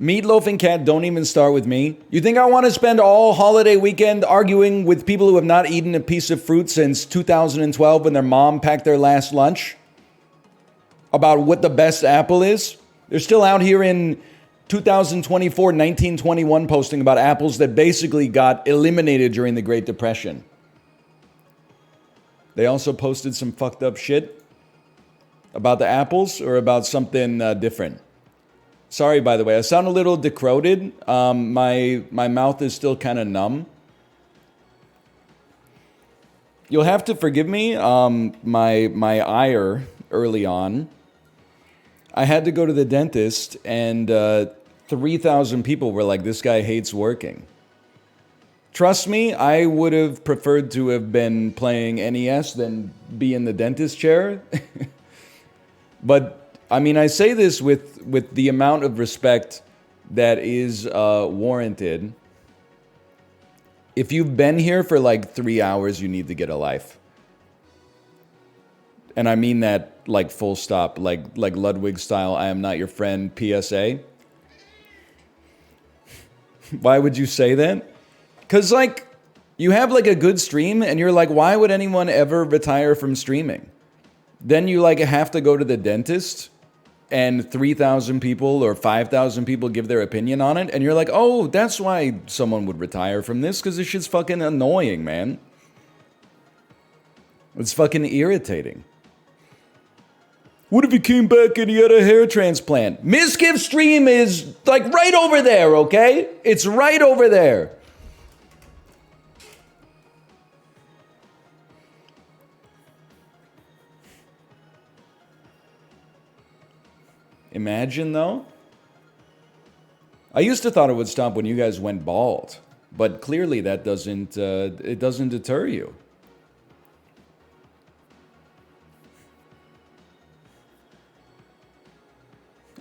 Meatloaf and Cat, don't even start with me. You think I want to spend all holiday weekend arguing with people who have not eaten a piece of fruit since 2012 when their mom packed their last lunch about what the best apple is? They're still out here in 2024, 1921 posting about apples that basically got eliminated during the Great Depression. They also posted some fucked up shit about the apples or about something different. Sorry, by the way, I sound a little decrowed. My mouth is still kind of numb. You'll have to forgive me. My ire early on. I had to go to the dentist, and 3,000 people were like, "This guy hates working." Trust me, I would have preferred to have been playing NES than be in the dentist chair. But I mean, I say this with the amount of respect that is warranted. If you've been here for like 3 hours, you need to get a life. And I mean that like full stop, like Ludwig style, I am not your friend PSA. Why would you say that? Because like you have like a good stream and you're like, why would anyone ever retire from streaming? Then you like have to go to the dentist and 3,000 people or 5,000 people give their opinion on it. And you're like, oh, that's why someone would retire from this, because this shit's fucking annoying, man. It's fucking irritating. What if he came back and he had a hair transplant? Mizkif stream is like right over there, okay? It's right over there. Imagine, though. I used to thought it would stop when you guys went bald, but clearly that doesn't it doesn't deter you.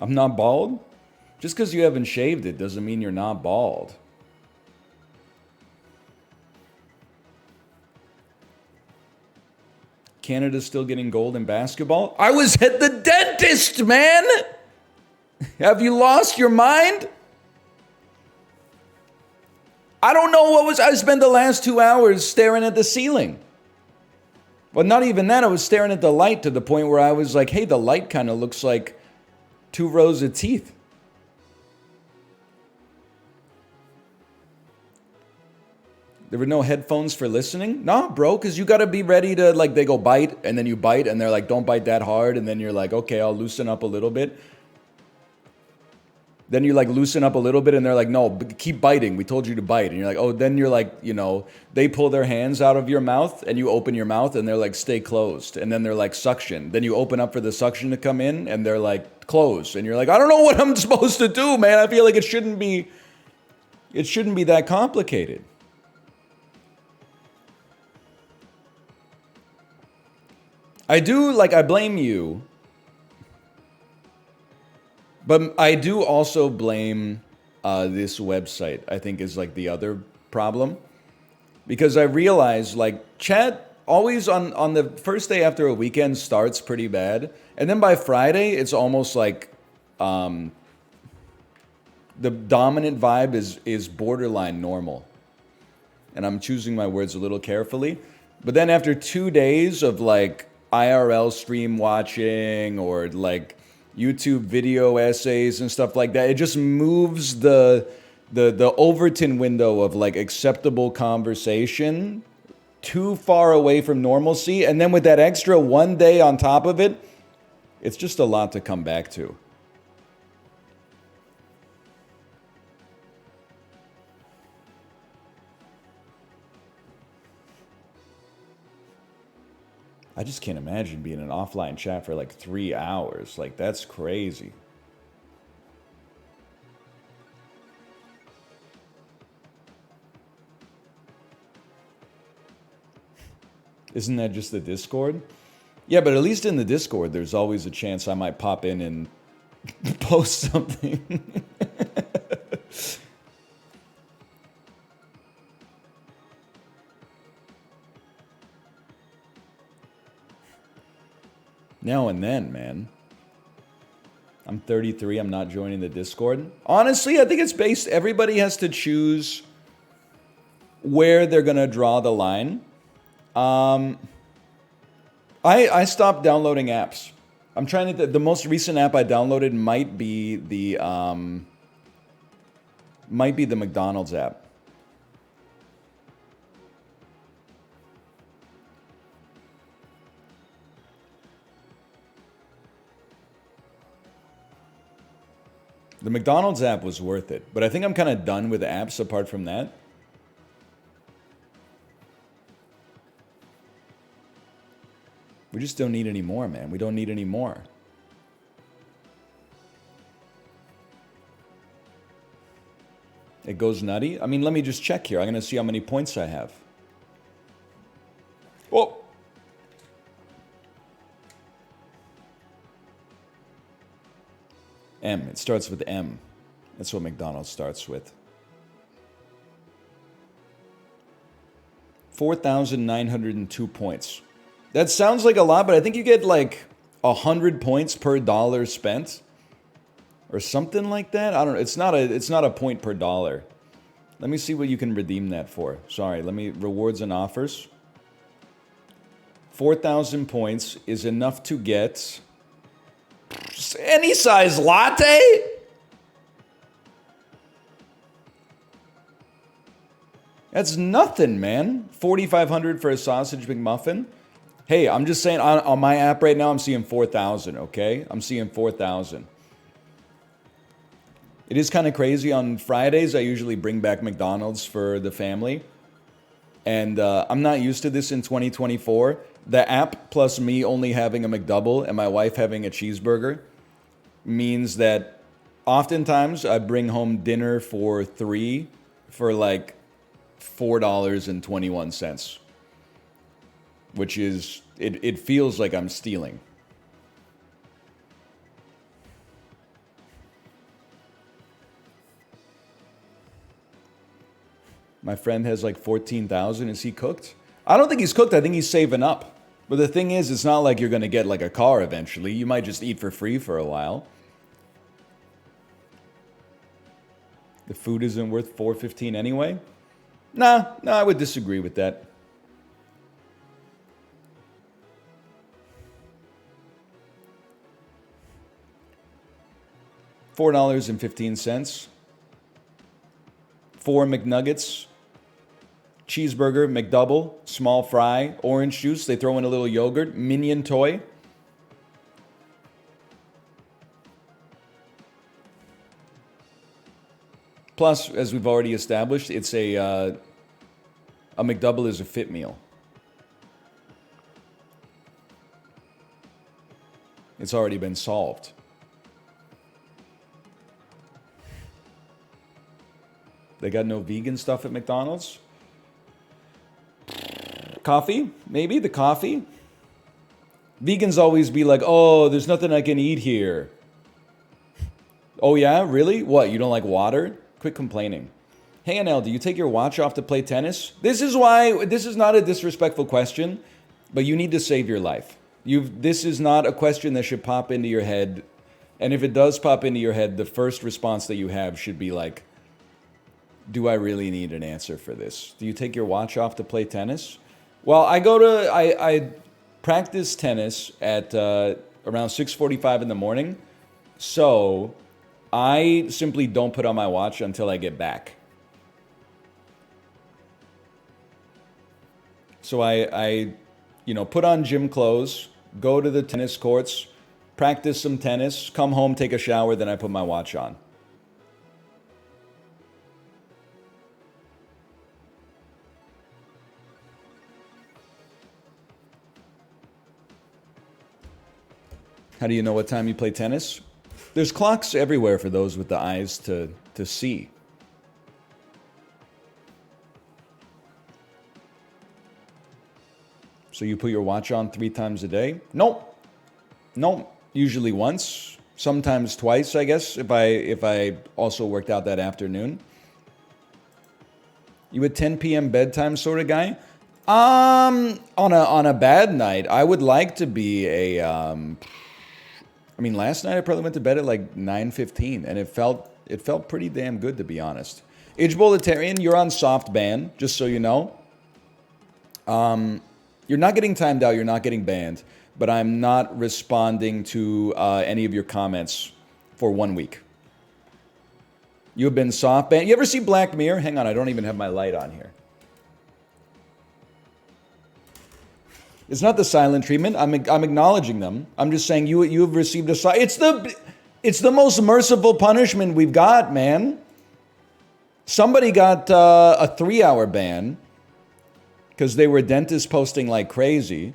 I'm not bald? Just because you haven't shaved it doesn't mean you're not bald. Canada's still getting gold in basketball? I was at the dentist, man! Have you lost your mind? I don't know what was... I spent the last 2 hours staring at the ceiling. Well, not even that. I was staring at the light to the point where I was like, hey, the light kind of looks like 2 rows of teeth. There were no headphones for listening? No, bro, because you got to be ready to, like, they go bite, and then you bite, and they're like, don't bite that hard, and then you're like, okay, I'll loosen up a little bit. Then you, like, loosen up a little bit, and they're like, no, keep biting. We told you to bite. And you're like, oh, then you're like, you know, they pull their hands out of your mouth, and you open your mouth, and they're like, stay closed. And then they're like, suction. Then you open up for the suction to come in, and they're like, close. And you're like, I don't know what I'm supposed to do, man. I feel like it shouldn't be that complicated. I blame you. But I do also blame this website, I think, is like the other problem. Because I realize, like, chat always on the first day after a weekend starts pretty bad. And then by Friday, it's almost like the dominant vibe is borderline normal. And I'm choosing my words a little carefully. But then after 2 days of, like, IRL stream watching or like YouTube video essays and stuff like that, it just moves the Overton window of like acceptable conversation too far away from normalcy. And then with that extra 1 day on top of it, it's just a lot to come back to. I just can't imagine being in an offline chat for like 3 hours. Like, that's crazy. Isn't that just the Discord? Yeah, but at least in the Discord, there's always a chance I might pop in and post something. Now and then, man. I'm 33. I'm not joining the Discord. Honestly, I think it's based... Everybody has to choose where they're going to draw the line. I stopped downloading apps. I'm trying to... The most recent app I downloaded might be the McDonald's app. The McDonald's app was worth it, but I think I'm kind of done with apps apart from that. We just don't need any more, man. We don't need any more. It goes nutty? I mean, let me just check here. I'm going to see how many points I have. Oh! M. It starts with M. That's what McDonald's starts with. 4,902 points. That sounds like a lot, but I think you get like 100 points per dollar spent. Or something like that. I don't know. It's not a point per dollar. Let me see what you can redeem that for. Sorry, let me... Rewards and offers. 4,000 points is enough to get... Any size latte? That's nothing, man. 4,500 for a sausage McMuffin. Hey, I'm just saying, on my app right now, I'm seeing 4,000, okay? I'm seeing 4,000. It is kind of crazy. On Fridays, I usually bring back McDonald's for the family. And I'm not used to this in 2024. The app plus me only having a McDouble and my wife having a cheeseburger means that oftentimes I bring home dinner for 3 for like $4.21, which is, it feels like I'm stealing. My friend has like 14,000. Is he cooked? I don't think he's cooked. I think he's saving up. But the thing is, it's not like you're going to get like a car eventually. You might just eat for free for a while. The food isn't worth $4.15 anyway? Nah, I would disagree with that. $4.15. 4 McNuggets. Cheeseburger, McDouble, small fry, orange juice. They throw in a little yogurt. Minion toy. Plus, as we've already established, it's a McDouble is a fit meal. It's already been solved. They got no vegan stuff at McDonald's? Coffee? Maybe the coffee? Vegans always be like, oh, there's nothing I can eat here. Oh yeah? Really? What, you don't like water? Quit complaining. Hey NL, do you take your watch off to play tennis? This is not a disrespectful question, but you need to save your life. This is not a question that should pop into your head. And if it does pop into your head, the first response that you have should be like, do I really need an answer for this? Do you take your watch off to play tennis? Well, I practice tennis at around 6:45 in the morning. So I simply don't put on my watch until I get back. So I put on gym clothes, go to the tennis courts, practice some tennis, come home, take a shower, then I put my watch on. How do you know what time you play tennis? There's clocks everywhere for those with the eyes to see. So you put your watch on 3 times a day? Nope. Usually once, sometimes twice, I guess, if I also worked out that afternoon. You a 10 p.m. bedtime sort of guy? On a bad night, I would like to be I mean, last night I probably went to bed at like 9:15, and it felt pretty damn good, to be honest. Ichbolitarian, you're on soft ban, just so you know. You're not getting timed out, you're not getting banned, but I'm not responding to any of your comments for 1 week. You have been soft banned. You ever see Black Mirror? Hang on, I don't even have my light on here. It's not the silent treatment. I'm acknowledging them. I'm just saying you have received a it's the most merciful punishment we've got, man. Somebody got a 3-hour ban because they were dentists posting like crazy.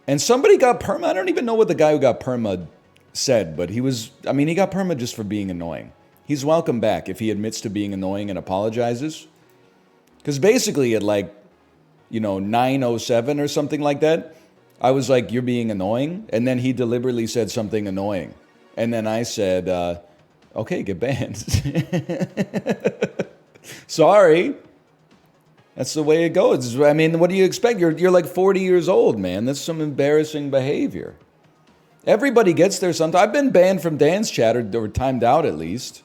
And somebody got perma. I don't even know what the guy who got perma said, but he got perma just for being annoying. He's welcome back if he admits to being annoying and apologizes. Because basically at like, 9:07 or something like that, I was like, you're being annoying. And then he deliberately said something annoying. And then I said, okay, get banned. Sorry. That's the way it goes. I mean, what do you expect? You're like 40 years old, man. That's some embarrassing behavior. Everybody gets there sometimes. I've been banned from dance chat or timed out at least.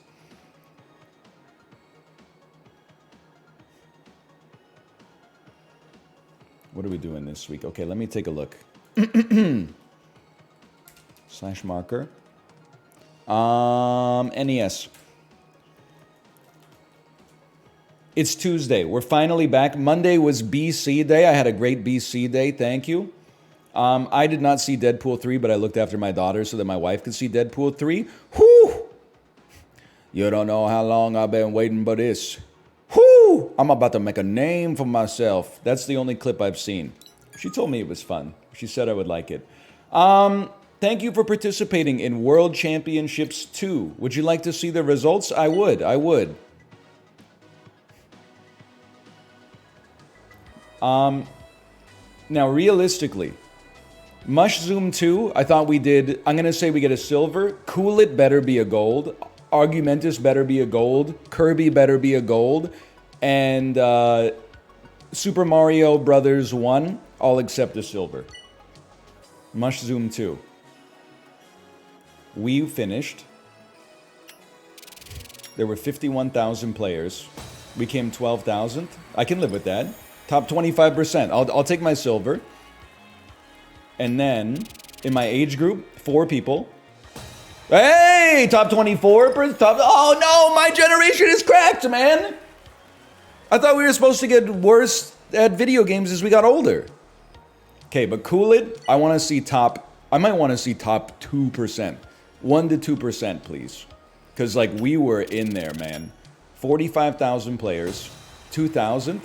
What are we doing this week? Okay, let me take a look. Slash marker. NES. It's Tuesday. We're finally back. Monday was BC Day. I had a great BC Day. Thank you. I did not see Deadpool 3, but I looked after my daughter so that my wife could see Deadpool 3. Whew! You don't know how long I've been waiting for this. Whew! I'm about to make a name for myself. That's the only clip I've seen. She told me it was fun. She said I would like it. Thank you for participating in World Championships 2. Would you like to see the results? I would. Now, realistically, Mush Zoom 2, I thought we did, I'm going to say we get a silver. Cool It better be a gold. Argumentus better be a gold. Kirby better be a gold. And Super Mario Brothers 1, I'll accept a silver. Mush Zoom 2. We finished. There were 51,000 players. We came 12,000. I can live with that. Top 25%. I'll take my silver. And then, in my age group, 4 people. Hey! Top 24. Oh no! My generation is cracked, man! I thought we were supposed to get worse at video games as we got older. Okay, but Cool It, I want to see top... I might want to see top 2%. 1 to 2%, please. Because, like, we were in there, man. 45,000 players. 2,000?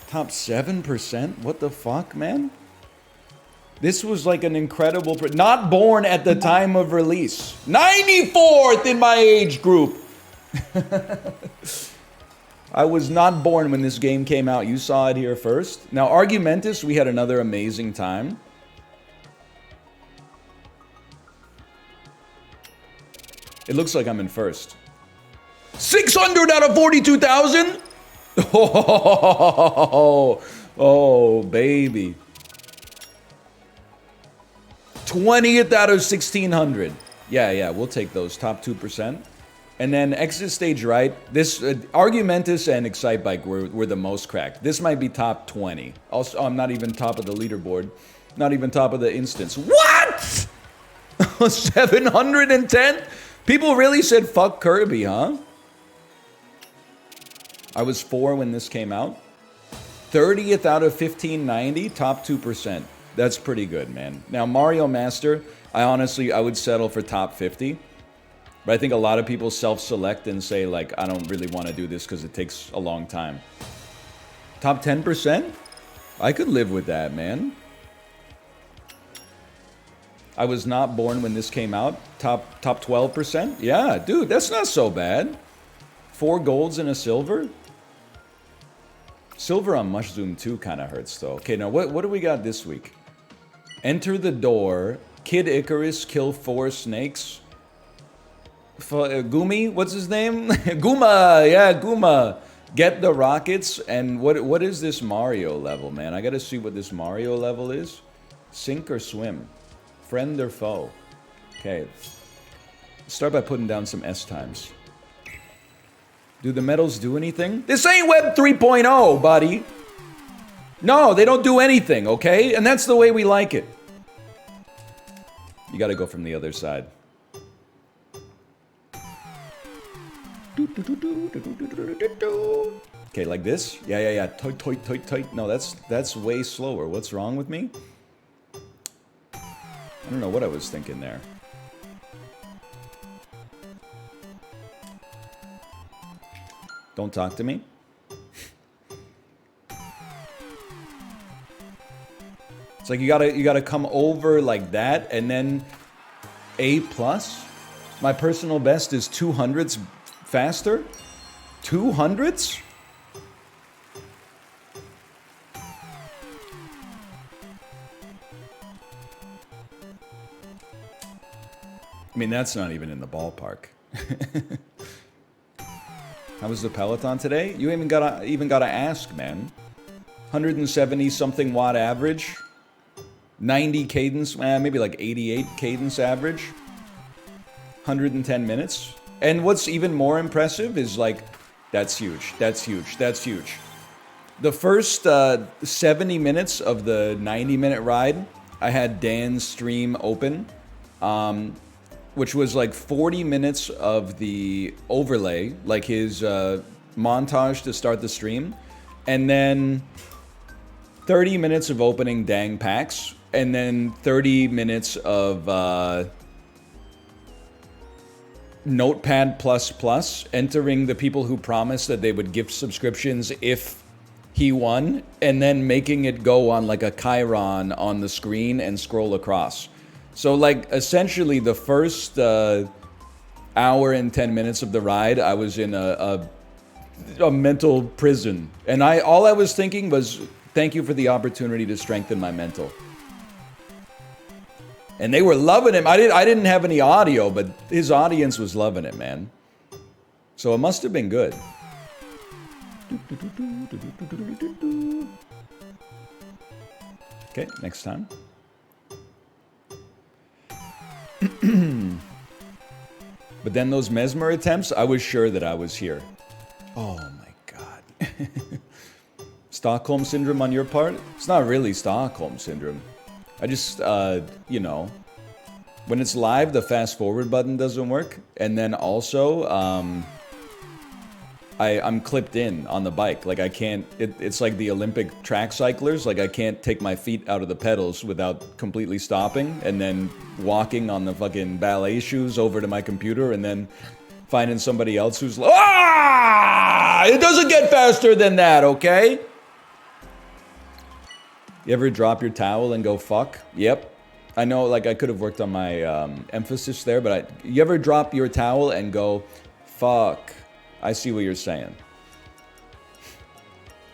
Top 7%? What the fuck, man? This was like an incredible... Not born at the time of release. 94th in my age group! I was not born when this game came out. You saw it here first. Now, Argumentus, we had another amazing time. It looks like I'm in first. 600 out of 42,000? Oh, baby. 20th out of 1,600. Yeah, we'll take those. Top 2%. And then Exit Stage Right. This, Argumentus and Excitebike were the most cracked. This might be top 20. Also, I'm not even top of the leaderboard. Not even top of the instance. What? 710? People really said fuck Kirby, huh? I was 4 when this came out. 30th out of 1,590, top 2%. That's pretty good, man. Now, Mario Master, I would settle for top 50. But I think a lot of people self-select and say, like, I don't really want to do this because it takes a long time. Top 10%? I could live with that, man. I was not born when this came out. Top 12%? Yeah, dude, that's not so bad. 4 golds and a silver? Silver on Mush Zoom 2 kind of hurts, though. Okay, now what do we got this week? Enter the door. Kid Icarus, kill 4 snakes. Gumi, what's his name? Guma, yeah, Guma. Get the rockets. And what is this Mario level, man? I gotta see what this Mario level is. Sink or swim? Friend or foe? Okay. Start by putting down some S times. Do the medals do anything? This ain't Web 3.0, buddy. No, they don't do anything, okay? And that's the way we like it. You gotta go from the other side. Okay, like this? Yeah. Tight. No, that's way slower. What's wrong with me? I don't know what I was thinking there. Don't talk to me. It's like you gotta come over like that and then A+. My personal best is 200s faster. 200s? I mean, that's not even in the ballpark. How was the Peloton today? You even gotta ask, man. 170 something watt average. 90 cadence, maybe like 88 cadence average. 110 minutes. And what's even more impressive is like, that's huge. The first 70 minutes of the 90-minute ride, I had Dan's stream open, which was like 40 minutes of the overlay, like his montage to start the stream, and then 30 minutes of opening dang packs, and then 30 minutes of Notepad++, entering the people who promised that they would gift subscriptions if he won, and then making it go on like a chyron on the screen and scroll across. So like essentially the first hour and 10 minutes of the ride, I was in a mental prison. And all I was thinking was, thank you for the opportunity to strengthen my mental. And they were loving him. I didn't have any audio, but his audience was loving it, man. So it must have been good. Okay, next time. But then those mesmer attempts, I was sure that I was here. Oh my god. Stockholm Syndrome on your part? It's not really Stockholm Syndrome. I just, you know, when it's live, the fast forward button doesn't work. And then also, I'm clipped in on the bike. Like I can't, it's like the Olympic track cyclers. Like I can't take my feet out of the pedals without completely stopping and then walking on the fucking ballet shoes over to my computer and then finding somebody else who's like, ah! It doesn't get faster than that, okay? You ever drop your towel and go, fuck? Yep. I know, like, I could have worked on my emphasis there, but you ever drop your towel and go, fuck? I see what you're saying.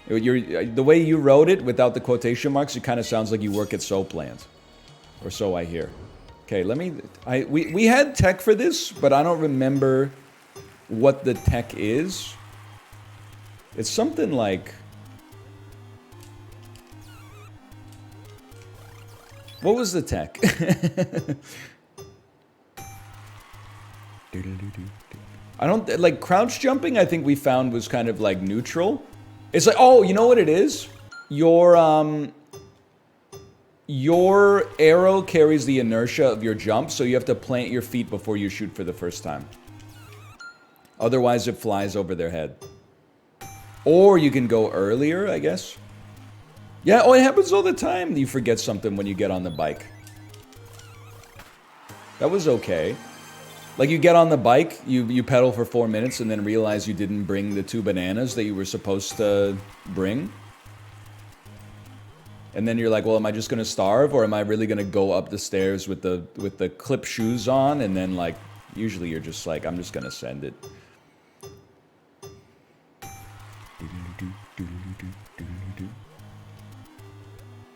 The way you wrote it without the quotation marks, it kind of sounds like you work at Soapland. Or so I hear. Okay, we had tech for this, but I don't remember what the tech is. It's something like... What was the tech? I don't, like, crouch jumping, I think we found was kind of, like, neutral. It's like, oh, you know what it is? Your arrow carries the inertia of your jump, so you have to plant your feet before you shoot for the first time. Otherwise, it flies over their head. Or you can go earlier, I guess. Yeah, oh, it happens all the time. You forget something when you get on the bike. That was okay. Like, you get on the bike, you pedal for 4 minutes, and then realize you didn't bring the 2 bananas that you were supposed to bring. And then you're like, well, am I just gonna starve, or am I really gonna go up the stairs with the clip shoes on? And then, like, usually you're just like, I'm just gonna send it.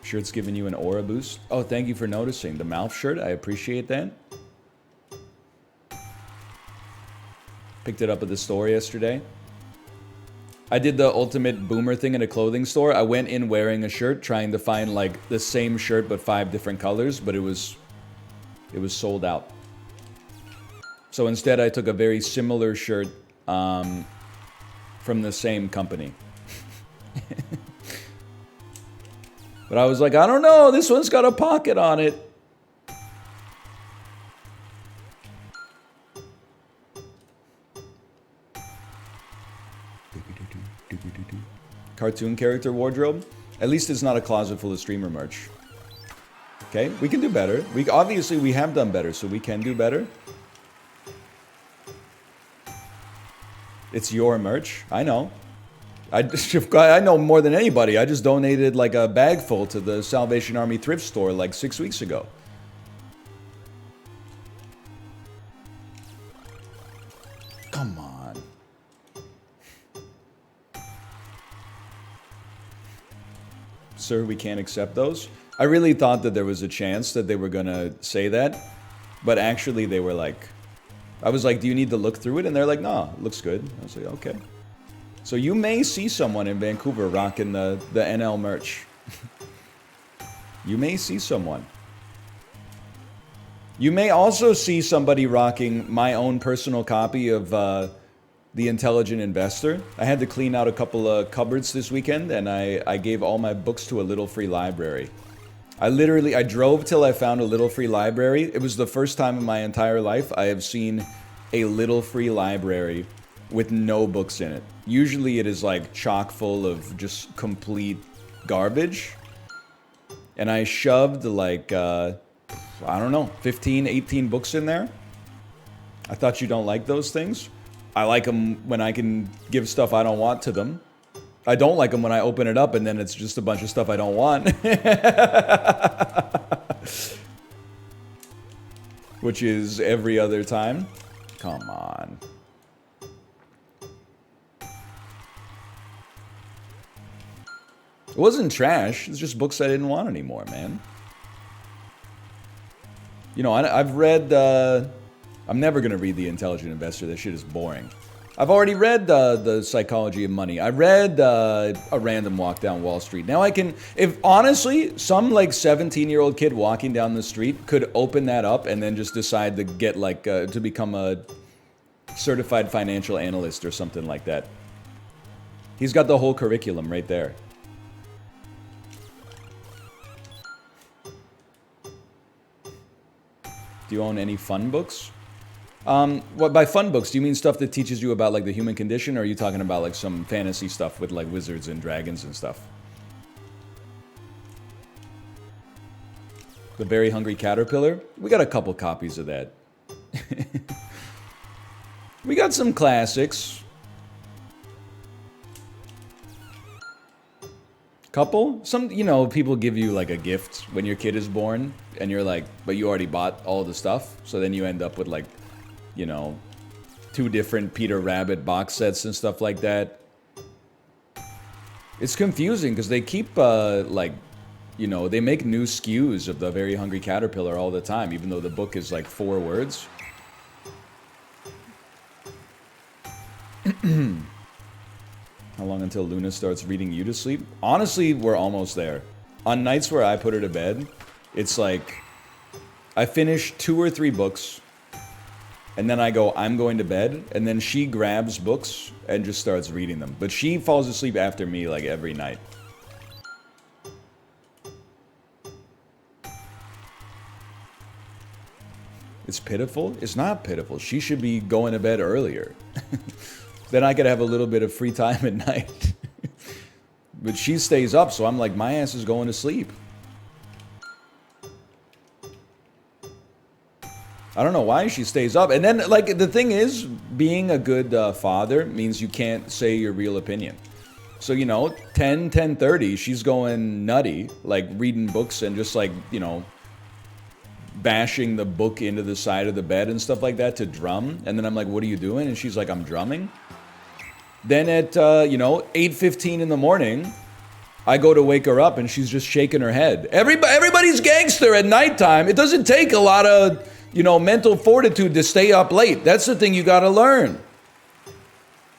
Shirt's giving you an aura boost. Oh, thank you for noticing. The mouth shirt, I appreciate that. Picked it up at the store yesterday. I did the ultimate boomer thing in a clothing store. I went in wearing a shirt, trying to find, like, the same shirt but 5 different colors, but it was It was sold out. So instead, I took a very similar shirt from the same company. But I was like, I don't know, this one's got a pocket on it. Cartoon character wardrobe. At least it's not a closet full of streamer merch. Okay, we can do better. Obviously we have done better, so we can do better. It's your merch. I know. I know more than anybody. I just donated like a bag full to the Salvation Army thrift store like 6 weeks ago. Come on. Sir, we can't accept those. I really thought that there was a chance that they were gonna say that, but actually they were like, I was like, do you need to look through it? And they're like, nah, it looks good. I was like, okay. So you may see someone in Vancouver rocking the NL merch. You may see someone. You may also see somebody rocking my own personal copy of The Intelligent Investor. I had to clean out a couple of cupboards this weekend, and I gave all my books to a Little Free Library. I drove till I found a Little Free Library. It was the first time in my entire life I have seen a Little Free Library with no books in it. Usually it is like chock full of just complete garbage. And I shoved like, I don't know, 15, 18 books in there. I thought you don't like those things. I like them when I can give stuff I don't want to them. I don't like them when I open it up and then it's just a bunch of stuff I don't want. Which is every other time. Come on. It wasn't trash. It's just books I didn't want anymore, man. You know, I've read... I'm never going to read The Intelligent Investor. That shit is boring. I've already read The Psychology of Money. I read A Random Walk Down Wall Street. Now I can... If honestly, some like 17-year-old kid walking down the street could open that up and then just decide to get like... to become a certified financial analyst or something like that. He's got the whole curriculum right there. Do you own any fun books? What by fun books, do you mean stuff that teaches you about like the human condition, or are you talking about like some fantasy stuff with like wizards and dragons and stuff? The Very Hungry Caterpillar? We got a couple copies of that. We got some classics. Couple? Some, you know, people give you like a gift when your kid is born, and you're like, but you already bought all the stuff, so then you end up with like, you know, 2 different Peter Rabbit box sets and stuff like that. It's confusing because they keep, like, you know, they make new SKUs of the Very Hungry Caterpillar all the time, even though the book is like 4 words. How long until Luna starts reading you to sleep? Honestly, we're almost there. On nights where I put her to bed, it's like, I finish 2 or 3 books, and then I go, I'm going to bed, and then she grabs books and just starts reading them. But she falls asleep after me like every night. It's pitiful? It's not pitiful. She should be going to bed earlier. Then I could have a little bit of free time at night. But she stays up, so I'm like, my ass is going to sleep. I don't know why she stays up. And then, like, the thing is, being a good father means you can't say your real opinion. So, you know, 10:30, she's going nutty, like, reading books and just, like, you know, bashing the book into the side of the bed and stuff like that to drum. And then I'm like, what are you doing? And she's like, I'm drumming. Then at, you know, 8:15 in the morning, I go to wake her up and she's just shaking her head. Everybody's gangster at nighttime. It doesn't take a lot of, you know, mental fortitude to stay up late. That's the thing you gotta learn.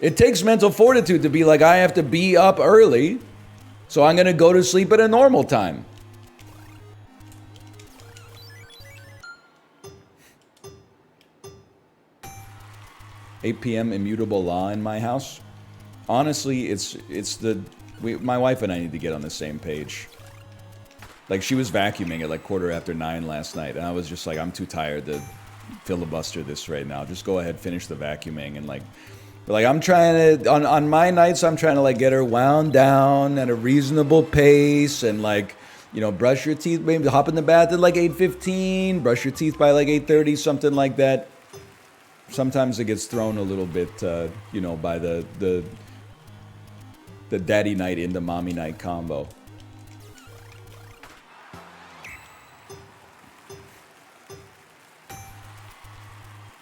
It takes mental fortitude to be like, I have to be up early, so I'm gonna go to sleep at a normal time. 8 p.m. immutable law in my house. Honestly, my wife and I need to get on the same page. Like, she was vacuuming at like 9:15 last night, and I was just like, I'm too tired to filibuster this right now. Just go ahead, finish the vacuuming, and like I'm trying to, on my nights, I'm trying to like get her wound down at a reasonable pace, and like, you know, brush your teeth, maybe hop in the bath at like 8:15, brush your teeth by like 8:30, something like that. Sometimes it gets thrown a little bit, you know, by the daddy night into mommy night combo.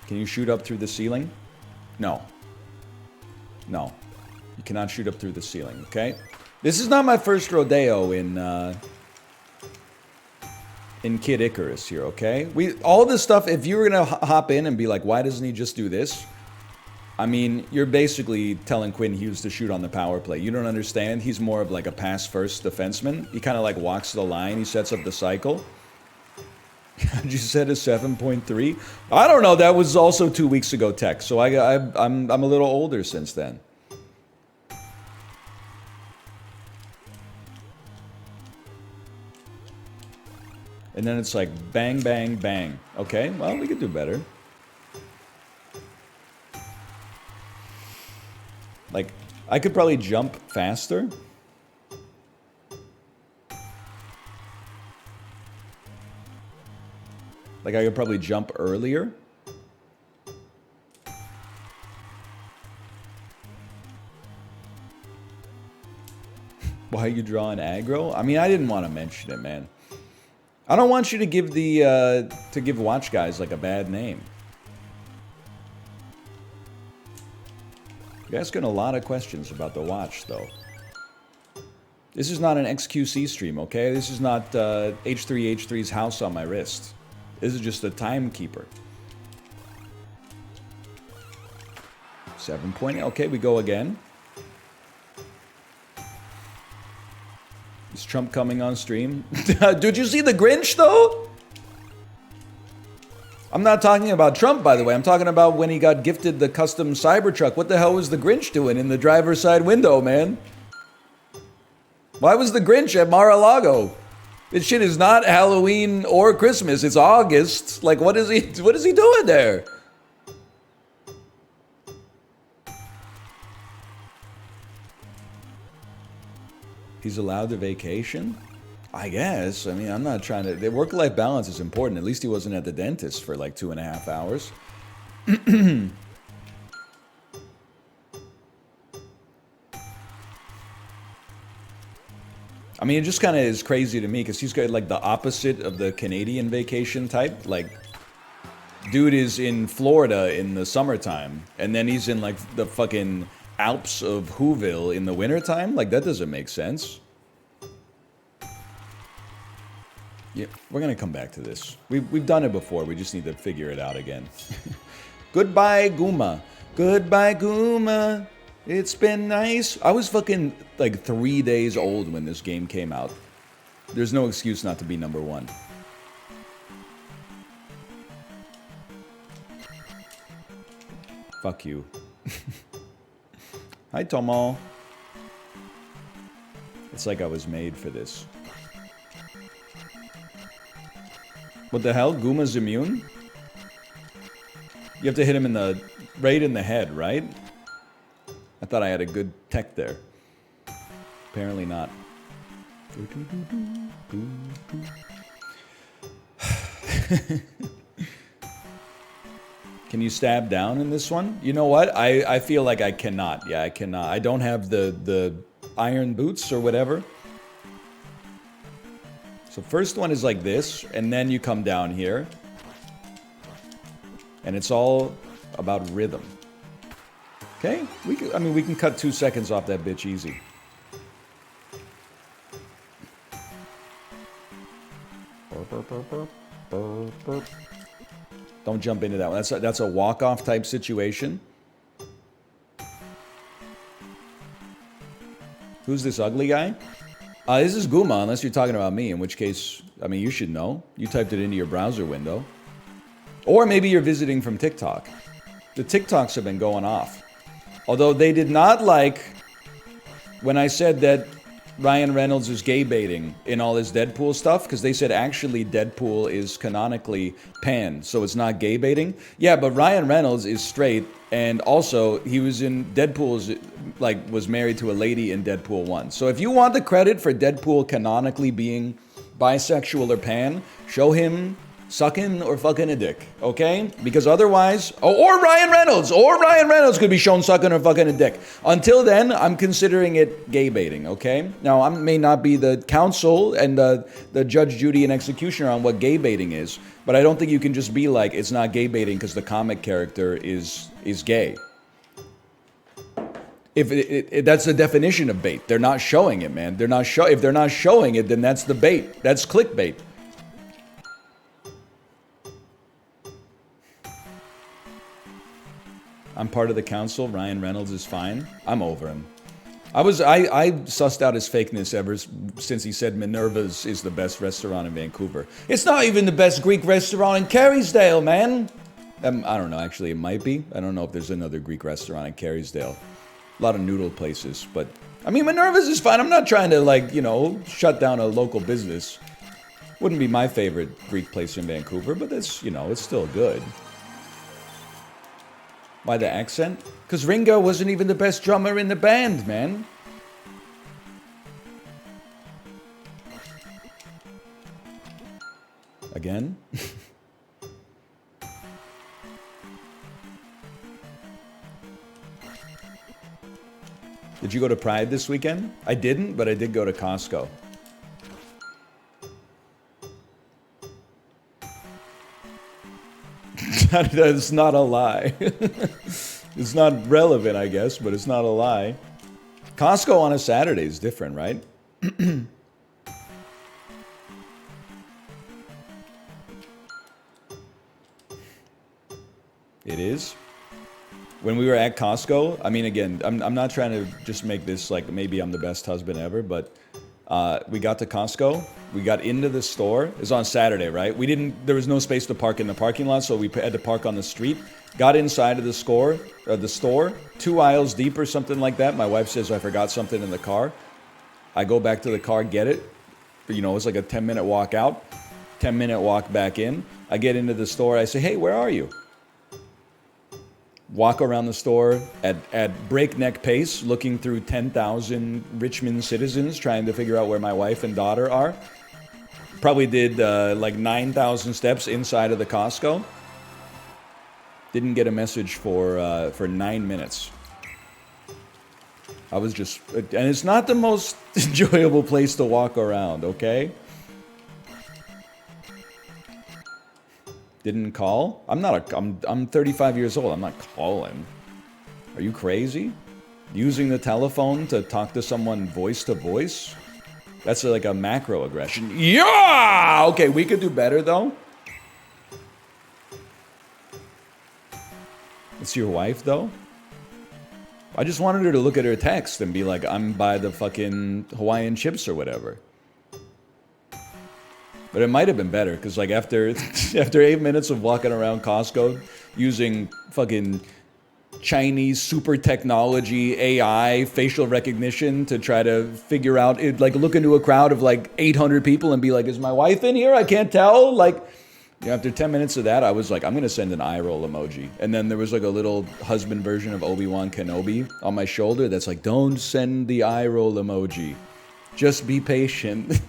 Can you shoot up through the ceiling? No. No. You cannot shoot up through the ceiling, okay? This is not my first rodeo in Kid Icarus here, okay? All this stuff, if you were gonna hop in and be like, why doesn't he just do this? I mean, you're basically telling Quinn Hughes to shoot on the power play. You don't understand? He's more of like a pass-first defenseman. He kind of like walks the line. He sets up the cycle. You said a 7.3? I don't know. That was also 2 weeks ago tech. So I'm a little older since then. And then it's like bang, bang, bang. Okay, well, we could do better. Like, I could probably jump faster. Like, I could probably jump earlier. Why are you drawing aggro? I mean, I didn't want to mention it, man. I don't want you to give give watch guys like a bad name. You're asking a lot of questions about the watch, though. This is not an XQC stream, okay? This is not H3H3's house on my wrist. This is just a timekeeper. 7.8. Okay, we go again. Is Trump coming on stream? Did you see the Grinch, though? I'm not talking about Trump, by the way. I'm talking about when he got gifted the custom Cybertruck. What the hell was the Grinch doing in the driver's side window, man? Why was the Grinch at Mar-a-Lago? This shit is not Halloween or Christmas. It's August. Like, what is he doing there? He's allowed to vacation? I guess. I mean, I'm not trying to... The work-life balance is important. At least he wasn't at the dentist for like 2.5 hours. I mean, it just kind of is crazy to me because he's got like the opposite of the Canadian vacation type. Like, dude is in Florida in the summertime, and then he's in like the fucking Alps of Whoville in the wintertime. Like, that doesn't make sense. Yeah, we're gonna come back to this. We've done it before. We just need to figure it out again. Goodbye, Guma. Goodbye, Guma. It's been nice. I was fucking like 3 days old when this game came out. There's no excuse not to be number one. Fuck you. Hi, Tomo. It's like I was made for this. What the hell? Guma's immune? You have to hit him right in the head, right? I thought I had a good tech there. Apparently not. Can you stab down in this one? You know what? I feel like I cannot. Yeah, I cannot. I don't have the iron boots or whatever. So first one is like this, and then you come down here. And it's all about rhythm. Okay? We can cut 2 seconds off that bitch easy. Don't jump into that one. That's a walk-off type situation. Who's this ugly guy? This is Guma, unless you're talking about me, in which case, I mean, you should know. You typed it into your browser window. Or maybe you're visiting from TikTok. The TikToks have been going off. Although they did not like when I said that Ryan Reynolds is gay baiting in all his Deadpool stuff, because they said actually Deadpool is canonically pan, so it's not gay baiting. Yeah, but Ryan Reynolds is straight, and also he was in Deadpool's, like, was married to a lady in Deadpool 1. So if you want the credit for Deadpool canonically being bisexual or pan, show him sucking or fucking a dick, okay? Because otherwise, or Ryan Reynolds could be shown sucking or fucking a dick. Until then, I'm considering it gay baiting, okay? Now, I may not be the counsel and the judge, judy, and executioner on what gay baiting is, but I don't think you can just be like, it's not gay baiting because the comic character is gay. If that's the definition of bait. They're not showing it, man. If they're not showing it, then that's the bait. That's clickbait. I'm part of the council. Ryan Reynolds is fine. I'm over him. I sussed out his fakeness ever since he said Minerva's is the best restaurant in Vancouver. It's not even the best Greek restaurant in Carysdale, man. I don't know. Actually, it might be. I don't know if there's another Greek restaurant in Carysdale. A lot of noodle places, but I mean, Minerva's is fine. I'm not trying to, like, you know, shut down a local business. Wouldn't be my favorite Greek place in Vancouver, but it's, you know, it's still good. Why the accent? Because Ringo wasn't even the best drummer in the band, man. Again? Did you go to Pride this weekend? I didn't, but I did go to Costco. That's not a lie. It's not relevant, I guess, but it's not a lie. Costco on a Saturday is different, right? It is. When we were at Costco, I mean, again, I'm not trying to just make this like maybe I'm the best husband ever, but we got to Costco. We got into the store. It was on Saturday, right? There was no space to park in the parking lot, so we had to park on the street. Got inside of the store, 2 aisles deep or something like that. My wife says I forgot something in the car. I go back to the car, get it. You know, it's like a 10-minute walk out, 10-minute walk back in. I get into the store. I say, hey, where are you? Walk around the store at breakneck pace, looking through 10,000 Richmond citizens, trying to figure out where my wife and daughter are. Probably did like 9,000 steps inside of the Costco. Didn't get a message for 9 minutes. I was just, and it's not the most enjoyable place to walk around, okay? Didn't call? I'm 35 years old. I'm not calling. Are you crazy? Using the telephone to talk to someone voice to voice? That's like a macro aggression. Yeah! Okay, we could do better though. It's your wife though? I just wanted her to look at her text and be like, I'm by the fucking Hawaiian chips or whatever. But it might have been better, because like after 8 minutes of walking around Costco using fucking Chinese super technology, AI, facial recognition to try to figure out, like look into a crowd of like 800 people and be like, is my wife in here? I can't tell. Like, you know, after 10 minutes of that, I was like, I'm going to send an eye roll emoji. And then there was like a little husband version of Obi-Wan Kenobi on my shoulder that's like, don't send the eye roll emoji. Just be patient.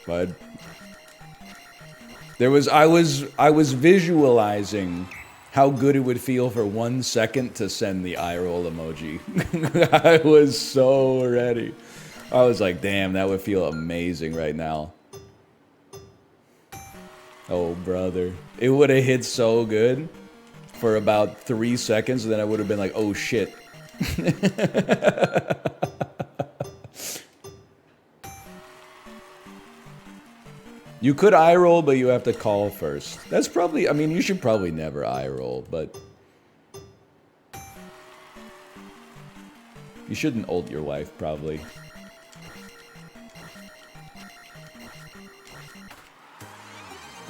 But I was visualizing how good it would feel for 1 second to send the eye roll emoji. I was so ready. I was like, damn, that would feel amazing right now. Oh, brother. It would have hit so good for about 3 seconds, and then I would have been like, oh, shit. You could eye roll, but you have to call first. That's probably, I mean, you should probably never eye roll, but you shouldn't ult your wife, probably.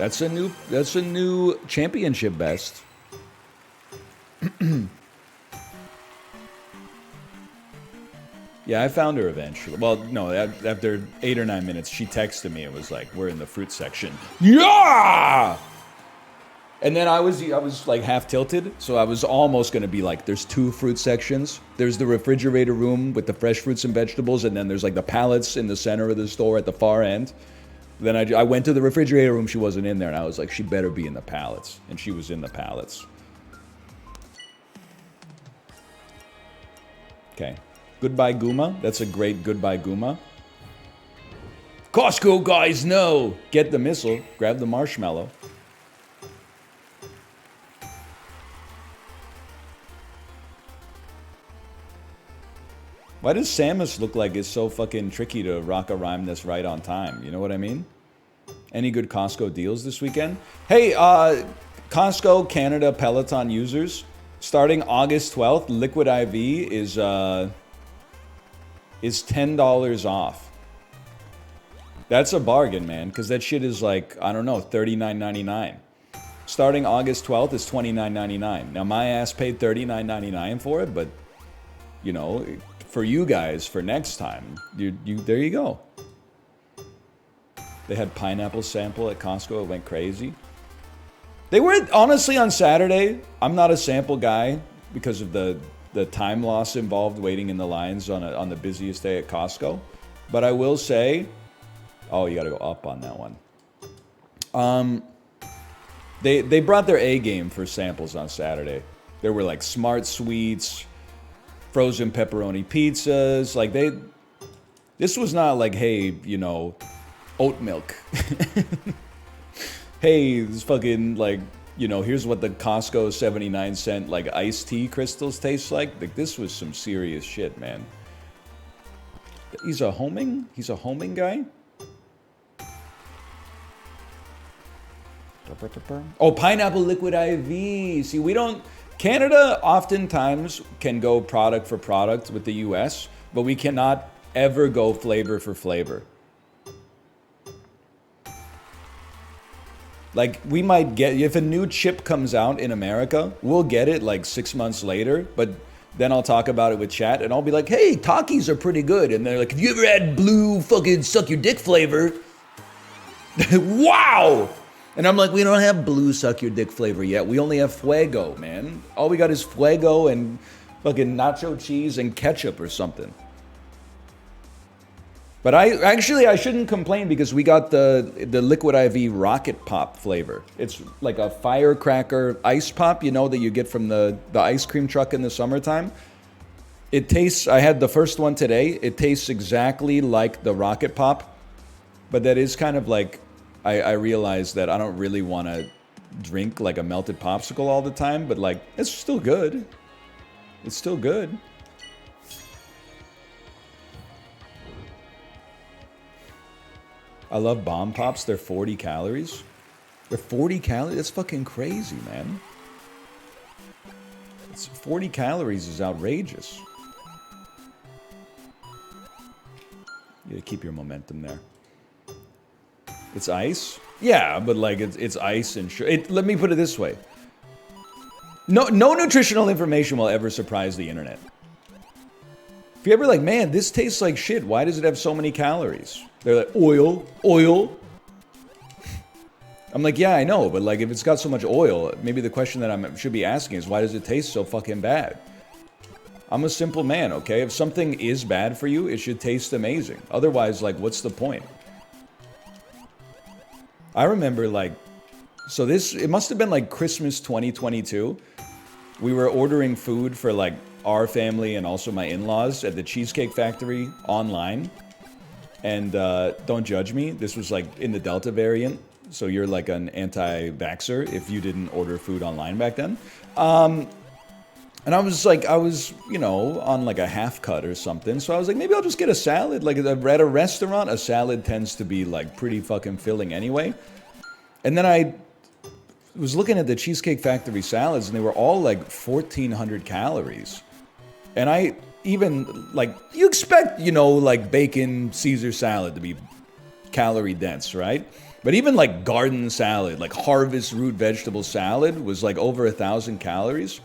That's a new championship best. Yeah, I found her eventually. Well, no, after 8 or 9 minutes, she texted me. It was like, "We're in the fruit section." Yeah. And then I was like half tilted, so I was almost gonna be like, "There's 2 fruit sections. There's the refrigerator room with the fresh fruits and vegetables, and then there's like the pallets in the center of the store at the far end." Then I went to the refrigerator room. She wasn't in there, and I was like, "She better be in the pallets," and she was in the pallets. Okay. Goodbye, Guma. That's a great goodbye, Guma. Costco guys, no! Get the missile. Grab the marshmallow. Why does Samus look like it's so fucking tricky to rock a rhyme that's right on time? You know what I mean? Any good Costco deals this weekend? Hey, Costco Canada Peloton users, starting August 12th, Liquid IV is $10 off. That's a bargain, man, because that shit is like, I don't know, $39.99. Starting August 12th is $29.99. Now, my ass paid $39.99 for it, but, you know, for you guys, for next time, there you go. They had pineapple sample at Costco. It went crazy. They were, honestly, on Saturday, I'm not a sample guy because of the time loss involved waiting in the lines on the busiest day at Costco. But I will say, oh, you got to go up on that one. They brought their A game for samples on Saturday. There were like Smart Sweets, frozen pepperoni pizzas. Like this was not like, hey, you know, oat milk. Hey, this fucking like, you know, here's what the Costco 79-cent like iced tea crystals taste like. Like this was some serious shit, man. He's a homing guy. Oh, pineapple liquid IV. See, Canada oftentimes can go product for product with the US, but we cannot ever go flavor for flavor. Like, we might get, if a new chip comes out in America, we'll get it like 6 months later, but then I'll talk about it with chat and I'll be like, hey, Takis are pretty good. And they're like, have you ever had blue fucking suck your dick flavor? Wow! And I'm like, we don't have blue suck your dick flavor yet. We only have Fuego, man. All we got is Fuego and fucking nacho cheese and ketchup or something. But I shouldn't complain because we got the Liquid IV Rocket Pop flavor. It's like a firecracker ice pop, you know, that you get from the ice cream truck in the summertime. It tastes, I had the first one today. It tastes exactly like the Rocket Pop, but that is kind of like, I realized that I don't really want to drink like a melted popsicle all the time, but like, it's still good. It's still good. I love Bomb Pops. They're 40 calories. They're 40 calories? That's fucking crazy, man. It's 40 calories is outrageous. You gotta keep your momentum there. It's ice? Yeah, but like it's ice and let me put it this way. No nutritional information will ever surprise the internet. If you're ever like, man, this tastes like shit, why does it have so many calories? They're like, oil. I'm like, yeah, I know, but like if it's got so much oil, maybe the question that I should be asking is, why does it taste so fucking bad? I'm a simple man, okay? If something is bad for you, it should taste amazing. Otherwise, like, what's the point? I remember like, so it must have been like Christmas 2022. We were ordering food for like our family and also my in-laws at the Cheesecake Factory online. And don't judge me, this was like in the Delta variant, so you're like an anti-vaxxer if you didn't order food online back then. And I was, you know, on like a half cut or something, so I was like, maybe I'll just get a salad. Like at a restaurant, a salad tends to be like pretty fucking filling anyway. And then I was looking at the Cheesecake Factory salads, and they were all like 1,400 calories. And I even, like, you expect, you know, like bacon Caesar salad to be calorie dense, right? But even like garden salad, like harvest root vegetable salad was like over 1,000 calories.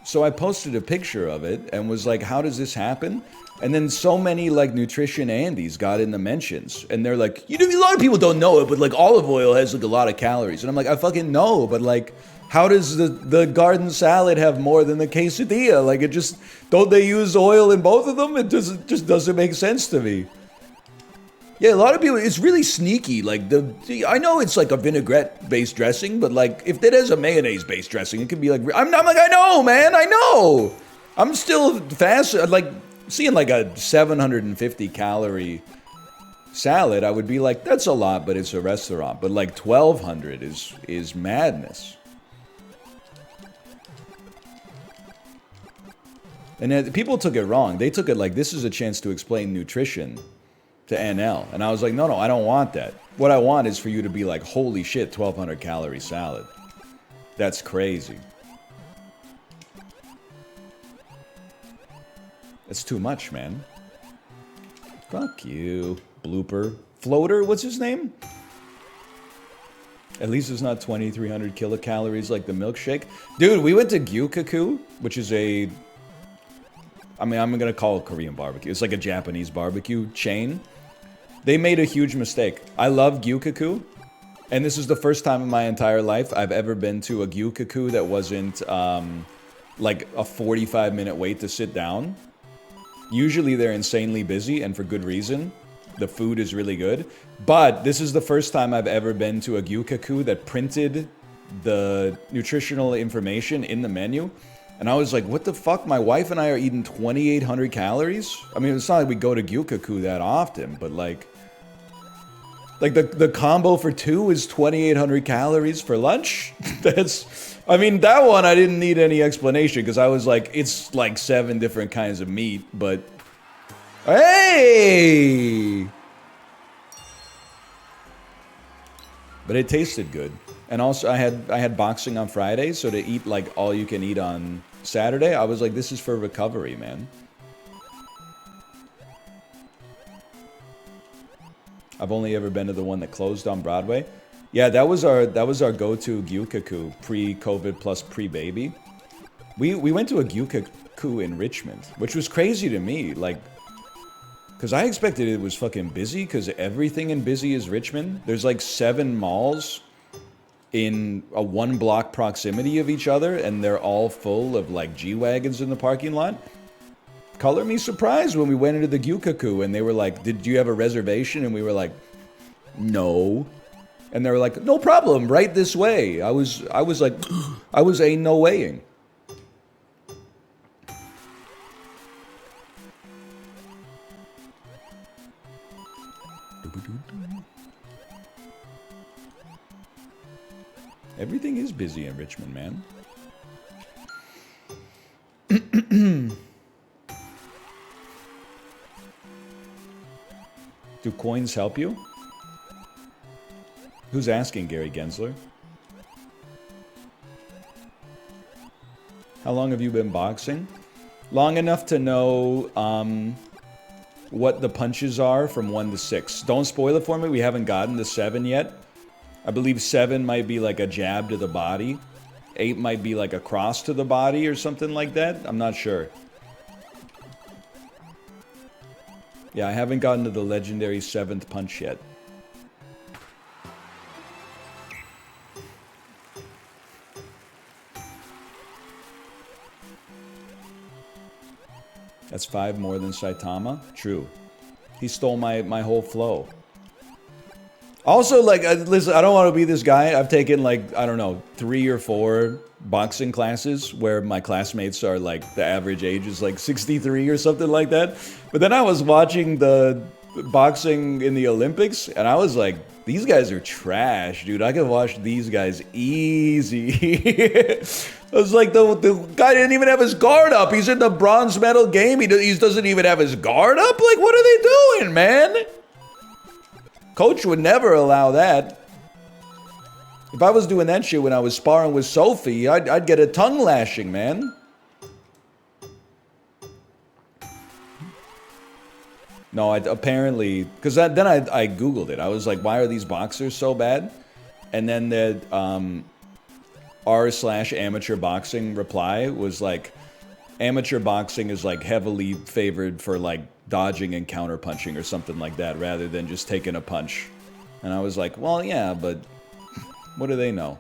So I posted a picture of it and was like, how does this happen? And then so many like nutrition Andes got in the mentions. And they're like, you know, a lot of people don't know it, but like olive oil has like a lot of calories. And I'm like, I fucking know, but like, how does the garden salad have more than the quesadilla? Like it just, don't they use oil in both of them? It just doesn't make sense to me. Yeah, a lot of people, it's really sneaky. Like, I know it's like a vinaigrette-based dressing, but like, if it has a mayonnaise-based dressing, it could be like, I'm like, I know, man, I know. I'm still fast, like, seeing like a 750 calorie salad, I would be like, that's a lot, but it's a restaurant. But like 1,200 is madness. And people took it wrong. They took it like, this is a chance to explain nutrition to NL. And I was like, no, I don't want that. What I want is for you to be like, holy shit, 1,200 calorie salad. That's crazy. That's too much, man. Fuck you, blooper. Floater, what's his name? At least it's not 2,300 kilocalories like the milkshake. Dude, we went to Gyukaku, which is a... I mean, I'm gonna call it Korean barbecue. It's like a Japanese barbecue chain. They made a huge mistake. I love Gyukaku, and this is the first time in my entire life I've ever been to a Gyukaku that wasn't like a 45-minute wait to sit down. Usually they're insanely busy, and for good reason. The food is really good. But this is the first time I've ever been to a Gyukaku that printed the nutritional information in the menu. And I was like, what the fuck? My wife and I are eating 2,800 calories? I mean, it's not like we go to Gyukaku that often, but like the combo for two is 2,800 calories for lunch? That's, I mean, that one I didn't need any explanation because I was like, it's like 7 different kinds of meat, but hey! But it tasted good. And also I had boxing on Friday, so to eat like all you can eat on Saturday, I was like, this is for recovery, man. I've only ever been to the one that closed on Broadway. Yeah, that was our go-to Gyukaku, pre-COVID plus pre-baby. We went to a Gyukaku in Richmond, which was crazy to me, like, because I expected it was fucking busy, because everything in busy is Richmond. There's like 7 malls in a 1-block proximity of each other, and they're all full of like G-Wagons in the parking lot. Color me surprised when we went into the Gyukaku and they were like, did you have a reservation? And we were like, no. And they were like, no problem, right this way. I was like, I was a no waying. Everything is busy in Richmond, man. Do coins help you? Who's asking, Gary Gensler? How long have you been boxing? Long enough to know what the punches are from 1 to 6. Don't spoil it for me. We haven't gotten to 7 yet. I believe 7 might be like a jab to the body. 8 might be like a cross to the body or something like that. I'm not sure. Yeah, I haven't gotten to the legendary 7th punch yet. That's 5 more than Saitama? True. He stole my whole flow. Also, like, listen, I don't want to be this guy. I've taken, like, I don't know, 3 or 4 boxing classes where my classmates are, like, the average age is, like, 63 or something like that. But then I was watching the boxing in the Olympics, and I was like, these guys are trash, dude. I can watch these guys easy. I was like, the guy didn't even have his guard up. He's in the bronze medal game. He doesn't even have his guard up? Like, what are they doing, man? Coach would never allow that. If I was doing that shit when I was sparring with Sophie, I'd get a tongue lashing, man. No, apparently, because then I Googled it. I was like, why are these boxers so bad? And then the r/amateur boxing reply was like, amateur boxing is like heavily favored for like dodging and counter punching or something like that rather than just taking a punch. And I was like, well, yeah, but what do they know?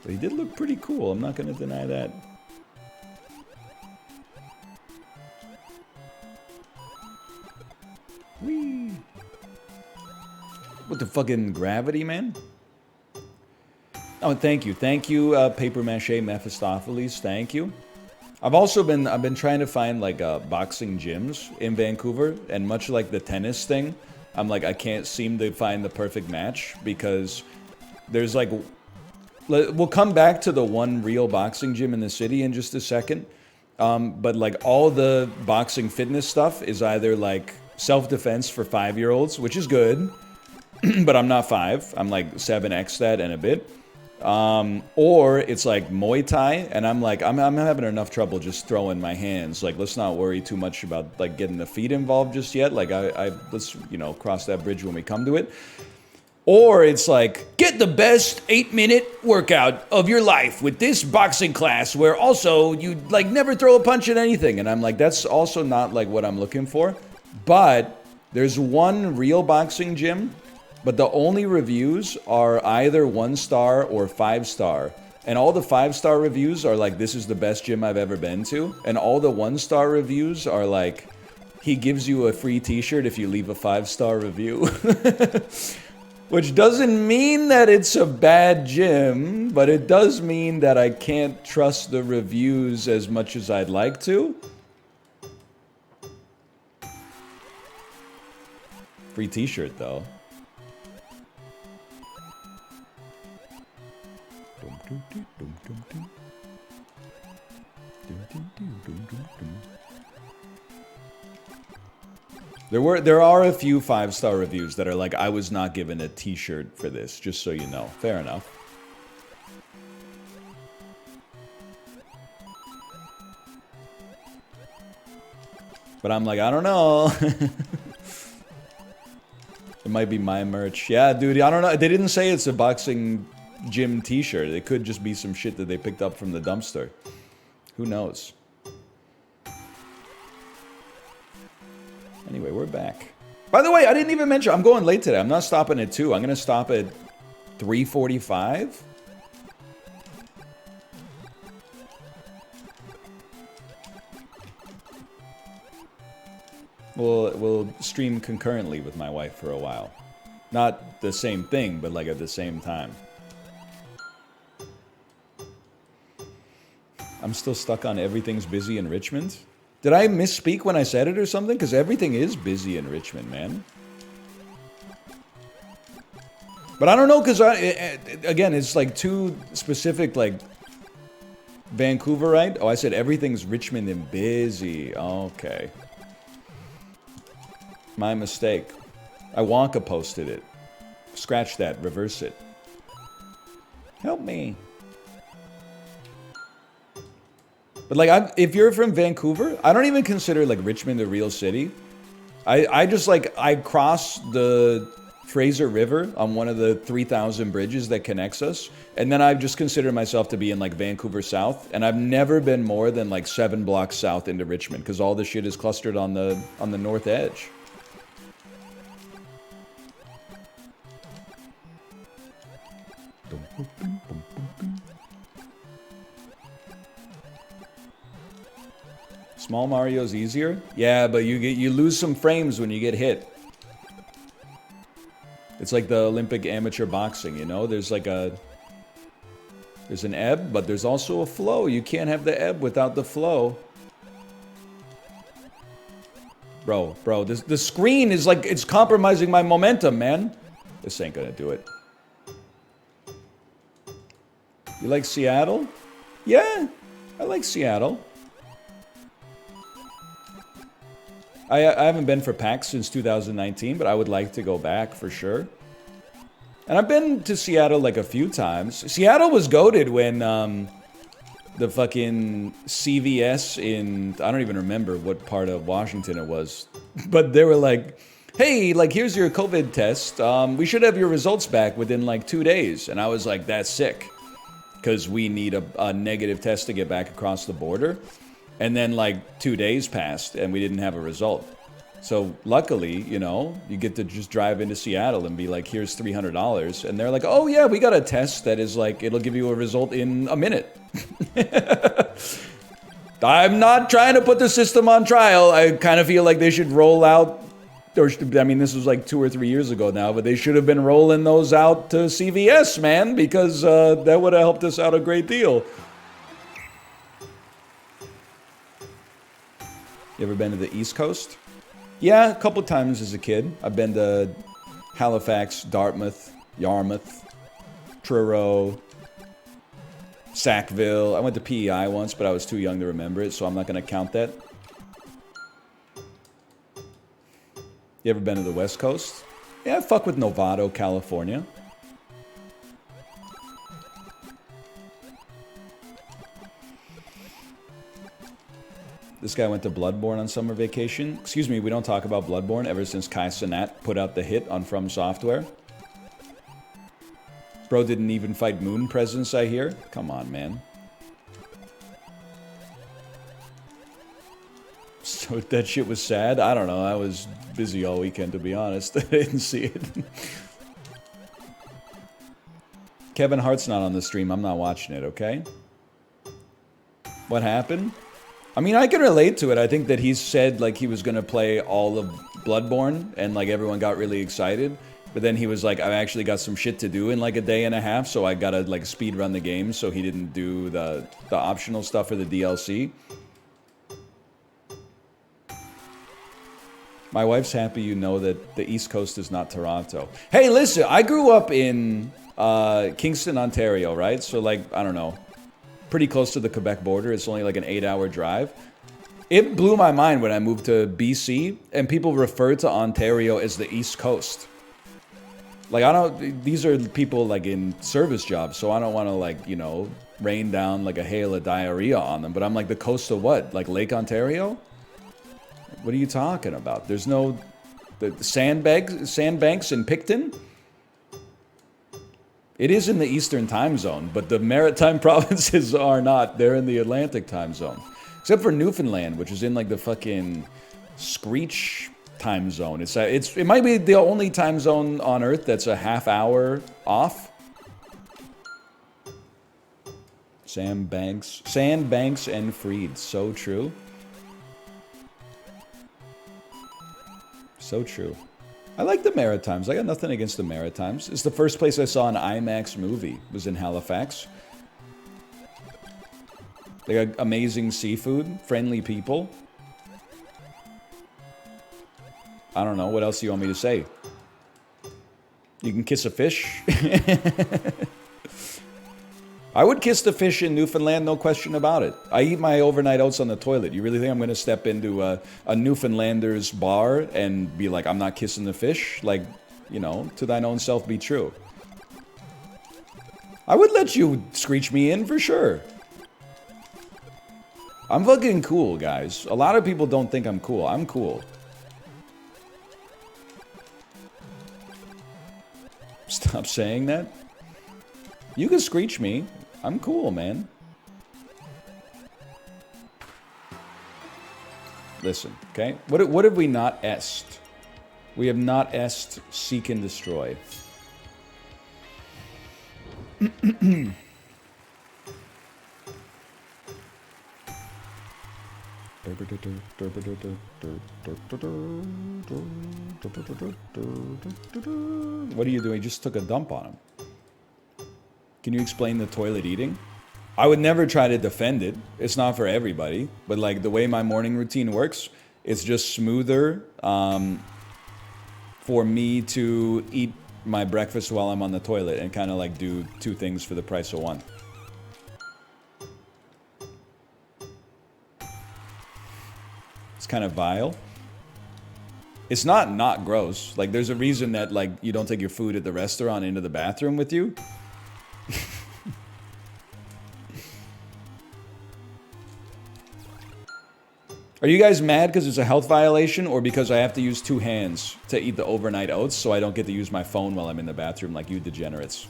But he did look pretty cool, I'm not going to deny that. Whee! What the fucking gravity, man? Oh, thank you. Thank you, Paper Mache Mephistopheles. Thank you. I've been trying to find like boxing gyms in Vancouver, and much like the tennis thing, I'm like I can't seem to find the perfect match because there's like we'll come back to the one real boxing gym in the city in just a second, but like all the boxing fitness stuff is either like self-defense for 5-year-olds, which is good, but I'm not 5. I'm like 7x that and a bit. Or it's like Muay Thai, and I'm like, I'm having enough trouble just throwing my hands. Like, let's not worry too much about like getting the feet involved just yet. Like, let's, you know, cross that bridge when we come to it. Or it's like, get the best 8-minute workout of your life with this boxing class where also you like never throw a punch at anything. And I'm like, that's also not like what I'm looking for. But there's one real boxing gym, but the only reviews are either 1-star or 5-star. And all the 5-star reviews are like, this is the best gym I've ever been to. And all the 1-star reviews are like, he gives you a free t-shirt if you leave a 5-star review. Which doesn't mean that it's a bad gym, but it does mean that I can't trust the reviews as much as I'd like to. Free t-shirt though. There are a few 5-star reviews that are like, I was not given a t-shirt for this, just so you know. Fair enough. But I'm like, I don't know. It might be my merch. Yeah, dude, I don't know. They didn't say it's a boxing gym t-shirt. It could just be some shit that they picked up from the dumpster. Who knows? Anyway, we're back. By the way, I didn't even mention, I'm going late today. I'm not stopping at 2. I'm going to stop at 3:45. We'll stream concurrently with my wife for a while. Not the same thing, but like at the same time. I'm still stuck on everything's busy in Richmond. Did I misspeak when I said it or something? Because everything is busy in Richmond, man. But I don't know, because again, it's like too specific, like Vancouverite. Oh, I said everything's Richmond and busy. Okay. My mistake. I Wonka posted it. Scratch that, reverse it. Help me. But like, if you're from Vancouver, I don't even consider like Richmond a real city. I just like, I cross the Fraser River on one of the 3,000 bridges that connects us. And then I just consider myself to be in like Vancouver South. And I've never been more than like 7 blocks south into Richmond because all the shit is clustered on the north edge. Small Mario's easier? Yeah, but you lose some frames when you get hit. It's like the Olympic amateur boxing, you know? There's like there's an ebb, but there's also a flow. You can't have the ebb without the flow. Bro, the screen is like, it's compromising my momentum, man. This ain't gonna do it. You like Seattle? Yeah, I like Seattle. I haven't been for PAX since 2019, but I would like to go back for sure. And I've been to Seattle like a few times. Seattle was goated when the fucking CVS in, I don't even remember what part of Washington it was, but they were like, hey, like, here's your COVID test. We should have your results back within like 2 days. And I was like, that's sick. Because we need a negative test to get back across the border. And then like 2 days passed and we didn't have a result. So luckily, you know, you get to just drive into Seattle and be like, here's $300. And they're like, oh yeah, we got a test that is like, it'll give you a result in a minute. I'm not trying to put the system on trial. I kind of feel like they should roll out, or I mean, this was like 2 or 3 years ago now, but they should have been rolling those out to CVS, man, because that would have helped us out a great deal. You ever been to the East Coast? Yeah, a couple times as a kid. I've been to Halifax, Dartmouth, Yarmouth, Truro, Sackville. I went to PEI once, but I was too young to remember it, so I'm not going to count that. You ever been to the West Coast? Yeah, I fuck with Novato, California. This guy went to Bloodborne on summer vacation. Excuse me, we don't talk about Bloodborne ever since Kai Cenat put out the hit on From Software. Bro didn't even fight Moon Presence, I hear. Come on, man. So that shit was sad? I don't know. I was busy all weekend, to be honest. I didn't see it. Kevin Hart's not on the stream. I'm not watching it, okay? What happened? I mean, I can relate to it. I think that he said, like, he was going to play all of Bloodborne, and, like, everyone got really excited. But then he was like, I've actually got some shit to do in, like, a day and a half, so I gotta, like, speed run the game, so he didn't do the optional stuff for the DLC. My wife's happy you know that the East Coast is not Toronto. Hey, listen, I grew up in Kingston, Ontario, right? So, like, I don't know, pretty close to the Quebec border. It's only like an 8-hour drive. It blew my mind when I moved to BC, and people refer to Ontario as the East Coast. Like, I don't, these are people, like, in service jobs, so I don't want to, like, you know, rain down, like, a hail of diarrhea on them. But I'm like, the coast of what? Like, Lake Ontario? What are you talking about? There's no the sandbanks in Picton? It is in the Eastern time zone, but the maritime provinces are not. They're in the Atlantic time zone. Except for Newfoundland, which is in like the fucking Screech time zone. It might be the only time zone on Earth that's a half hour off. Sandbanks and Freed. So true. So true. I like the Maritimes. I got nothing against the Maritimes. It's the first place I saw an IMAX movie. It was in Halifax. They got amazing seafood, friendly people. I don't know. What else do you want me to say? You can kiss a fish. I would kiss the fish in Newfoundland, no question about it. I eat my overnight oats on the toilet. You really think I'm going to step into a Newfoundlander's bar and be like, I'm not kissing the fish? Like, you know, to thine own self be true. I would let you screech me in for sure. I'm fucking cool, guys. A lot of people don't think I'm cool. I'm cool. Stop saying that. You can screech me. I'm cool, man. Listen, okay? What have we not est? We have not est, seek and destroy. What are you doing? You just took a dump on him. Can you explain the toilet eating? I would never try to defend it. It's not for everybody. But like the way my morning routine works, it's just smoother for me to eat my breakfast while I'm on the toilet and kind of like do two things for the price of one. It's kind of vile. It's not gross. Like there's a reason that like you don't take your food at the restaurant into the bathroom with you. Are you guys mad because it's a health violation or because I have to use 2 hands to eat the overnight oats so I don't get to use my phone while I'm in the bathroom like you degenerates?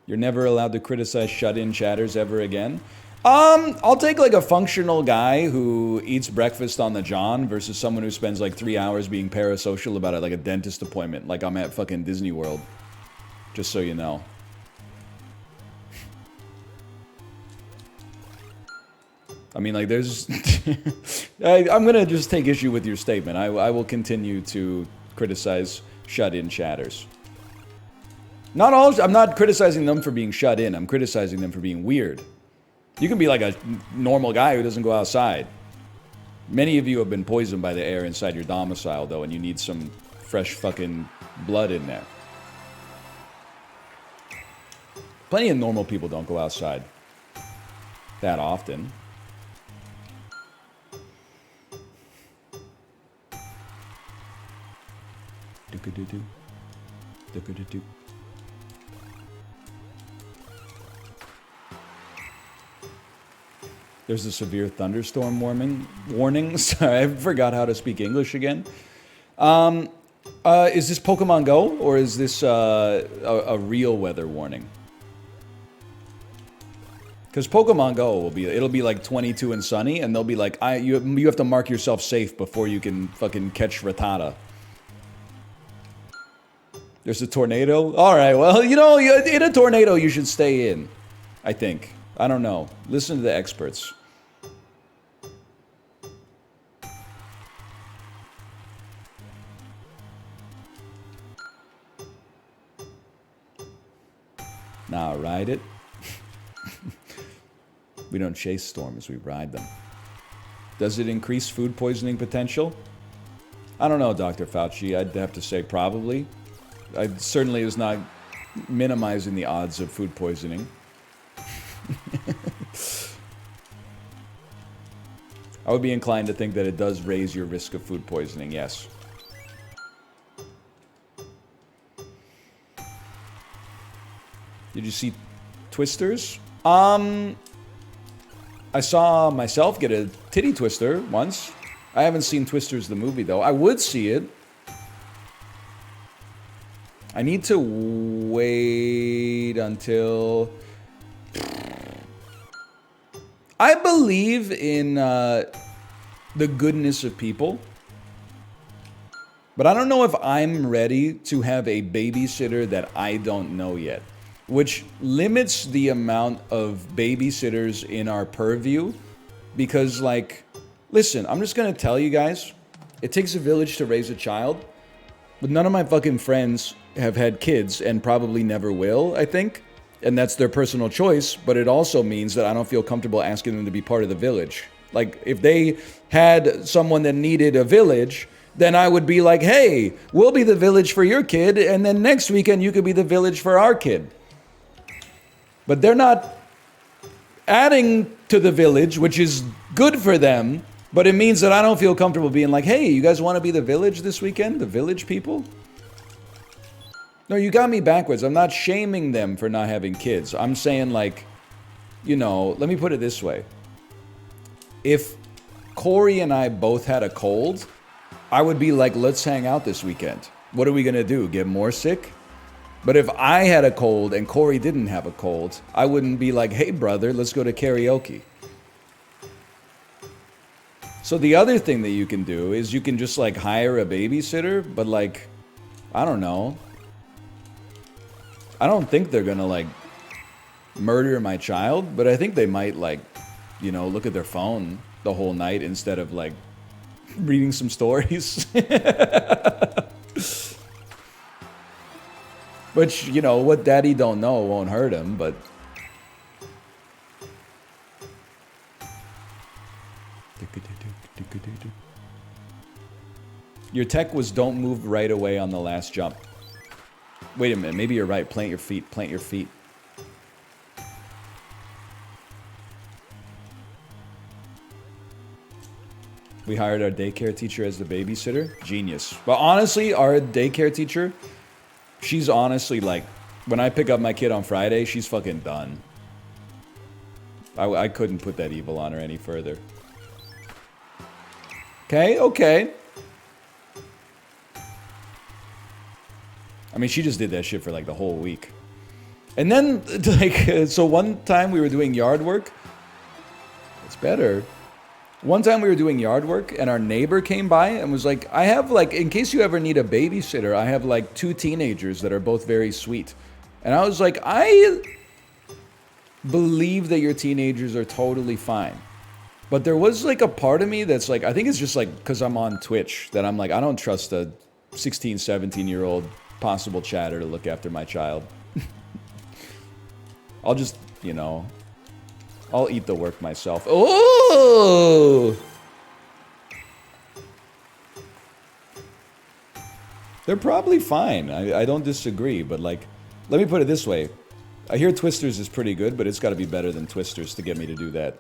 You're never allowed to criticize shut-in chatters ever again? I'll take like a functional guy who eats breakfast on the John versus someone who spends like 3 hours being parasocial about it, like a dentist appointment, like I'm at fucking Disney World. Just so you know. I mean, like, there's... I'm gonna just take issue with your statement. I will continue to criticize shut-in chatters. Not all... I'm not criticizing them for being shut in. I'm criticizing them for being weird. You can be like a normal guy who doesn't go outside. Many of you have been poisoned by the air inside your domicile, though, and you need some fresh fucking blood in there. Plenty of normal people don't go outside that often. Do-ka-do-do. Do-ka-do-do. There's a severe thunderstorm warning. Sorry, I forgot how to speak English again. Is this Pokemon Go or is this a real weather warning? Because Pokemon Go it'll be like 22 and sunny, and they'll be like, you have to mark yourself safe before you can fucking catch Rattata. There's a tornado? Alright, well, you know, in a tornado you should stay in. I think. I don't know. Listen to the experts. Now ride it. We don't chase storms, we ride them. Does it increase food poisoning potential? I don't know, Dr. Fauci. I'd have to say probably. It certainly is not minimizing the odds of food poisoning. I would be inclined to think that it does raise your risk of food poisoning, yes. Did you see Twisters? I saw myself get a titty twister once. I haven't seen Twisters the movie, though. I would see it. I need to wait until... I believe in the goodness of people. But I don't know if I'm ready to have a babysitter that I don't know yet. Which limits the amount of babysitters in our purview. Because, like, listen, I'm just gonna tell you guys, it takes a village to raise a child. But none of my fucking friends have had kids and probably never will, I think. And that's their personal choice, but it also means that I don't feel comfortable asking them to be part of the village. Like, if they had someone that needed a village, then I would be like, hey, we'll be the village for your kid, and then next weekend you could be the village for our kid. But they're not adding to the village, which is good for them, but it means that I don't feel comfortable being like, hey, you guys want to be the village this weekend? The village people? No, you got me backwards. I'm not shaming them for not having kids. I'm saying, like, you know, let me put it this way. If Corey and I both had a cold, I would be like, let's hang out this weekend. What are we going to do? Get more sick? But if I had a cold and Corey didn't have a cold, I wouldn't be like, hey, brother, let's go to karaoke. So the other thing that you can do is you can just, like, hire a babysitter, but, like, I don't know. I don't think they're gonna, like, murder my child, but I think they might, like, you know, look at their phone the whole night instead of, like, reading some stories. Which, you know, what daddy don't know won't hurt him, but... Your tech was don't move right away on the last jump. Wait a minute, maybe you're right. Plant your feet, plant your feet. We hired our daycare teacher as the babysitter. Genius. But honestly, our daycare teacher, she's honestly like, when I pick up my kid on Friday, she's fucking done. I couldn't put that evil on her any further. Okay, okay. I mean, she just did that shit for like the whole week. And then, like, so one time we were doing yard work. It's better. One time we were doing yard work and our neighbor came by and was like, I have like, in case you ever need a babysitter, I have like 2 teenagers that are both very sweet. And I was like, I believe that your teenagers are totally fine. But there was like a part of me that's like, I think it's just like because I'm on Twitch that I'm like, I don't trust a 16, 17-year-old possible chatter to look after my child. I'll just, you know, I'll eat the work myself. Oh! They're probably fine. I don't disagree, but like, let me put it this way. I hear Twisters is pretty good, but it's got to be better than Twisters to get me to do that.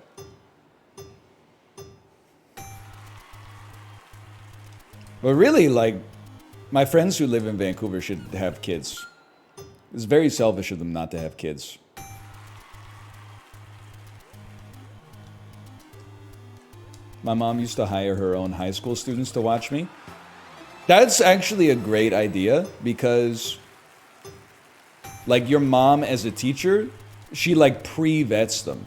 But really, like, my friends who live in Vancouver should have kids. It's very selfish of them not to have kids. My mom used to hire her own high school students to watch me. That's actually a great idea because, like, your mom as a teacher, she, like, pre-vets them.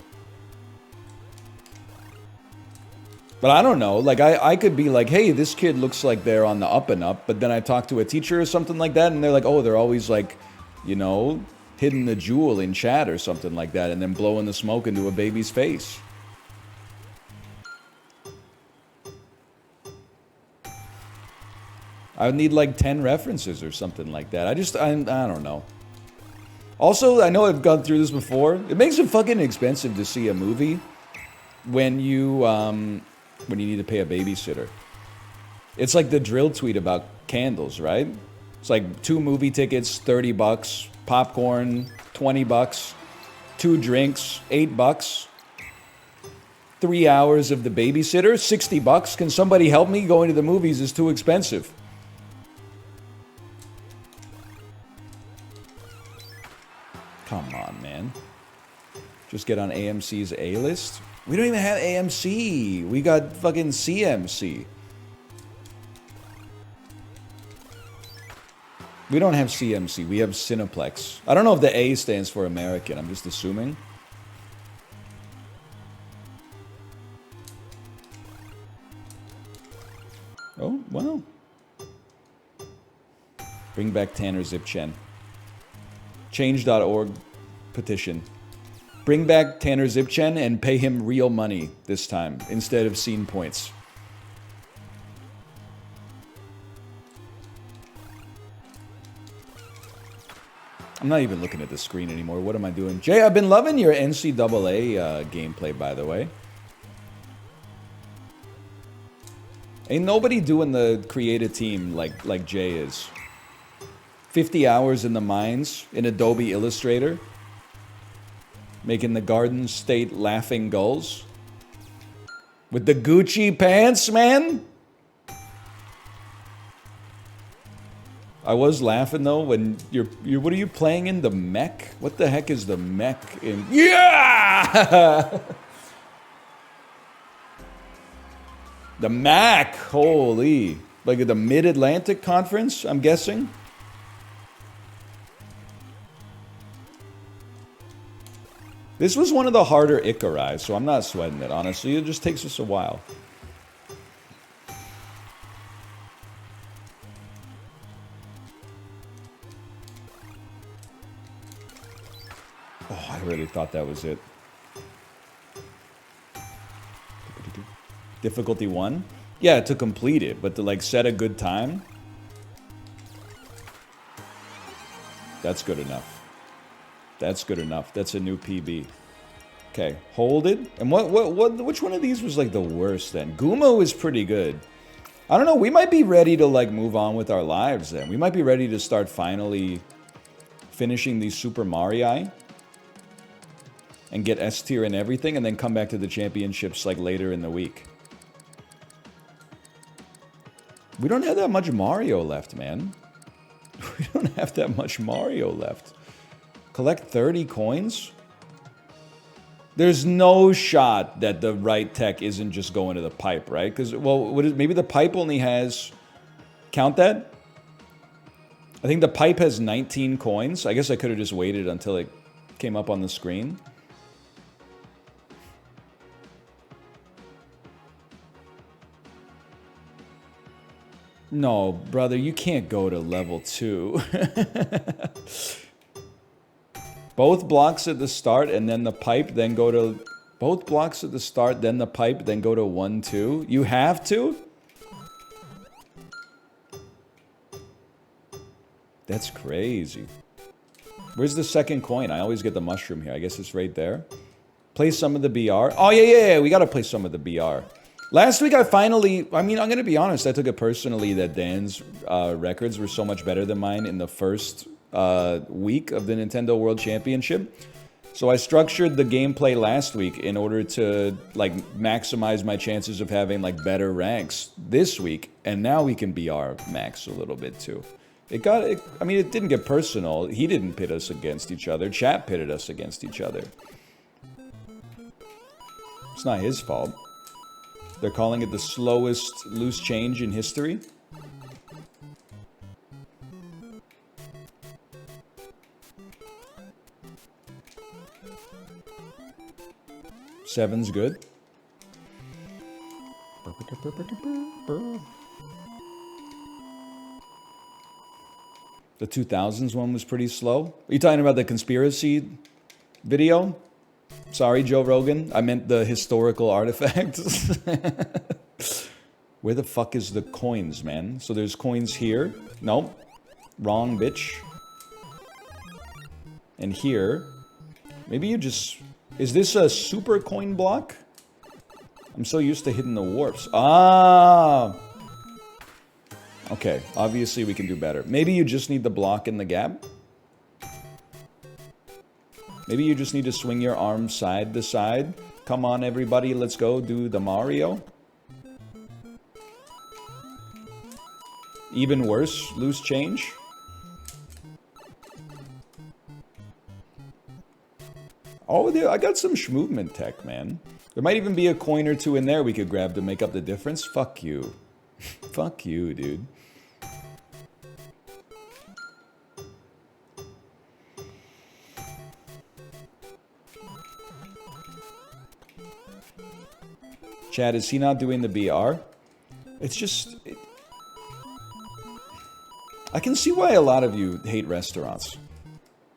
But I don't know, like, I could be like, hey, this kid looks like they're on the up and up, but then I talk to a teacher or something like that, and they're like, oh, they're always, like, you know, hitting the jewel in chat or something like that, and then blowing the smoke into a baby's face. I would need like 10 references or something like that. I don't know. Also, I know I've gone through this before. It makes it fucking expensive to see a movie when you need to pay a babysitter. It's like the drill tweet about candles, right? It's like 2 movie tickets, $30, popcorn, $20, 2 drinks, $8, 3 hours of the babysitter, $60. Can somebody help me? Going to the movies is too expensive. Come on, man. Just get on AMC's A-list? We don't even have AMC. We got fucking CMC. We don't have CMC. We have Cineplex. I don't know if the A stands for American. I'm just assuming. Oh, well. Bring back Tanner Zipchen. Change.org petition. Bring back Tanner Zipchen and pay him real money this time instead of scene points. I'm not even looking at the screen anymore. What am I doing? Jay, I've been loving your NCAA gameplay, by the way. Ain't nobody doing the creative team like Jay is. 50 hours in the mines in Adobe Illustrator. Making the Garden State laughing gulls. With the Gucci pants, man. I was laughing though when you're what are you playing in? The mech? What the heck is the mech in? Yeah! The MAC, holy. Like at the Mid-Atlantic Conference, I'm guessing. This was one of the harder Icaris, so I'm not sweating it, honestly. It just takes us a while. Oh, I really thought that was it. Difficulty 1? Yeah, to complete it, but to like set a good time? That's good enough. That's good enough. That's a new PB. Okay, hold it. And which one of these was like the worst then? Gumo is pretty good. I don't know, we might be ready to like move on with our lives then. We might be ready to start finally finishing these Super Mario and get S tier and everything and then come back to the championships like later in the week. We don't have that much Mario left, man. We don't have that much Mario left. Collect 30 coins? There's no shot that the right tech isn't just going to the pipe, right? Because, well, maybe the pipe only has... Count that? I think the pipe has 19 coins. I guess I could have just waited until it came up on the screen. No, brother, you can't go to level 2. Both blocks at the start and then the pipe, then go to... Both blocks at the start, then the pipe, then go to 1, 2. You have to? That's crazy. Where's the second coin? I always get the mushroom here. I guess it's right there. Play some of the BR. Oh, yeah. We gotta play some of the BR. Last week I finally... I mean, I'm gonna be honest. I took it personally that Dan's records were so much better than mine in the first week of the Nintendo World Championship. So I structured the gameplay last week in order to, like, maximize my chances of having, like, better ranks this week. And now we can BR max a little bit, too. I mean, it didn't get personal. He didn't pit us against each other. Chat pitted us against each other. It's not his fault. They're calling it the slowest loose change in history. Seven's good. The 2000s one was pretty slow. Are you talking about the conspiracy video? Sorry, Joe Rogan. I meant the historical artifact. Where the fuck is the coins, man? So there's coins here. Nope. Wrong, bitch. And here. Maybe you just... Is this a super coin block? I'm so used to hitting the warps. Ah! Okay, obviously we can do better. Maybe you just need the block in the gap? Maybe you just need to swing your arm side to side. Come on, everybody, let's go do the Mario. Even worse, loose change. Oh, I got some movement tech, man. There might even be a coin or two in there we could grab to make up the difference. Fuck you. Fuck you, dude. Chad, is he not doing the BR? It's just... I can see why a lot of you hate restaurants.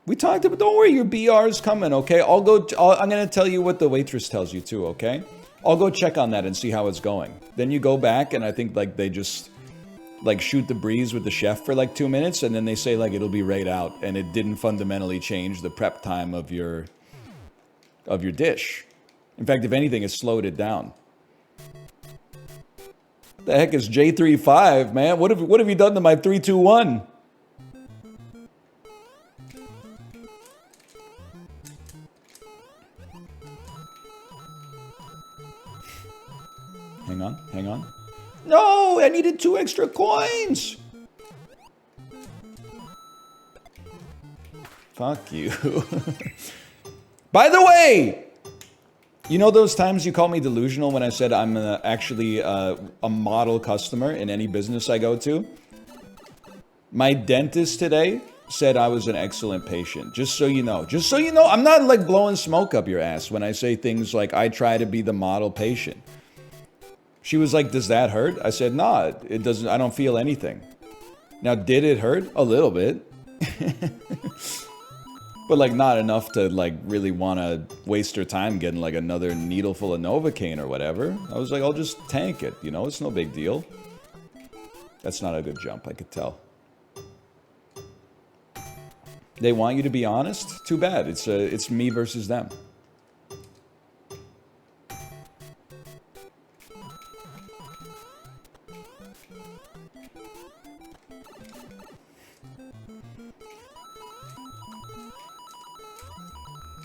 We talked about... Don't worry, your BR is coming, okay? I'm going to tell you what the waitress tells you too, okay? I'll go check on that and see how it's going. Then you go back and I think like they just... like shoot the breeze with the chef for like 2 minutes and then they say like it'll be right out and it didn't fundamentally change the prep time of your dish. In fact, if anything, it slowed it down. The heck is J35, man? What have you done to my 321? Hang on. No, I needed 2 extra coins. Fuck you. By the way, you know those times you call me delusional when I said I'm actually a model customer in any business I go to? My dentist today said I was an excellent patient. Just so you know. Just so you know, I'm not like blowing smoke up your ass when I say things like I try to be the model patient. She was like, does that hurt? I said, nah, it doesn't, I don't feel anything. Now, did it hurt? A little bit. But like not enough to like really want to waste her time getting like another needle full of Novocaine or whatever. I was like, I'll just tank it, you know, it's no big deal. That's not a good jump, I could tell. They want you to be honest? Too bad, it's me versus them.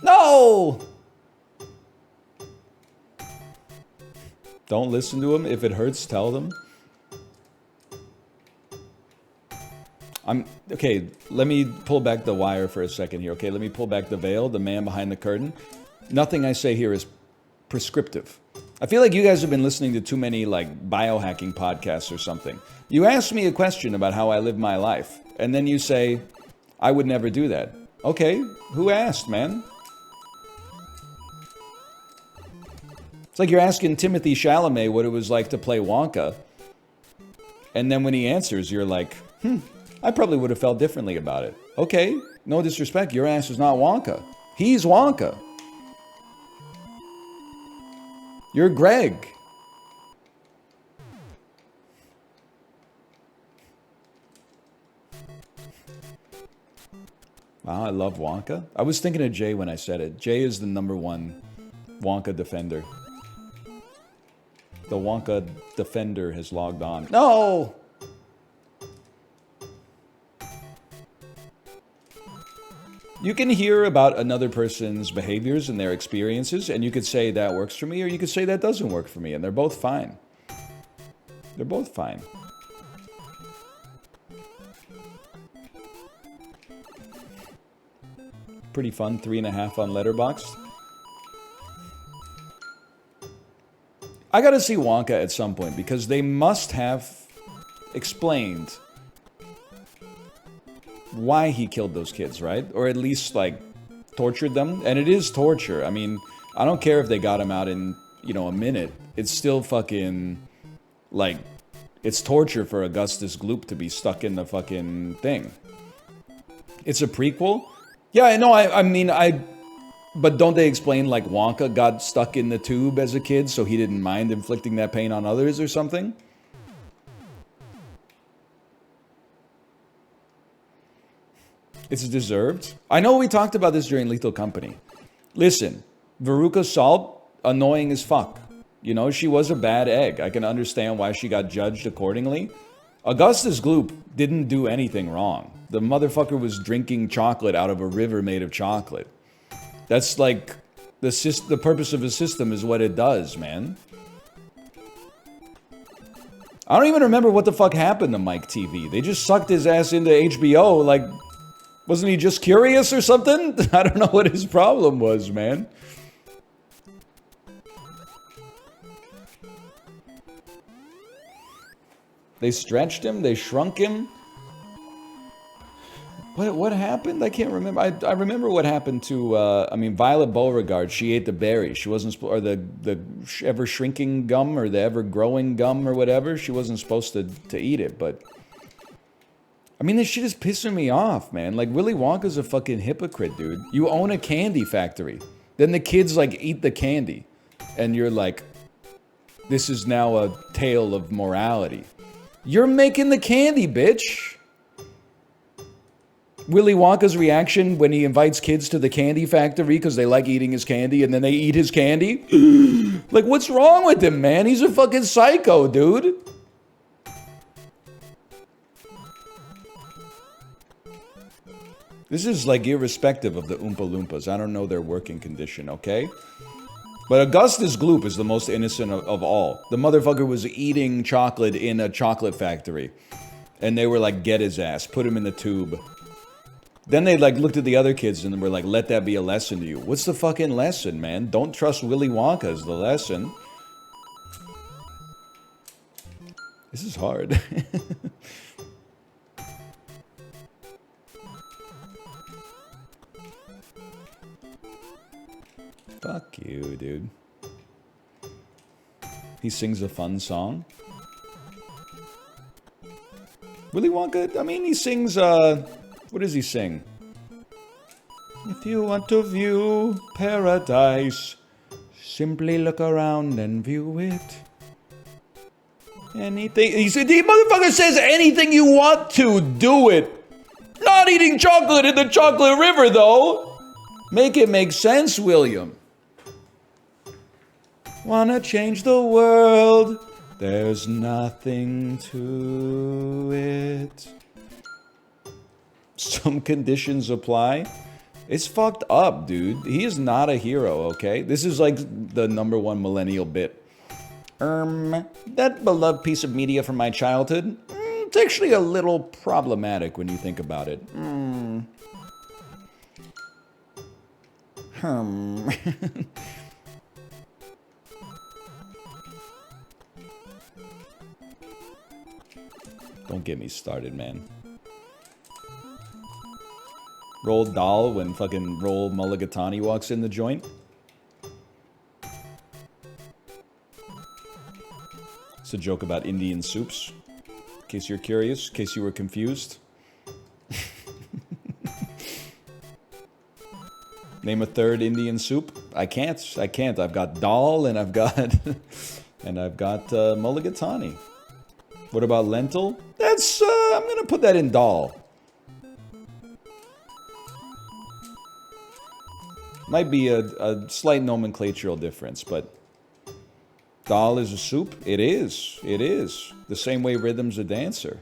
No! Don't listen to him. If it hurts, tell them. Okay, let me pull back the wire for a second here. Okay, let me pull back the veil, the man behind the curtain. Nothing I say here is prescriptive. I feel like you guys have been listening to too many like biohacking podcasts or something. You ask me a question about how I live my life, and then you say, I would never do that. Okay, who asked, man? It's like you're asking Timothy Chalamet what it was like to play Wonka, and then when he answers, you're like, I probably would have felt differently about it. Okay, no disrespect, your ass is not Wonka. He's Wonka. You're Greg. Wow, I love Wonka. I was thinking of Jay when I said it. Jay is the #1 Wonka defender. The Wonka defender has logged on. No! You can hear about another person's behaviors and their experiences, and you could say that works for me, or you could say that doesn't work for me, and they're both fine. They're both fine. Pretty fun, 3.5 on Letterboxd. I gotta see Wonka at some point, because they must have explained why he killed those kids, right? Or at least, like, tortured them. And it is torture. I mean, I don't care if they got him out in, a minute. It's still fucking, like, it's torture for Augustus Gloop to be stuck in the fucking thing. It's a prequel? Yeah, I know, but don't they explain, like, Wonka got stuck in the tube as a kid, so he didn't mind inflicting that pain on others or something? It's deserved. I know we talked about this during Lethal Company. Listen, Veruca Salt, annoying as fuck. She was a bad egg. I can understand why she got judged accordingly. Augustus Gloop didn't do anything wrong. The motherfucker was drinking chocolate out of a river made of chocolate. That's like, the purpose of a system is what it does, man. I don't even remember what the fuck happened to Mike TV. They just sucked his ass into HBO, like... Wasn't he just curious or something? I don't know what his problem was, man. They stretched him? They shrunk him? What happened? I can't remember. I remember what happened to, Violet Beauregard. She ate the berry. She wasn't or the ever-shrinking gum or the ever-growing gum or whatever. She wasn't supposed to eat it, but... I mean, this shit is pissing me off, man. Like, Willy Wonka's a fucking hypocrite, dude. You own a candy factory. Then the kids, like, eat the candy. And you're like, this is now a tale of morality. You're making the candy, bitch. Willy Wonka's reaction when he invites kids to the candy factory because they like eating his candy and then they eat his candy? Like, what's wrong with him, man? He's a fucking psycho, dude. This is, like, irrespective of the Oompa Loompas. I don't know their working condition, okay? But Augustus Gloop is the most innocent of all. The motherfucker was eating chocolate in a chocolate factory. And they were like, get his ass. Put him in the tube. Then they, like, looked at the other kids and were like, let that be a lesson to you. What's the fucking lesson, man? Don't trust Willy Wonka is the lesson. This is hard. Fuck you, dude. He sings a fun song. Willy Wonka, I mean, he sings, what does he sing? If you want to view paradise, simply look around and view it. Anything, the motherfucker says anything you want to, do it. Not eating chocolate in the chocolate river, though. Make it make sense, William. Wanna change the world, there's nothing to it. Some conditions apply. It's fucked up, dude. He is not a hero, okay? This is like the #1 millennial bit. That beloved piece of media from my childhood, it's actually a little problematic when you think about it. Hmm. Don't get me started, man. Roll Dahl when fucking Roll Mulligatawny walks in the joint. It's a joke about Indian soups. In case you're curious, in case you were confused. Name a third Indian soup. I can't. I've got dal and I've got mulligatawny. What about lentil? That's I'm gonna put that in dal. Might be a slight nomenclatural difference, but dal is a soup. It is. It is the same way rhythm's a dancer.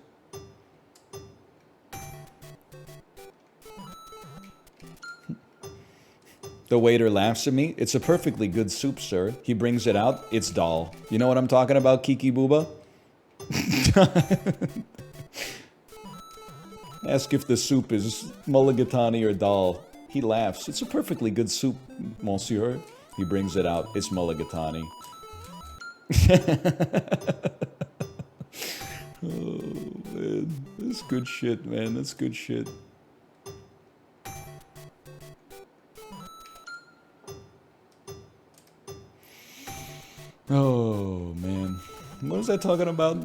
The waiter laughs at me. It's a perfectly good soup, sir. He brings it out. It's dal. You know what I'm talking about, Kiki Booba? Ask if the soup is mulligatawny or dal. He laughs. It's a perfectly good soup, monsieur. He brings it out. It's mulligatawny. Oh, man. That's good shit, man. That's good shit. Oh, man. What was I talking about?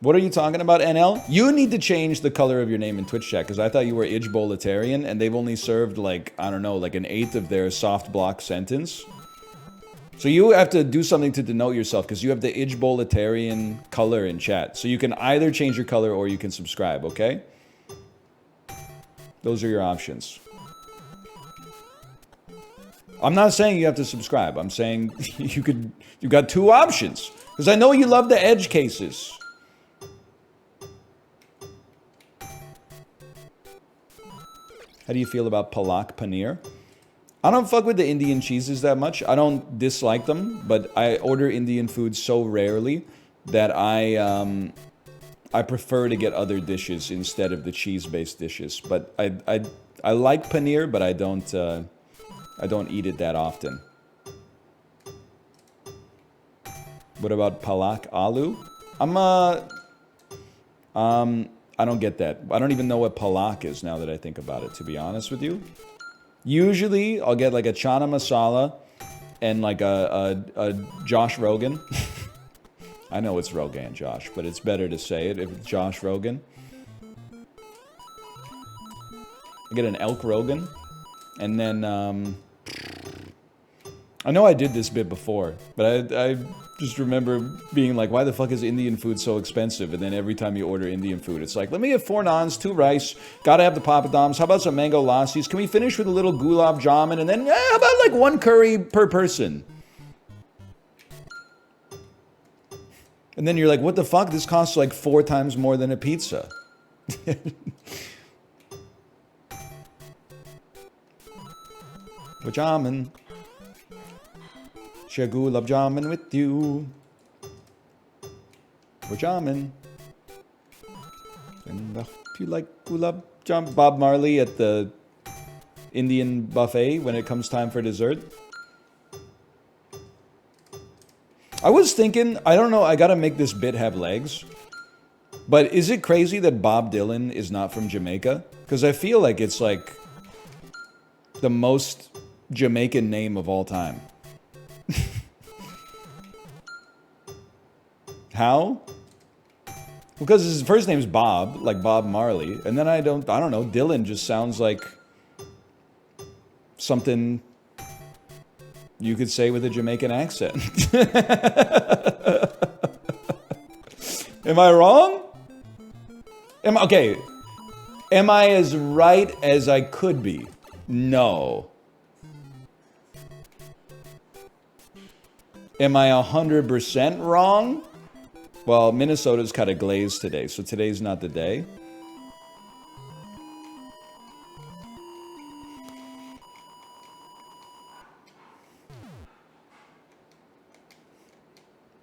What are you talking about, NL? You need to change the color of your name in Twitch chat, because I thought you were Idgebolitarian, and they've only served, like, I don't know, like an eighth of their soft block sentence. So you have to do something to denote yourself, because you have the Idgebolitarian color in chat. So you can either change your color or you can subscribe, okay? Those are your options. I'm not saying you have to subscribe. I'm saying you got two options. Because I know you love the edge cases. How do you feel about palak paneer? I don't fuck with the Indian cheeses that much. I don't dislike them, but I order Indian food so rarely that I prefer to get other dishes instead of the cheese-based dishes. But I like paneer, but I don't eat it that often. What about palak aloo? I don't get that. I don't even know what palak is now that I think about it, to be honest with you. Usually, I'll get like a chana masala and like a Josh Rogan. I know it's Rogan Josh, but it's better to say it if it's Josh Rogan. I get an elk Rogan, and then I know I did this bit before, but I just remember being like, why the fuck is Indian food so expensive? And then every time you order Indian food, it's like, let me have 4 naans, 2 rice, gotta have the papadums, how about some mango lassis? Can we finish with a little gulab jamun? And then, how about like 1 curry per person? And then you're like, what the fuck? This costs like 4 times more than a pizza. Jamun. Share gulab jamun with you. Jamun. And if you like gulab jamun, Bob Marley at the Indian buffet when it comes time for dessert. I was thinking, I don't know, I gotta make this bit have legs. But is it crazy that Bob Dylan is not from Jamaica? Because I feel like it's like the most Jamaican name of all time. How? Because his first name's Bob, like Bob Marley, and then I don't know, Dylan just sounds like something you could say with a Jamaican accent. Am I wrong? Okay. Am I as right as I could be? No. Am I 100% wrong? Well, Minnesota's kind of glazed today, so today's not the day.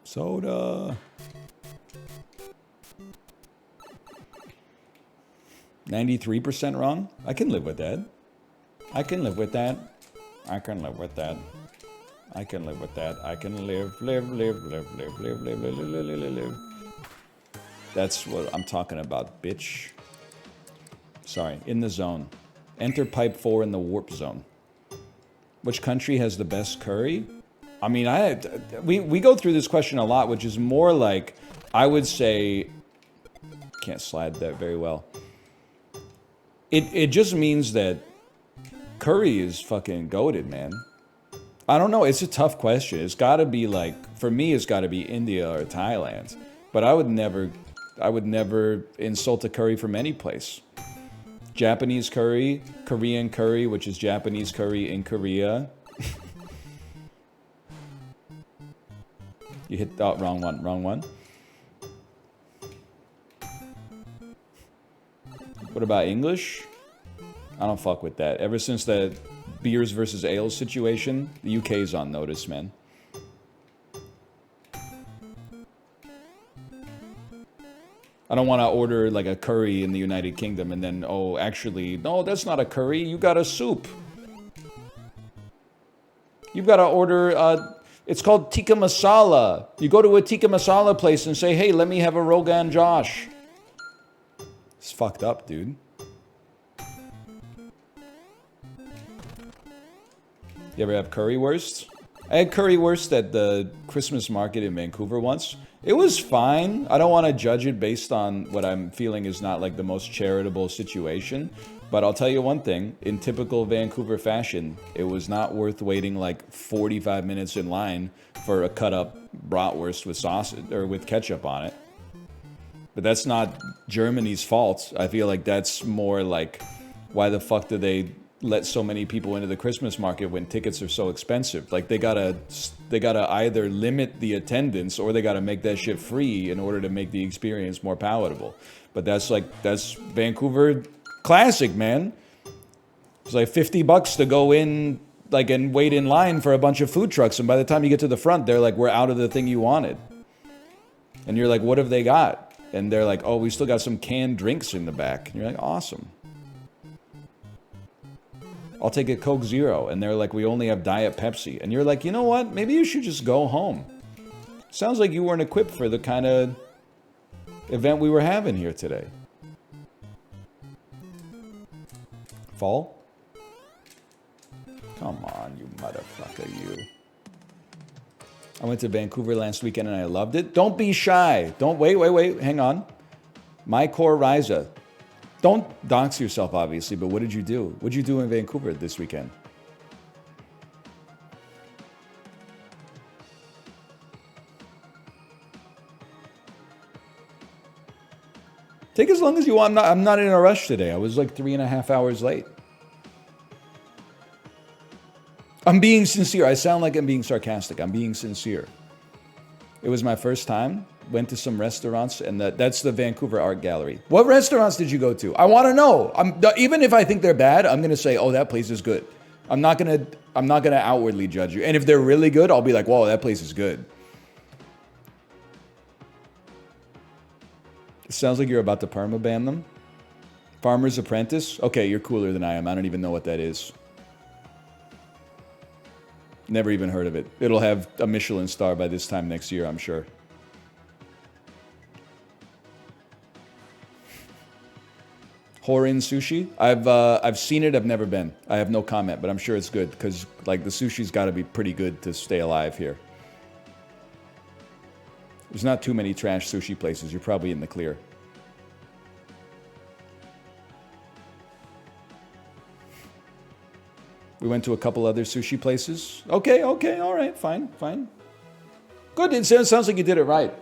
Soda. 93% wrong? I can live with that. I can live with that. I can live with that. I can live with that. I can live. That's what I'm talking about, bitch. Sorry, in the zone. Enter pipe 4 in the warp zone. Which country has the best curry? I mean, we go through this question a lot, which is more like, I would say, can't slide that very well. It just means that curry is fucking goated, man. I don't know, it's a tough question. It's gotta be like, for me, it's gotta be India or Thailand. But I would never insult a curry from any place. Japanese curry, Korean curry, which is Japanese curry in Korea. You hit, oh, wrong one. What about English? I don't fuck with that. Ever since the beers versus ales situation, the UK's on notice, man. I don't want to order like a curry in the United Kingdom and then, oh, actually, no, that's not a curry. You got a soup. You've got to order, it's called tikka masala. You go to a tikka masala place and say, hey, let me have a Rogan Josh. It's fucked up, dude. You ever have currywurst? I had currywurst at the Christmas market in Vancouver once. It was fine. I don't want to judge it based on what I'm feeling is not like the most charitable situation. But I'll tell you one thing, in typical Vancouver fashion, it was not worth waiting like 45 minutes in line for a cut up bratwurst with sausage or with ketchup on it. But that's not Germany's fault. I feel like that's more like, why the fuck do they let so many people into the Christmas market when tickets are so expensive? Like they gotta either limit the attendance or they gotta make that shit free in order to make the experience more palatable. But that's Vancouver classic, man. It's like $50 to go in like and wait in line for a bunch of food trucks, and by the time you get to the front, they're like, we're out of the thing you wanted. And you're like, what have they got? And they're like, oh, we still got some canned drinks in the back. And you're like, awesome. I'll take a Coke Zero. And they're like, we only have Diet Pepsi. And you're like, you know what? Maybe you should just go home. Sounds like you weren't equipped for the kind of event we were having here today. Fall? Come on, you motherfucker, you. I went to Vancouver last weekend and I loved it. Don't be shy. Don't, wait, hang on. My core Ryza. Don't dox yourself, obviously, but what did you do? What did you do in Vancouver this weekend? Take as long as you want. I'm not in a rush today. I was like 3.5 hours late. I'm being sincere. I sound like I'm being sarcastic. I'm being sincere. It was my first time. Went to some restaurants, and that's the Vancouver Art Gallery. What restaurants did you go to? I want to know. Even if I think they're bad, I'm gonna say, oh, that place is good. I'm not gonna outwardly judge you. And if they're really good, I'll be like, whoa, that place is good. It sounds like you're about to permaban them. Farmer's Apprentice? Okay, you're cooler than I am. I don't even know what that is. Never even heard of it. It'll have a Michelin star by this time next year, I'm sure. Horin Sushi. I've seen it. I've never been. I have no comment, but I'm sure it's good because like the sushi's got to be pretty good to stay alive here. There's not too many trash sushi places. You're probably in the clear. We went to a couple other sushi places. Okay, all right, fine. Good. It sounds like you did it right.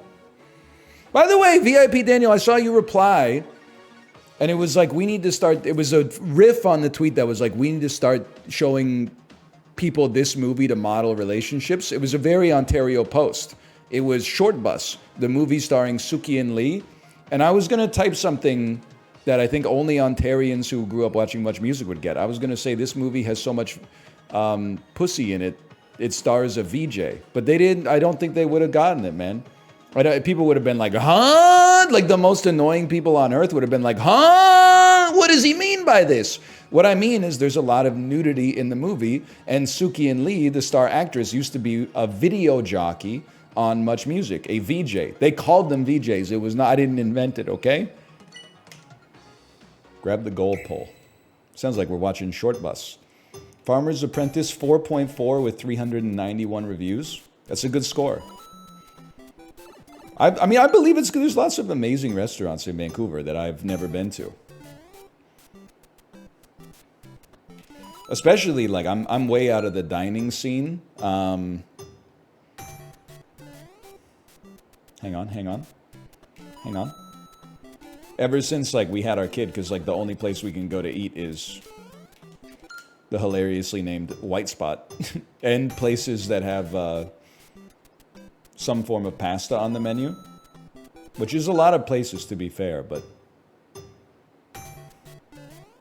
By the way, VIP Daniel, I saw you reply. And it was like, we need to start, it was a riff on the tweet that was like, we need to start showing people this movie to model relationships. It was a very Ontario post. It was Short Bus, the movie starring Suki-in Lee. And I was going to type something that I think only Ontarians who grew up watching Much Music would get. I was going to say this movie has so much pussy in it, it stars a VJ. But they didn't, I don't think they would have gotten it, man. People would have been like, huh? Like the most annoying people on earth would have been like, huh? What does he mean by this? What I mean is there's a lot of nudity in the movie, and Soo-Kyun Lee, the star actress, used to be a video jockey on Much Music, a VJ. They called them VJs. It was not, I didn't invent it, okay? Grab the goal pole. Sounds like we're watching Short Bus. Farmer's Apprentice 4.4 with 391 reviews. That's a good score. I mean, I believe it's good. There's lots of amazing restaurants in Vancouver that I've never been to. Especially, like, I'm way out of the dining scene. Hang on. Ever since, like, we had our kid, because, like, the only place we can go to eat is the hilariously named White Spot. And places that have some form of pasta on the menu. Which is a lot of places, to be fair, but...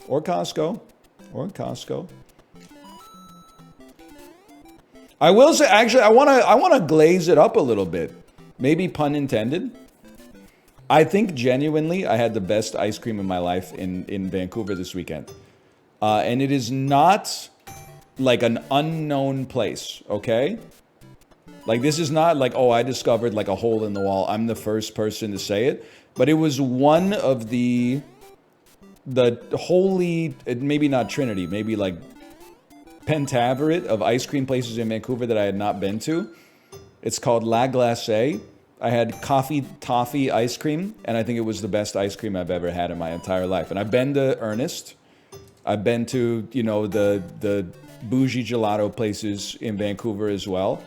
Or Costco. I will say, actually, I wanna glaze it up a little bit. Maybe pun intended. I think genuinely I had the best ice cream in my life in Vancouver this weekend. And it is not like an unknown place, okay? Like, this is not like, oh, I discovered like a hole in the wall. I'm the first person to say it. But it was one of the holy, maybe not Trinity, maybe like pentaveret of ice cream places in Vancouver that I had not been to. It's called La Glacée. I had coffee toffee ice cream, and I think it was the best ice cream I've ever had in my entire life. And I've been to Ernest. I've been to, you know, the bougie gelato places in Vancouver as well.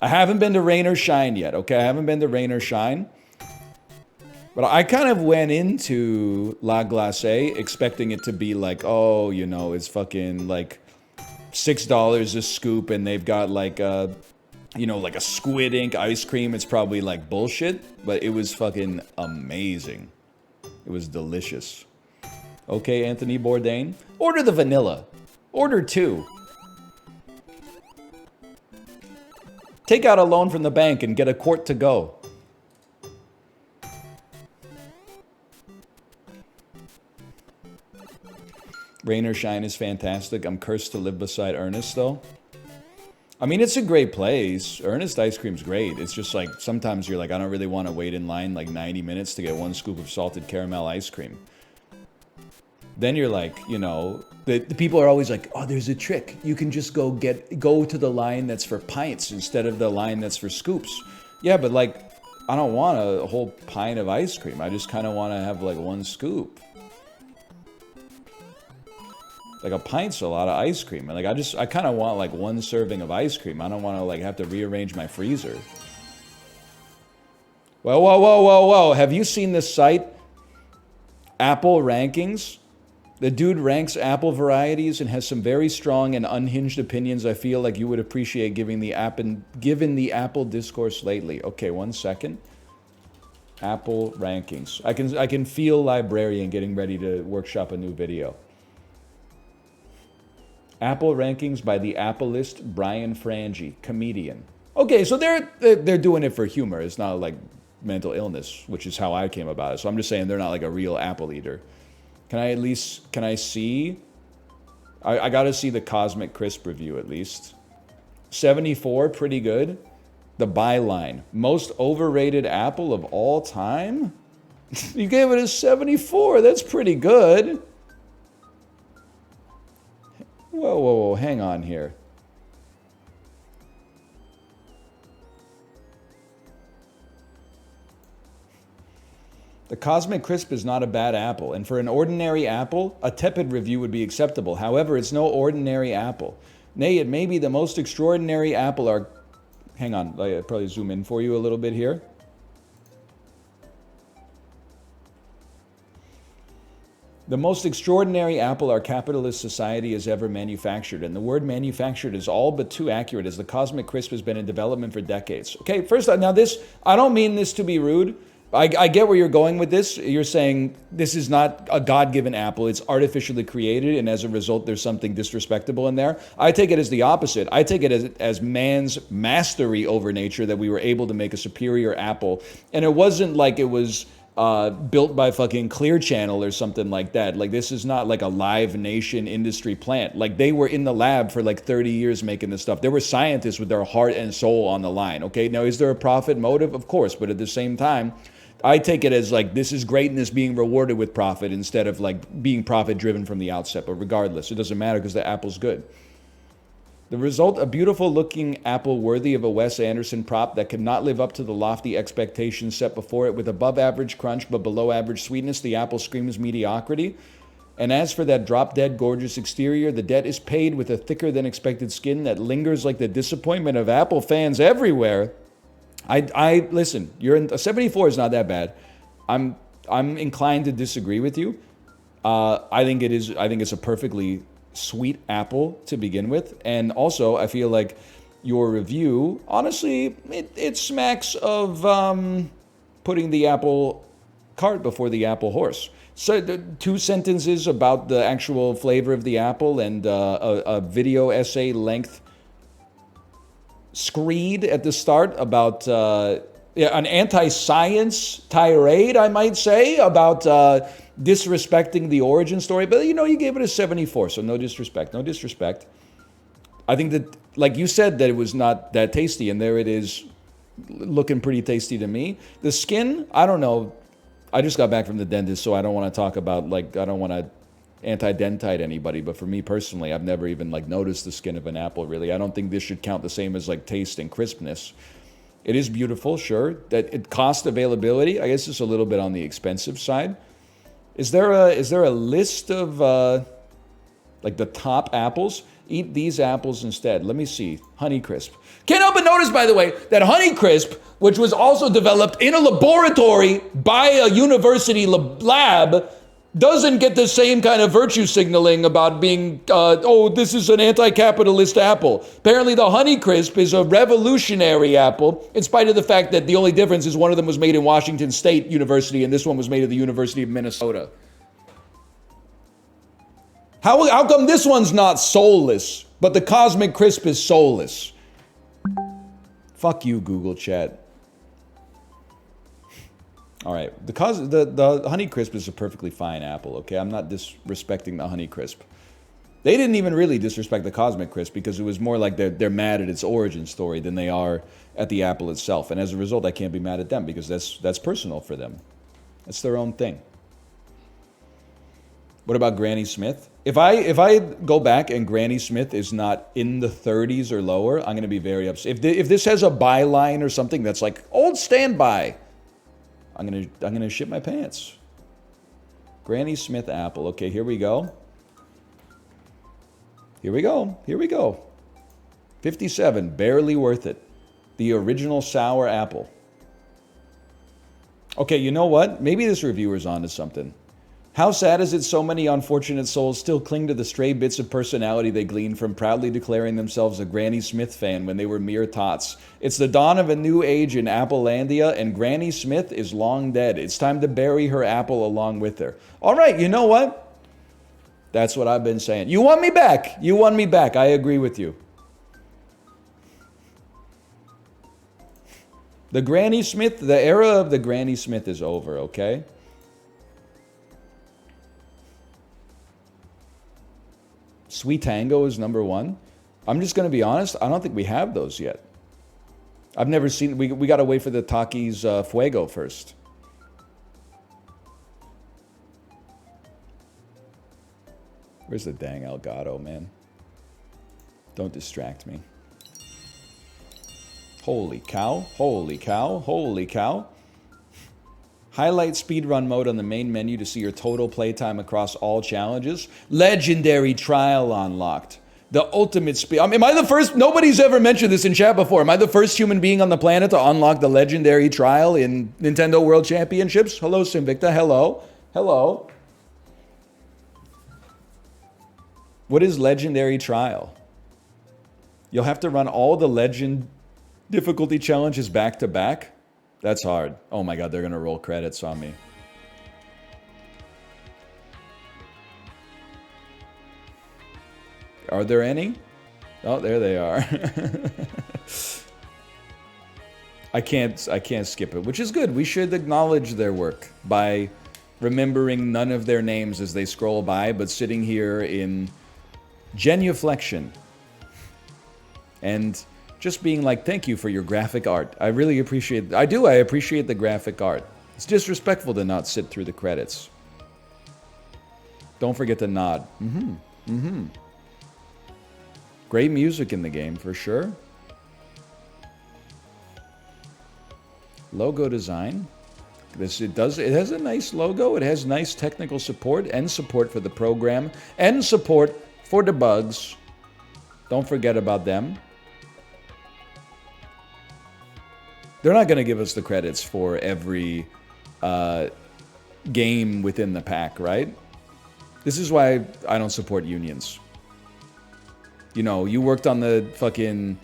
I haven't been to Rain or Shine yet, okay? I haven't been to Rain or Shine. But I kind of went into La Glacée expecting it to be like, oh, you know, it's fucking like $6 a scoop, and they've got like a, you know, like a squid ink ice cream. It's probably like bullshit, but it was fucking amazing. It was delicious. Okay, Anthony Bourdain. Order the vanilla. Order 2. Take out a loan from the bank and get a quart to go. Rain or Shine is fantastic. I'm cursed to live beside Ernest, though. I mean, it's a great place. Ernest ice cream's great. It's just like, sometimes you're like, I don't really want to wait in line like 90 minutes to get one scoop of salted caramel ice cream. Then you're like, you know, the people are always like, oh, there's a trick. You can just go to the line that's for pints instead of the line that's for scoops. Yeah, but like, I don't want a whole pint of ice cream. I just kind of want to have like one scoop. Like a pint's a lot of ice cream. And like, I kind of want like one serving of ice cream. I don't want to like have to rearrange my freezer. Whoa. Have you seen this site? Apple Rankings? The dude ranks apple varieties and has some very strong and unhinged opinions I feel like you would appreciate given the Apple discourse lately. Okay, 1 second. Apple Rankings. I can feel Librarian getting ready to workshop a new video. Apple Rankings by the Appleist Brian Frangie, comedian. Okay, so they're doing it for humor. It's not like mental illness, which is how I came about it. So I'm just saying they're not like a real Apple eater. Can I see? I gotta see the Cosmic Crisp review at least. 74, pretty good. The byline, most overrated apple of all time? You gave it a 74, that's pretty good. Whoa, hang on here. The Cosmic Crisp is not a bad apple, and for an ordinary apple, a tepid review would be acceptable. However, it's no ordinary apple. Nay, it may be the most extraordinary apple our... Hang on, I'll probably zoom in for you a little bit here. The most extraordinary apple our capitalist society has ever manufactured, and the word manufactured is all but too accurate as the Cosmic Crisp has been in development for decades. Okay, first, now this, I don't mean this to be rude. I get where you're going with this. You're saying this is not a God-given apple. It's artificially created, and as a result, there's something disrespectable in there. I take it as the opposite. I take it as man's mastery over nature that we were able to make a superior apple. And it wasn't like it was built by fucking Clear Channel or something like that. Like, this is not like a Live Nation industry plant. Like, they were in the lab for like 30 years making this stuff. There were scientists with their heart and soul on the line, okay? Now, is there a profit motive? Of course, but at the same time, I take it as like, this is greatness being rewarded with profit instead of like being profit driven from the outset. But regardless, it doesn't matter because the apple's good. The result, a beautiful looking apple worthy of a Wes Anderson prop that could not live up to the lofty expectations set before it. With above average crunch but below average sweetness, the apple screams mediocrity. And as for that drop dead gorgeous exterior, the debt is paid with a thicker than expected skin that lingers like the disappointment of Apple fans everywhere. I listen, a 74 is not that bad. I'm inclined to disagree with you. I think it's a perfectly sweet apple to begin with, and also I feel like your review, honestly, it smacks of putting the apple cart before the apple horse. So the 2 sentences about the actual flavor of the apple and a video essay length screed at the start about an anti-science tirade, I might say, about disrespecting the origin story. But, you gave it a 74, so no disrespect. I think that, like you said, that it was not that tasty, and there it is looking pretty tasty to me. The skin, I don't know. I just got back from the dentist, so I don't want to talk about, I don't want to anti-dentite anybody, but for me personally, I've never even noticed the skin of an apple, really. I don't think this should count the same as taste and crispness. It is beautiful, sure. That it cost availability, I guess it's a little bit on the expensive side. Is there a list of the top apples? Eat these apples instead. Let me see. Honeycrisp. Can't help but notice, by the way, that Honeycrisp, which was also developed in a laboratory by a university lab, doesn't get the same kind of virtue signaling about being, this is an anti-capitalist apple. Apparently the Honeycrisp is a revolutionary apple, in spite of the fact that the only difference is one of them was made in Washington State University and this one was made at the University of Minnesota. How come this one's not soulless, but the Cosmic Crisp is soulless? Fuck you, Google Chat. All right, the Honeycrisp is a perfectly fine apple, okay? I'm not disrespecting the Honeycrisp. They didn't even really disrespect the Cosmic Crisp because it was more like they're mad at its origin story than they are at the apple itself. And as a result, I can't be mad at them because that's personal for them. That's their own thing. What about Granny Smith? If I go back and Granny Smith is not in the 30s or lower, I'm going to be very upset. If this has a byline or something that's like, old standby, I'm gonna shit my pants. Granny Smith apple. Okay, here we go. Here we go. 57, barely worth it. The original sour apple. Okay, you know what? Maybe this reviewer's onto something. How sad is it so many unfortunate souls still cling to the stray bits of personality they gleaned from proudly declaring themselves a Granny Smith fan when they were mere tots. It's the dawn of a new age in Applelandia, and Granny Smith is long dead. It's time to bury her apple along with her. All right, you know what? That's what I've been saying. You want me back. I agree with you. The era of the Granny Smith is over, okay? Sweet Tango is number 1. I'm just going to be honest, I don't think we have those yet. I've never seen, we got to wait for the Takis Fuego first. Where's the dang Elgato, man? Don't distract me. Holy cow. Highlight speedrun mode on the main menu to see your total playtime across all challenges. Legendary trial unlocked. The ultimate speed. Am I the first? Nobody's ever mentioned this in chat before. Am I the first human being on the planet to unlock the legendary trial in Nintendo World Championships? Hello, Simvicta. Hello. What is legendary trial? You'll have to run all the legend difficulty challenges back to back. That's hard. Oh my god, they're gonna roll credits on me. Are there any? Oh, there they are. I can't skip it, which is good. We should acknowledge their work by remembering none of their names as they scroll by, but sitting here in genuflection and just being like, thank you for your graphic art. I really appreciate, I appreciate the graphic art. It's disrespectful to not sit through the credits. Don't forget to nod. Great music in the game, for sure. Logo design. It has a nice logo. It has nice technical support and support for the program and support for the bugs. Don't forget about them. They're not going to give us the credits for every game within the pack, right? This is why I don't support unions. You know, you worked on the fucking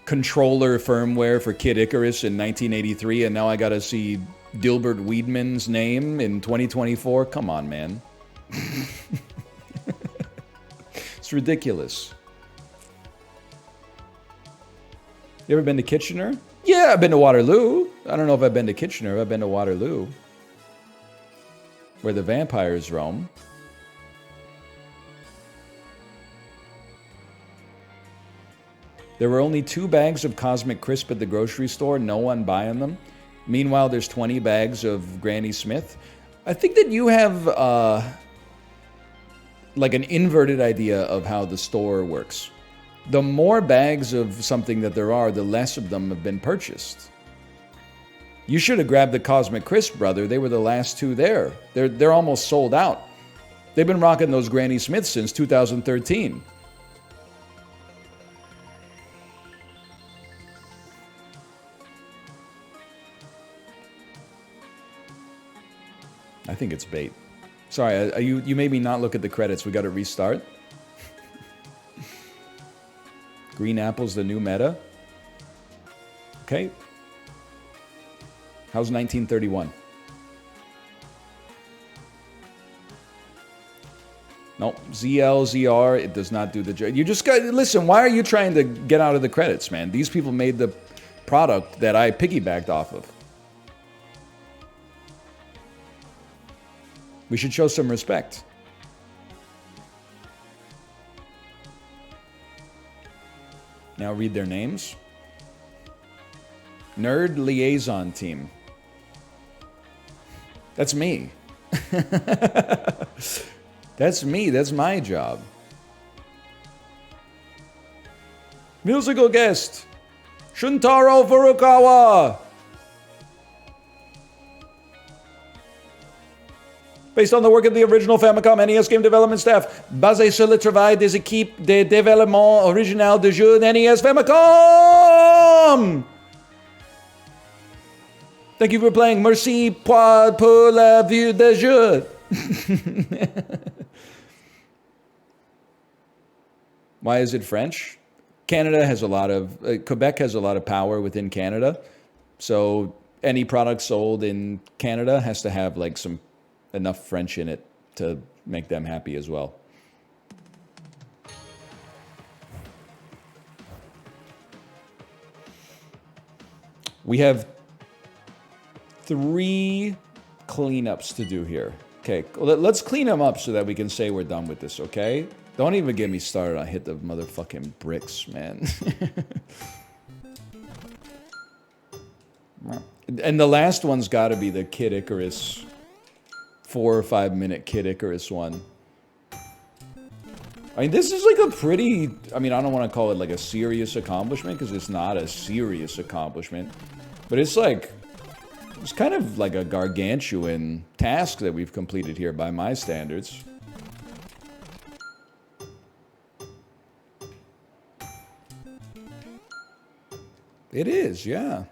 controller firmware for Kid Icarus in 1983, and now I gotta see Dilbert Weedman's name in 2024? Come on, man. It's ridiculous. You ever been to Kitchener? Yeah, I've been to Waterloo. I don't know if I've been to Kitchener. I've been to Waterloo, where the vampires roam. There were only 2 bags of Cosmic Crisp at the grocery store, no one buying them. Meanwhile, there's 20 bags of Granny Smith. I think that you have like an inverted idea of how the store works. The more bags of something that there are, the less of them have been purchased. You should have grabbed the Cosmic Crisp, brother. They were the last 2 there. They're almost sold out. They've been rocking those Granny Smiths since 2013. I think it's bait. Sorry, you made me not look at the credits. We got to restart. Green apple's the new meta. Okay. How's 1931? Nope. ZL, ZR, it does not do the job. You just got, listen, why are you trying to get out of the credits, man? These people made the product that I piggybacked off of. We should show some respect. Now read their names. Nerd Liaison Team. That's me. That's me. That's my job. Musical guest. Shuntaro Furukawa. Based on the work of the original Famicom NES game development staff, basé sur le travail des équipes de développement original de jeux NES Famicom! Thank you for playing. Merci pour la vue de jeu. Why is it French? Canada has a lot of... Quebec has a lot of power within Canada. So any product sold in Canada has to have like some... enough French in it to make them happy as well. We have 3 cleanups to do here. Okay, let's clean them up so that we can say we're done with this, okay? Don't even get me started on hit the motherfucking bricks, man. And the last one's got to be the Kid Icarus 4 or 5 minute Kid Icarus one. I mean, this is like a pretty... I mean, I don't want to call it like a serious accomplishment, because it's not a serious accomplishment. But it's like... It's kind of like a gargantuan task that we've completed here by my standards. It is, yeah.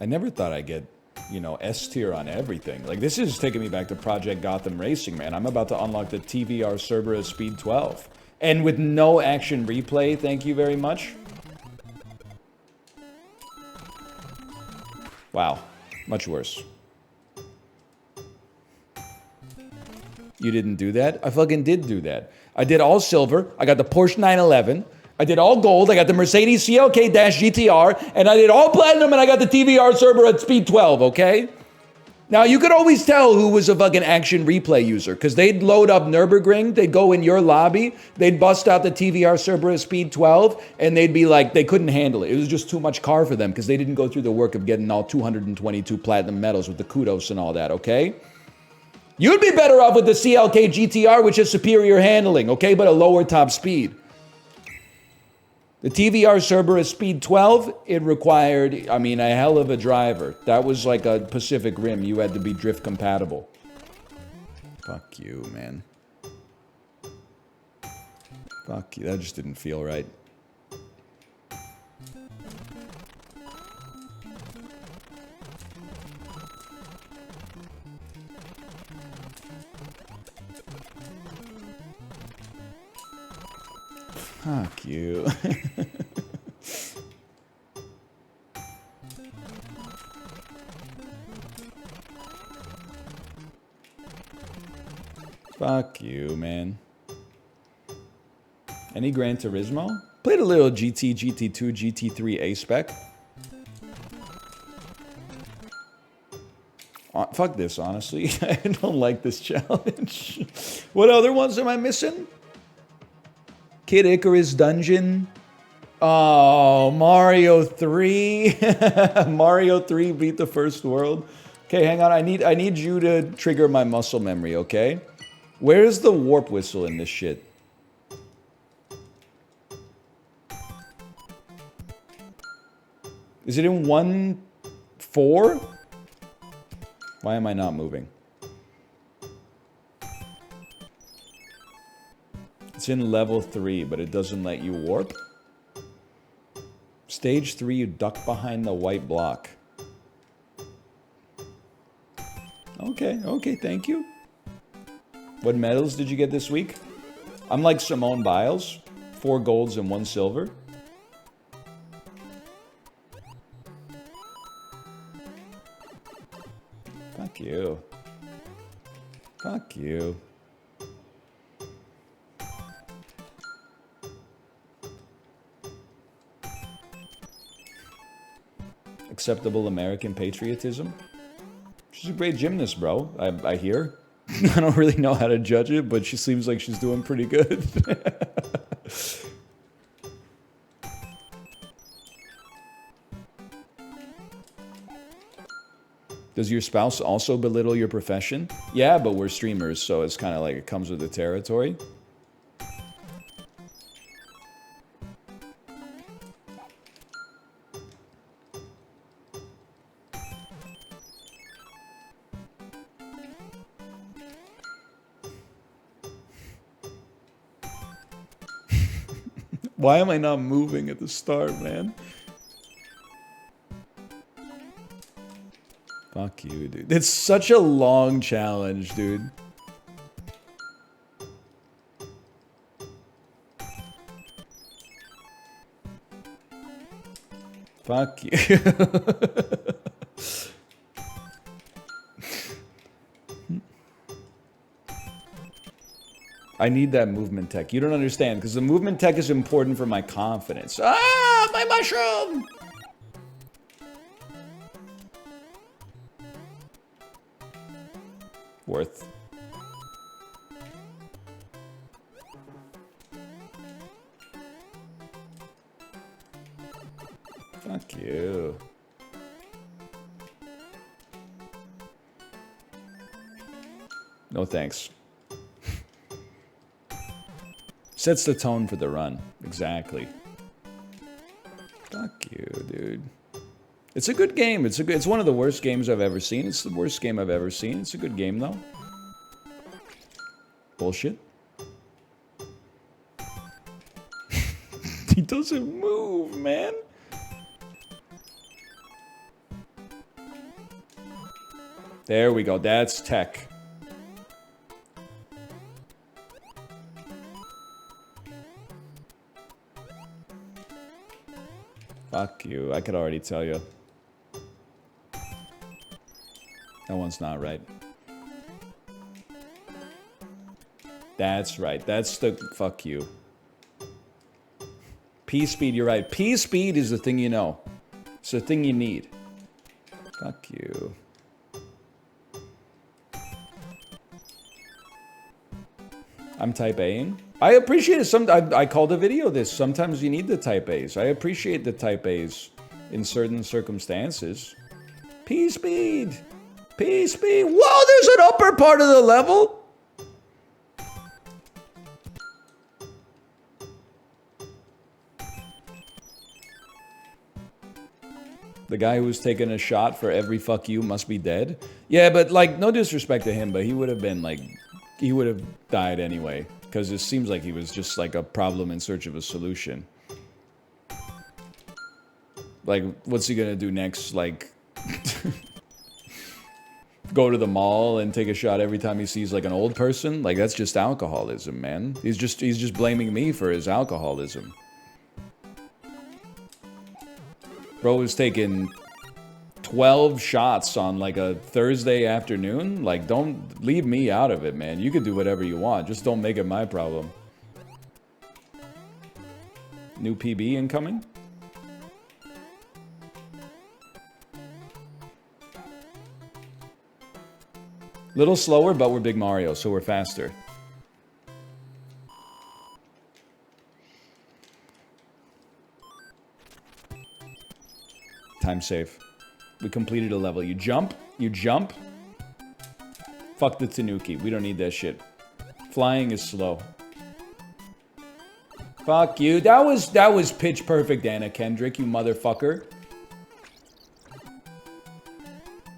I never thought I'd get, you know, S tier on everything. Like, this is taking me back to Project Gotham Racing, man. I'm about to unlock the TVR Cerberus Speed 12. And with no action replay, thank you very much. Wow. Much worse. You didn't do that? I fucking did do that. I did all silver. I got the Porsche 911. I did all gold. I got the Mercedes CLK-GTR, and I did all platinum, and I got the TVR server at speed 12, okay? Now, you could always tell who was a fucking action replay user, because they'd load up Nürburgring, they'd go in your lobby, they'd bust out the TVR server at speed 12, and they'd be like, they couldn't handle it. It was just too much car for them, because they didn't go through the work of getting all 222 platinum medals with the kudos and all that, okay? You'd be better off with the CLK GTR, which has superior handling, okay, but a lower top speed. The TVR server at speed 12, it required, I mean, a hell of a driver. That was like a Pacific Rim. You had to be drift compatible. Fuck you, man. Fuck you. That just didn't feel right. Fuck you. Fuck you, man. Any Gran Turismo? Played a little GT, GT2, GT3 A-Spec. Fuck this, honestly. I don't like this challenge. What other ones am I missing? Kid Icarus Dungeon. Oh, Mario 3. Mario 3 beat the first world. Okay, hang on. I need you to trigger my muscle memory, okay? Where's the warp whistle in this shit? Is it in 1-4? Why am I not moving? It's in level 3, but it doesn't let you warp. Stage 3, you duck behind the white block. Okay, thank you. What medals did you get this week? I'm like Simone Biles. 4 golds and 1 silver. Fuck you. Fuck you. Acceptable American patriotism. She's a great gymnast, bro. I hear. I don't really know how to judge it, but she seems like she's doing pretty good. Does your spouse also belittle your profession? Yeah, but we're streamers, so it's kind of like it comes with the territory. Why am I not moving at the start, man? Fuck you, dude. It's such a long challenge, dude. Fuck you. I need that movement tech. You don't understand, because the movement tech is important for my confidence. Ah, my mushroom! Worth. Fuck you. No thanks. Sets the tone for the run. Exactly. Fuck you, dude. It's a good game. It's one of the worst games I've ever seen. It's the worst game I've ever seen. It's a good game, though. Bullshit. He doesn't move, man. There we go. That's tech. Fuck you. I could already tell you. That one's not right. That's right. That's the... Fuck you. P speed, you're right. P speed is the thing you know. It's the thing you need. Fuck you. I'm type Aing. I appreciate it. I called a video this. Sometimes you need the type A's. I appreciate the type A's in certain circumstances. P speed. P speed. Whoa, there's an upper part of the level. The guy who was taking a shot for every fuck you must be dead. Yeah, but like, no disrespect to him, but he would have been like, he would have died anyway. Because it seems like he was just like a problem in search of a solution. Like, what's he gonna do next? Like, go to the mall and take a shot every time he sees like an old person? Like, that's just alcoholism, man. He's just blaming me for his alcoholism. Bro was taking 12 shots on like a Thursday afternoon. Like, don't leave me out of it, man. You can do whatever you want. Just don't make it my problem. New PB incoming? Little slower, but we're Big Mario, so we're faster. Time safe. We completed a level. You jump. You jump. Fuck the Tanuki. We don't need that shit. Flying is slow. Fuck you. That was pitch perfect, Anna Kendrick, you motherfucker.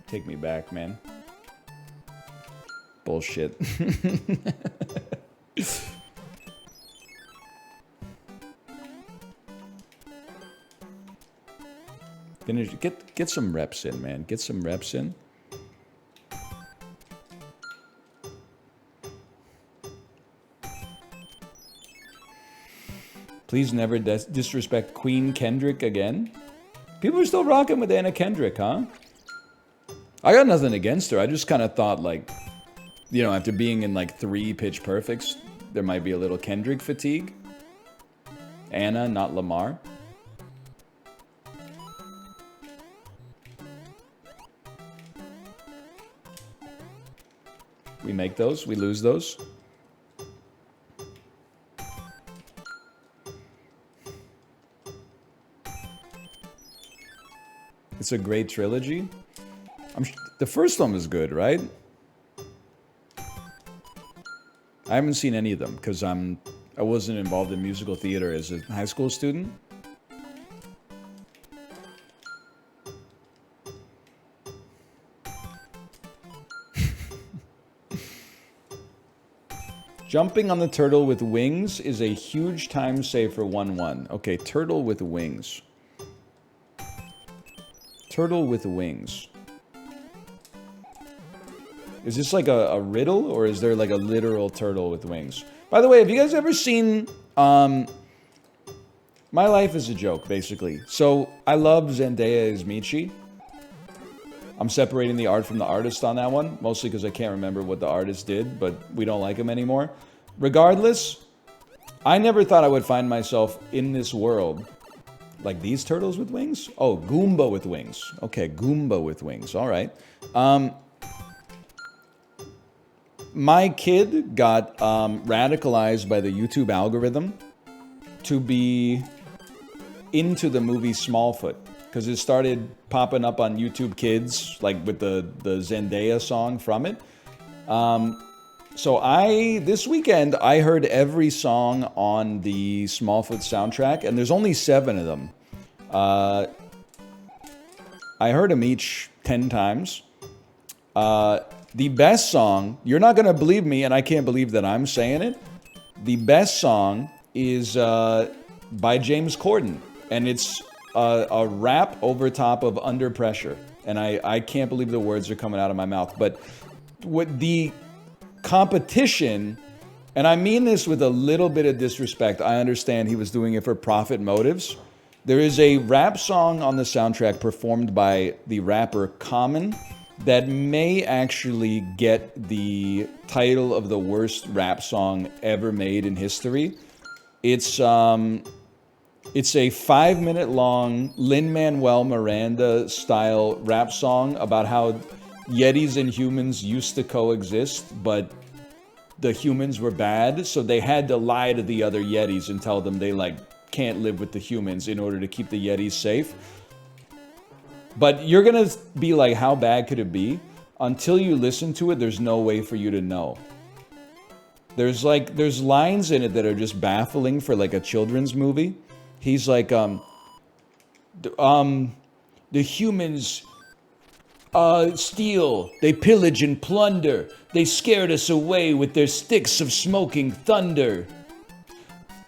Take me back, man. Bullshit. Get some reps in, man. Get some reps in. Please never disrespect Queen Kendrick again. People are still rocking with Anna Kendrick, huh? I got nothing against her. I just kind of thought, like, you know, after being in like 3 pitch perfects, there might be a little Kendrick fatigue. Anna, not Lamar. We make those, we lose those. It's a great trilogy. The first one was good, right? I haven't seen any of them because I wasn't involved in musical theater as a high school student. Jumping on the turtle with wings is a huge time save for 1-1. Okay, turtle with wings. Turtle with wings. Is this like a riddle, or is there like a literal turtle with wings? By the way, have you guys ever seen... My Life is a Joke, basically. So, I love Zendaya as Michi. I'm separating the art from the artist on that one, mostly because I can't remember what the artist did, but we don't like him anymore. Regardless, I never thought I would find myself in this world. Like these turtles with wings? Oh, Goomba with wings. Okay, Goomba with wings. All right. My kid got radicalized by the YouTube algorithm to be into the movie Smallfoot. Because it started popping up on YouTube Kids, like with the Zendaya song from it. So this weekend, I heard every song on the Smallfoot soundtrack, and there's only 7 of them. I heard them each 10 times. The best song, you're not going to believe me, and I can't believe that I'm saying it. The best song is by James Corden, and it's a rap over top of Under Pressure. And I can't believe the words are coming out of my mouth. But what the competition, and I mean this with a little bit of disrespect, I understand he was doing it for profit motives. There is a rap song on the soundtrack performed by the rapper Common that may actually get the title of the worst rap song ever made in history. It's It's a 5-minute long Lin-Manuel Miranda style rap song about how Yetis and humans used to coexist, but the humans were bad, so they had to lie to the other Yetis and tell them they, like, can't live with the humans in order to keep the Yetis safe. But you're gonna be like, how bad could it be? Until you listen to it, there's no way for you to know. There's lines in it that are just baffling for like a children's movie. He's like, the humans steal, they pillage and plunder. They scared us away with their sticks of smoking thunder.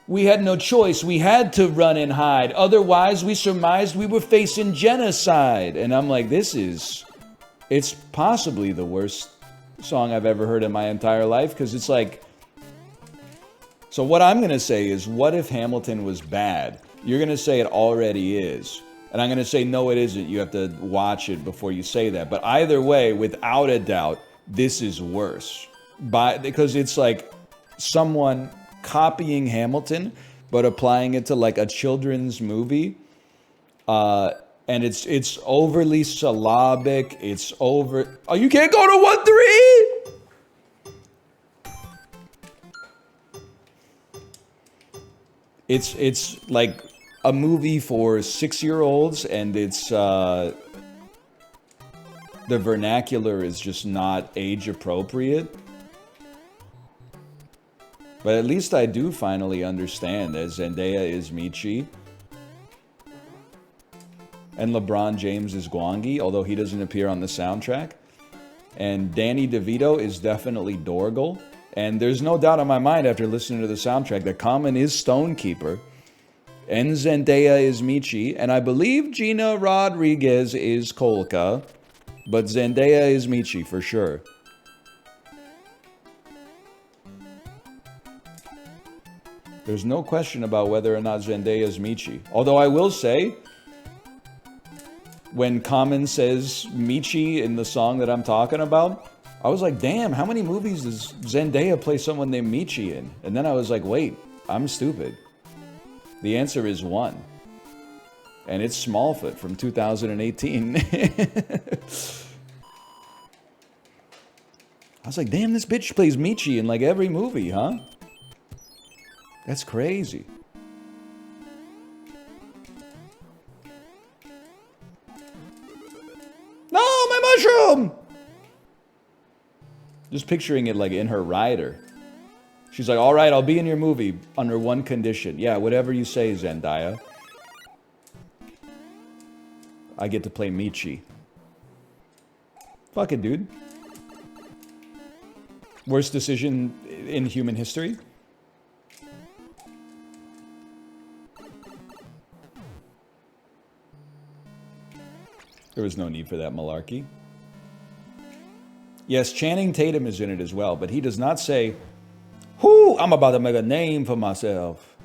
We had no choice, we had to run and hide. Otherwise, we surmised we were facing genocide. And I'm like, it's possibly the worst song I've ever heard in my entire life, because it's like, so what I'm going to say is, what if Hamilton was bad? You're going to say it already is. And I'm going to say, no, it isn't. You have to watch it before you say that. But either way, without a doubt, this is worse. Because it's like someone copying Hamilton, but applying it to like a children's movie. And it's overly syllabic. It's over... Oh, you can't go to 1-3? It's like a movie for 6-year-olds, and it's the vernacular is just not age appropriate. But at least I do finally understand that Zendaya is Michi and LeBron James is Gwangi, although he doesn't appear on the soundtrack. And Danny DeVito is definitely Dorgal. And there's no doubt in my mind after listening to the soundtrack that Common is Stonekeeper, and Zendaya is Michi, and I believe Gina Rodriguez is Kolka, but Zendaya is Michi for sure. There's no question about whether or not Zendaya is Michi. Although I will say, when Common says Michi in the song that I'm talking about, I was like, damn, how many movies does Zendaya play someone named Michi in? And then I was like, wait, I'm stupid. The answer is 1. And it's Smallfoot from 2018. I was like, damn, this bitch plays Michi in like every movie, huh? That's crazy. No, my mushroom! Just picturing it like in her rider. She's like, all right, I'll be in your movie under one condition. Yeah, whatever you say, Zendaya. I get to play Michi. Fuck it, dude. Worst decision in human history? There was no need for that malarkey. Yes, Channing Tatum is in it as well, but he does not say, "Whoo, I'm about to make a name for myself."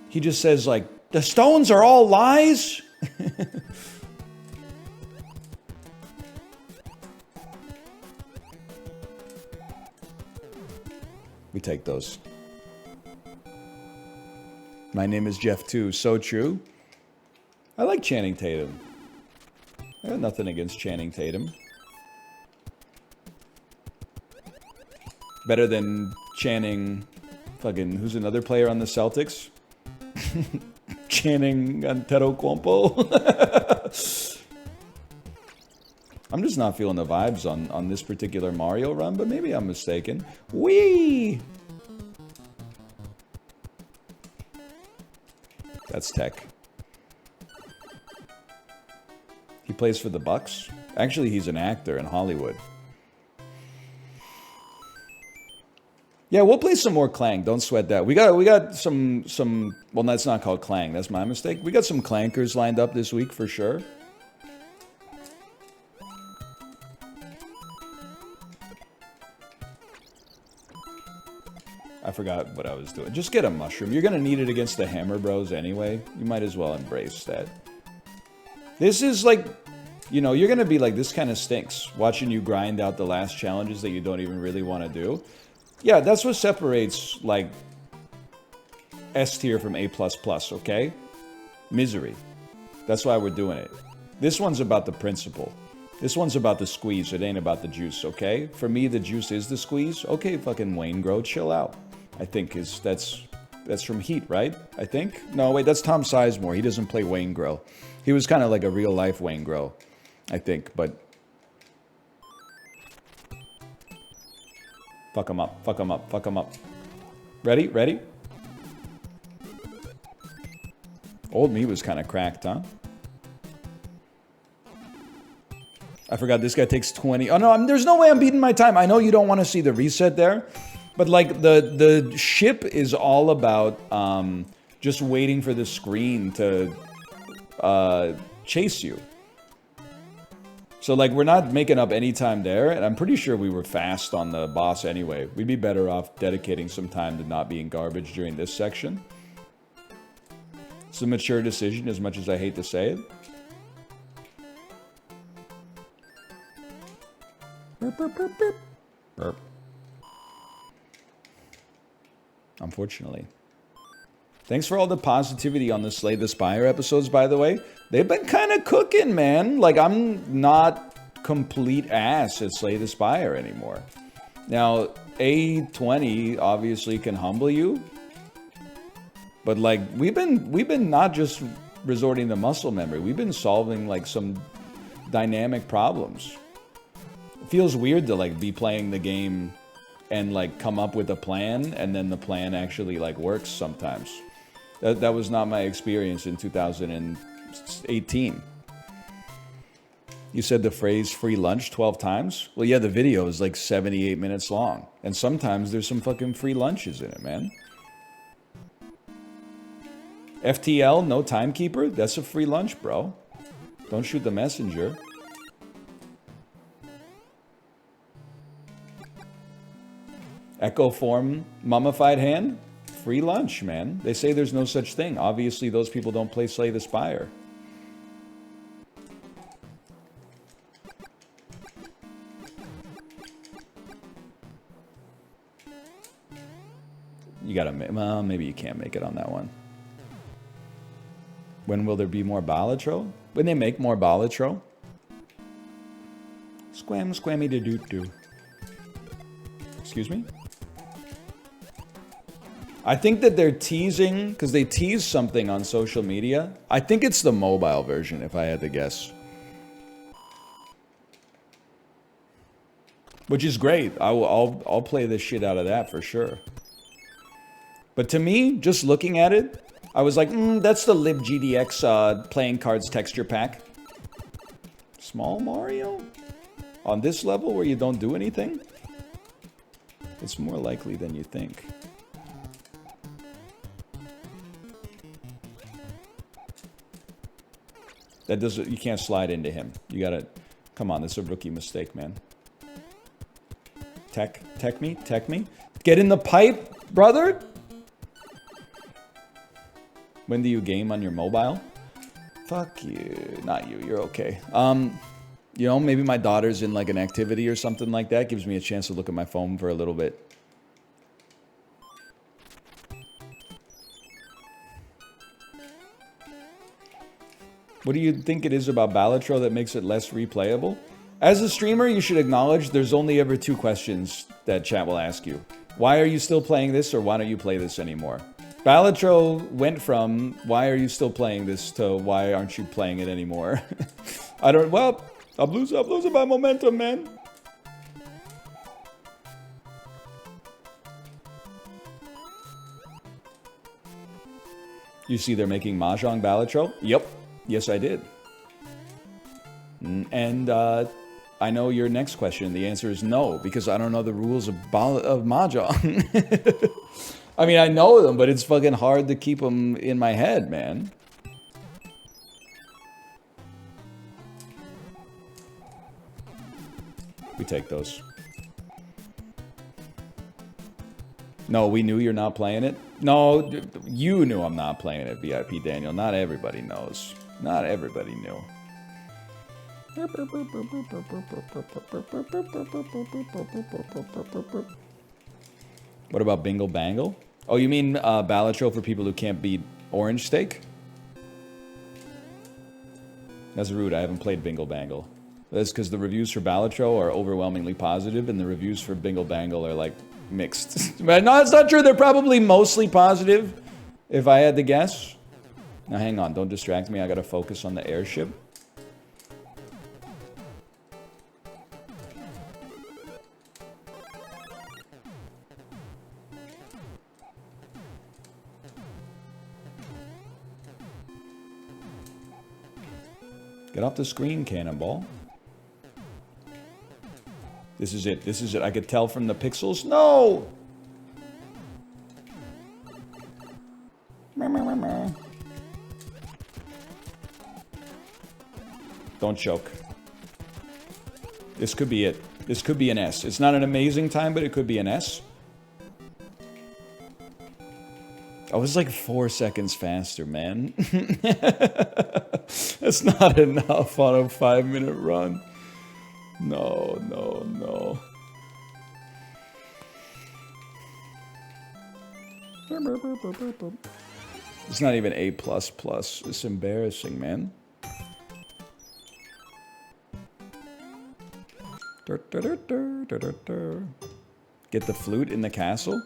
He just says, like, "The Stones are all lies?" We take those. My name is Jeff too. So true. I like Channing Tatum. I got nothing against Channing Tatum. Better than Channing, fucking, who's another player on the Celtics? Channing Antetokounmpo. I'm just not feeling the vibes on this particular Mario run, but maybe I'm mistaken. Whee! That's tech. He plays for the Bucks. Actually, he's an actor in Hollywood. Yeah, we'll play some more Clang. Don't sweat that. We got some. Well, that's not called Clang. That's my mistake. We got some clankers lined up this week for sure. I forgot what I was doing. Just get a mushroom. You're gonna need it against the Hammer Bros anyway. You might as well embrace that. This is like, you know, you're gonna be like, this kind of stinks. Watching you grind out the last challenges that you don't even really want to do. Yeah, that's what separates, like, S tier from A++, okay? Misery. That's why we're doing it. This one's about the principle. This one's about the squeeze. It ain't about the juice, okay? For me, the juice is the squeeze. Okay, fucking Wayne Grow, chill out. I think that's from Heat, right? I think? No, wait, that's Tom Sizemore. He doesn't play Wayne Grow. He was kind of like a real-life Wayne Grow, I think, but... Fuck him up, fuck him up, fuck him up. Ready? Ready? Old me was kind of cracked, huh? I forgot this guy takes 20. Oh no, there's no way I'm beating my time. I know you don't want to see the reset there, but like the ship is all about just waiting for the screen to chase you. So like we're not making up any time there, and I'm pretty sure we were fast on the boss anyway. We'd be better off dedicating some time to not being garbage during this section. It's a mature decision, as much as I hate to say it. Burp, burp, burp, burp. Burp. Unfortunately. Thanks for all the positivity on the Slay the Spire episodes, by the way. They've been kind of cooking, man. Like, I'm not complete ass at Slay the Spire anymore. Now, A20 obviously can humble you. But, like, we've been not just resorting to muscle memory. We've been solving, like, some dynamic problems. It feels weird to, like, be playing the game and, like, come up with a plan, and then the plan actually, like, works sometimes. That was not my experience in 2018. You said the phrase free lunch 12 times? Well, yeah, the video is like 78 minutes long. And sometimes there's some fucking free lunches in it, man. FTL, no timekeeper? That's a free lunch, bro. Don't shoot the messenger. Echo form, mummified hand? Free lunch, man. They say there's no such thing. Obviously, those people don't play Slay the Spire. You gotta, well, maybe you can't make it on that one. When will there be more Balatro? When they make more Balatro? Squam, squammy de doot doo. Excuse me? I think that they're teasing, because they tease something on social media. I think it's the mobile version, if I had to guess. Which is great. I'll play the shit out of that for sure. But to me, just looking at it, I was like, that's the libgdx playing cards texture pack. Small Mario? On this level where you don't do anything? It's more likely than you think. That doesn't, you can't slide into him. You gotta, come on, that's a rookie mistake, man. Tech me. Get in the pipe, brother! When do you game on your mobile? Fuck you, not you, you're okay. You know, maybe my daughter's in like an activity or something like that. Gives me a chance to look at my phone for a little bit. What do you think it is about Balatro that makes it less replayable? As a streamer, you should acknowledge there's only ever two questions that chat will ask you. Why are you still playing this, or why don't you play this anymore? Balatro went from, why are you still playing this, to why aren't you playing it anymore? Well, I'm losing my momentum, man. You see they're making Mahjong Balatro? Yep. Yes, I did. And I know your next question. The answer is no, because I don't know the rules of Mahjong. I mean, I know them, but it's fucking hard to keep them in my head, man. We take those. No, we knew you're not playing it? No, you knew I'm not playing it, VIP Daniel. Not everybody knows. Not everybody knew. What about Bingle Bangle? Oh, you mean Balatro for people who can't beat Orange Steak? That's rude. I haven't played Bingle Bangle. That's because the reviews for Balatro are overwhelmingly positive, and the reviews for Bingle Bangle are, like, mixed. But no, it's not true. They're probably mostly positive, if I had to guess. Now, hang on. Don't distract me. I gotta focus on the airship. Get off the screen, Cannonball. This is it. This is it. I could tell from the pixels. No! Don't choke. This could be it. This could be an S. It's not an amazing time, but it could be an S. I was like 4 seconds faster, man. That's not enough on a 5-minute run. No, no, no. It's not even A++. It's embarrassing, man. Get the flute in the castle?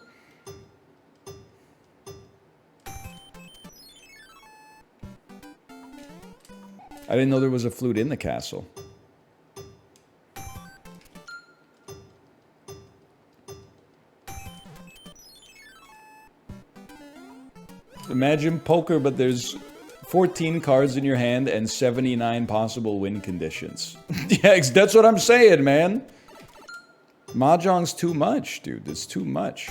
I didn't know there was a flute in the castle. Imagine poker, but there's 14 cards in your hand and 79 possible win conditions. Yeah, that's what I'm saying, man. Mahjong's too much, dude. It's too much.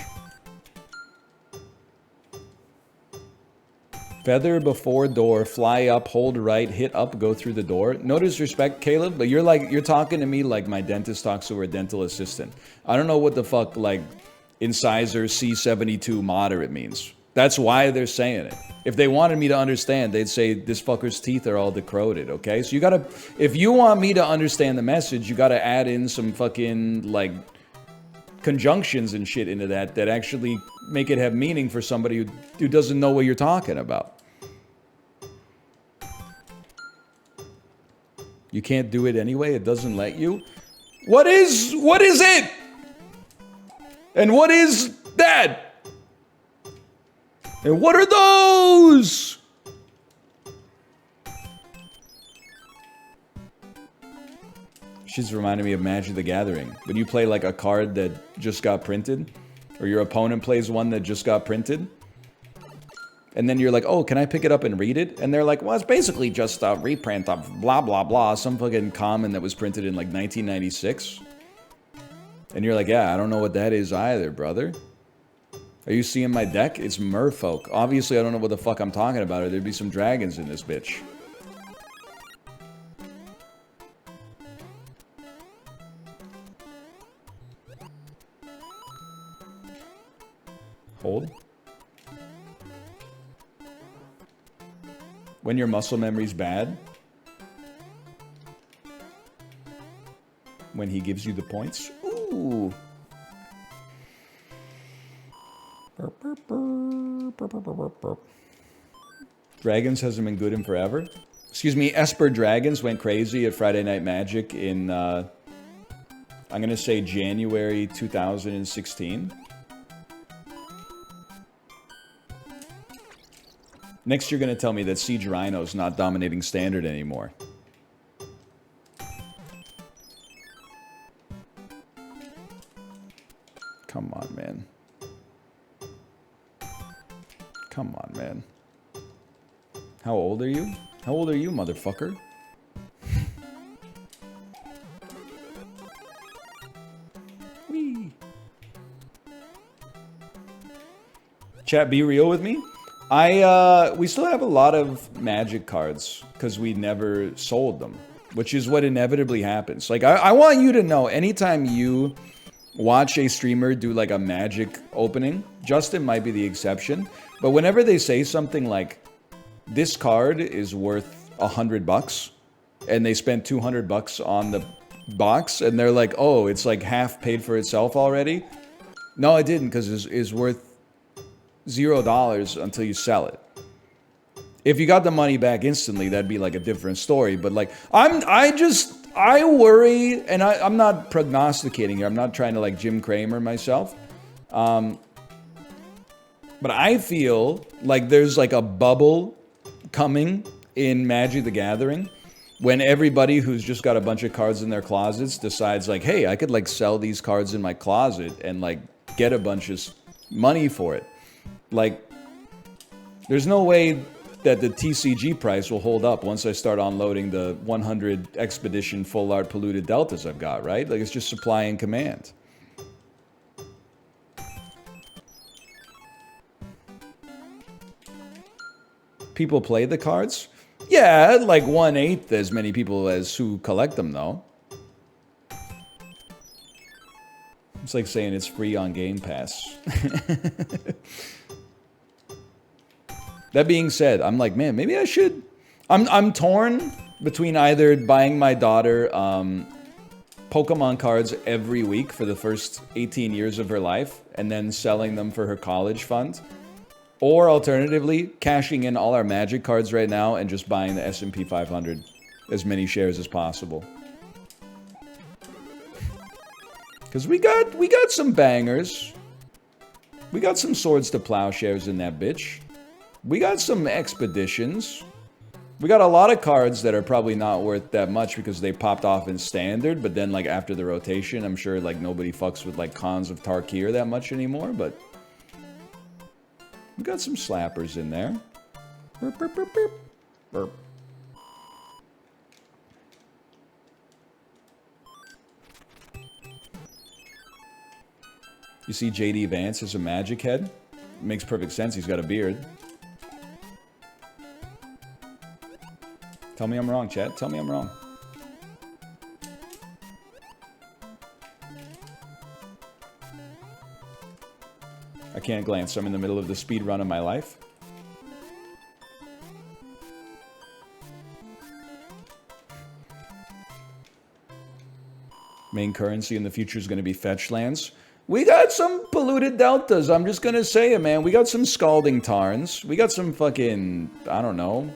Feather before door, fly up, hold right, hit up, go through the door. No disrespect, Caleb, but you're talking to me like my dentist talks to her dental assistant. I don't know what the fuck, like, incisor C72 moderate means. That's why they're saying it. If they wanted me to understand, they'd say this fucker's teeth are all decroded, okay? So you gotta, if you want me to understand the message, you gotta add in some fucking, like, conjunctions and shit into that actually make it have meaning for somebody who doesn't know what you're talking about. You can't do it anyway? It doesn't let you? What is it? And what is that? And what are those? She's reminding me of Magic the Gathering. When you play like a card that just got printed, or your opponent plays one that just got printed, and then you're like, oh, can I pick it up and read it? And they're like, well, it's basically just a reprint of blah, blah, blah, some fucking common that was printed in like 1996. And you're like, yeah, I don't know what that is either, brother. Are you seeing my deck? It's Merfolk. Obviously, I don't know what the fuck I'm talking about, or there'd be some dragons in this bitch. Hold. When your muscle memory's bad. When he gives you the points. Ooh. Dragons hasn't been good in forever. Excuse me, Esper Dragons went crazy at Friday Night Magic in, I'm gonna say January 2016. Next, you're gonna tell me that Siege Rhino's not dominating Standard anymore. Come on, man. Come on, man. How old are you? How old are you, motherfucker? Whee. Chat, be real with me. We still have a lot of Magic cards because we never sold them, which is what inevitably happens. Like, I want you to know, anytime you watch a streamer do like a Magic opening, Justin might be the exception, but whenever they say something like, this card is worth $100, and they spent $200 on the box, and they're like, oh, it's like half paid for itself already. No, it didn't, because it's worth $0 until you sell it. If you got the money back instantly, that'd be like a different story. But like, I worry, and I'm not prognosticating here. I'm not trying to like Jim Cramer myself. But I feel like there's like a bubble coming in Magic the Gathering when everybody who's just got a bunch of cards in their closets decides like, hey, I could like sell these cards in my closet and like get a bunch of money for it. Like, there's no way that the TCG price will hold up once I start unloading the 100 Expedition Full Art Polluted Deltas I've got, right? Like, it's just supply and command. People play the cards? Yeah, like 1/8 as many people as who collect them, though. It's like saying it's free on Game Pass. That being said, I'm like, man, maybe I should. I'm torn between either buying my daughter Pokemon cards every week for the first 18 years of her life and then selling them for her college fund, or alternatively, cashing in all our Magic cards right now and just buying the S&P 500, as many shares as possible. Because we got some bangers. We got some Swords to Plowshares in that bitch. We got some Expeditions. We got a lot of cards that are probably not worth that much because they popped off in Standard, but then like after the rotation, I'm sure like nobody fucks with like Khans of Tarkir that much anymore, but we got some slappers in there. Burp, burp, burp, burp. Burp. You see JD Vance as a Magic head? Makes perfect sense, he's got a beard. Tell me I'm wrong, chat. Tell me I'm wrong. I can't glance. I'm in the middle of the speed run of my life. Main currency in the future is going to be fetch lands. We got some polluted deltas. I'm just going to say it, man. We got some scalding tarns. We got some fucking, I don't know,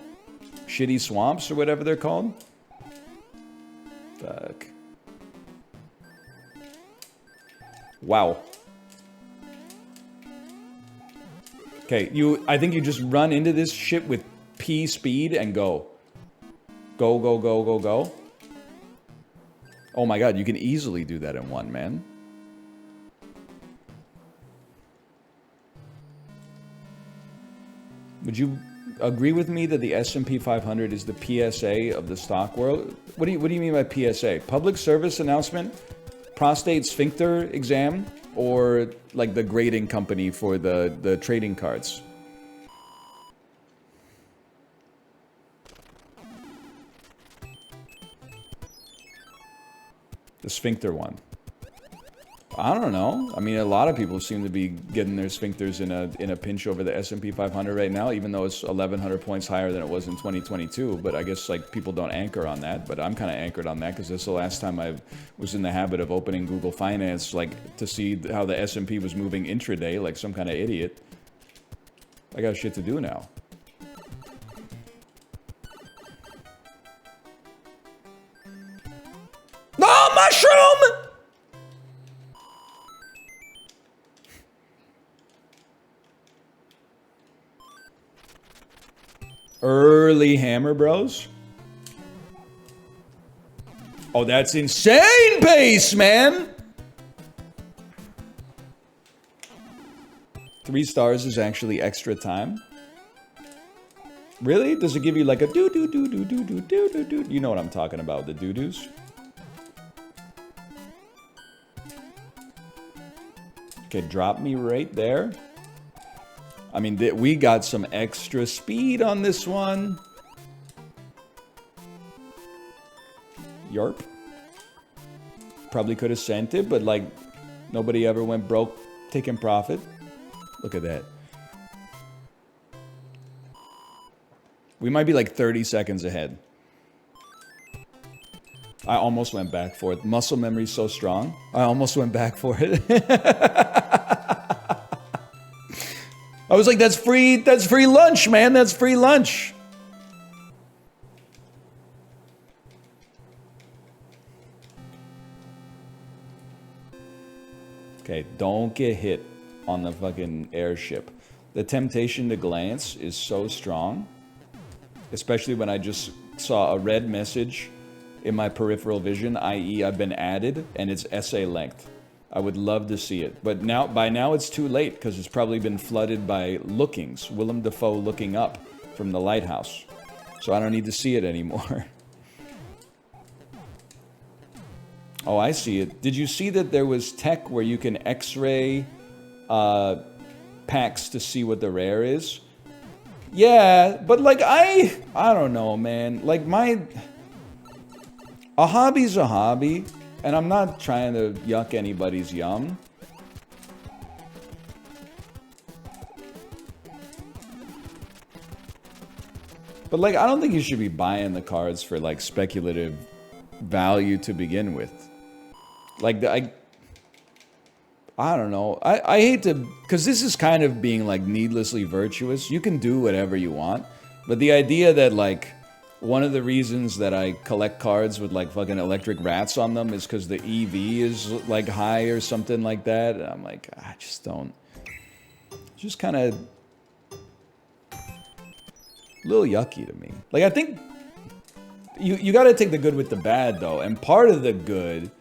shitty swamps or whatever they're called. Fuck. Wow. Okay, I think you just run into this shit with P speed and go. Go, go, go, go, go. Oh my god, you can easily do that in one, man. Would you agree with me that the S&P 500 is the PSA of the stock world? What do you mean by PSA? Public service announcement? Prostate sphincter exam? Or like the grading company for the trading cards? The sphincter one. I don't know. I mean, a lot of people seem to be getting their sphincters in a pinch over the S&P 500 right now, even though it's 1,100 points higher than it was in 2022. But I guess like people don't anchor on that. But I'm kind of anchored on that because this is the last time I was in the habit of opening Google Finance, like to see how the S&P was moving intraday, like some kind of idiot. I got shit to do now. No, mushroom! Early Hammer Bros. Oh, that's insane pace, man! 3 stars is actually extra time. Really? Does it give you like a do do do do do do do do do? You know what I'm talking about, the doo-doos. Okay, drop me right there. I mean, we got some extra speed on this one. Yarp. Probably could have sent it, but like, nobody ever went broke taking profit. Look at that. We might be like 30 seconds ahead. I almost went back for it. Muscle memory's so strong. I almost went back for it. I was like, that's free lunch, man, that's free lunch. Okay, don't get hit on the fucking airship. The temptation to glance is so strong, especially when I just saw a red message in my peripheral vision, i.e. I've been added, and it's essay length. I would love to see it, but by now it's too late, because it's probably been flooded by lookings. Willem Dafoe looking up from the lighthouse. So I don't need to see it anymore. Oh, I see it. Did you see that there was tech where you can X-ray packs to see what the rare is? Yeah, but like I don't know, man. Like a hobby's a hobby, and I'm not trying to yuck anybody's yum. But like, I don't think you should be buying the cards for like speculative value to begin with. Like, I don't know. I hate to, because this is kind of being like needlessly virtuous. You can do whatever you want, but the idea that like one of the reasons that I collect cards with like fucking electric rats on them is because the EV is like high or something like that. And I'm like, I just don't. Just kind of a little yucky to me. Like, I think you got to take the good with the bad though, and part of the good.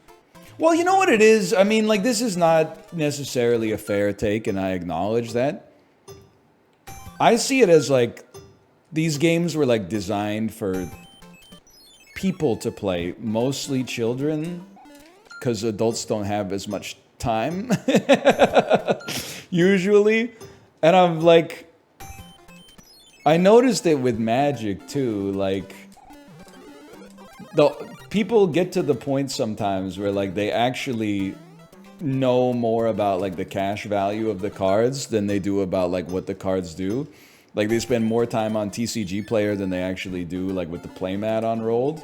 Well, you know what it is? I mean, like, this is not necessarily a fair take, and I acknowledge that. I see it as, like, these games were, like, designed for people to play, mostly children, because adults don't have as much time, usually. And I'm, like, I noticed it with Magic, too, like, people get to the point sometimes where like they actually know more about like the cash value of the cards than they do about like what the cards do. Like they spend more time on TCG Player than they actually do like with the playmat on Rolled.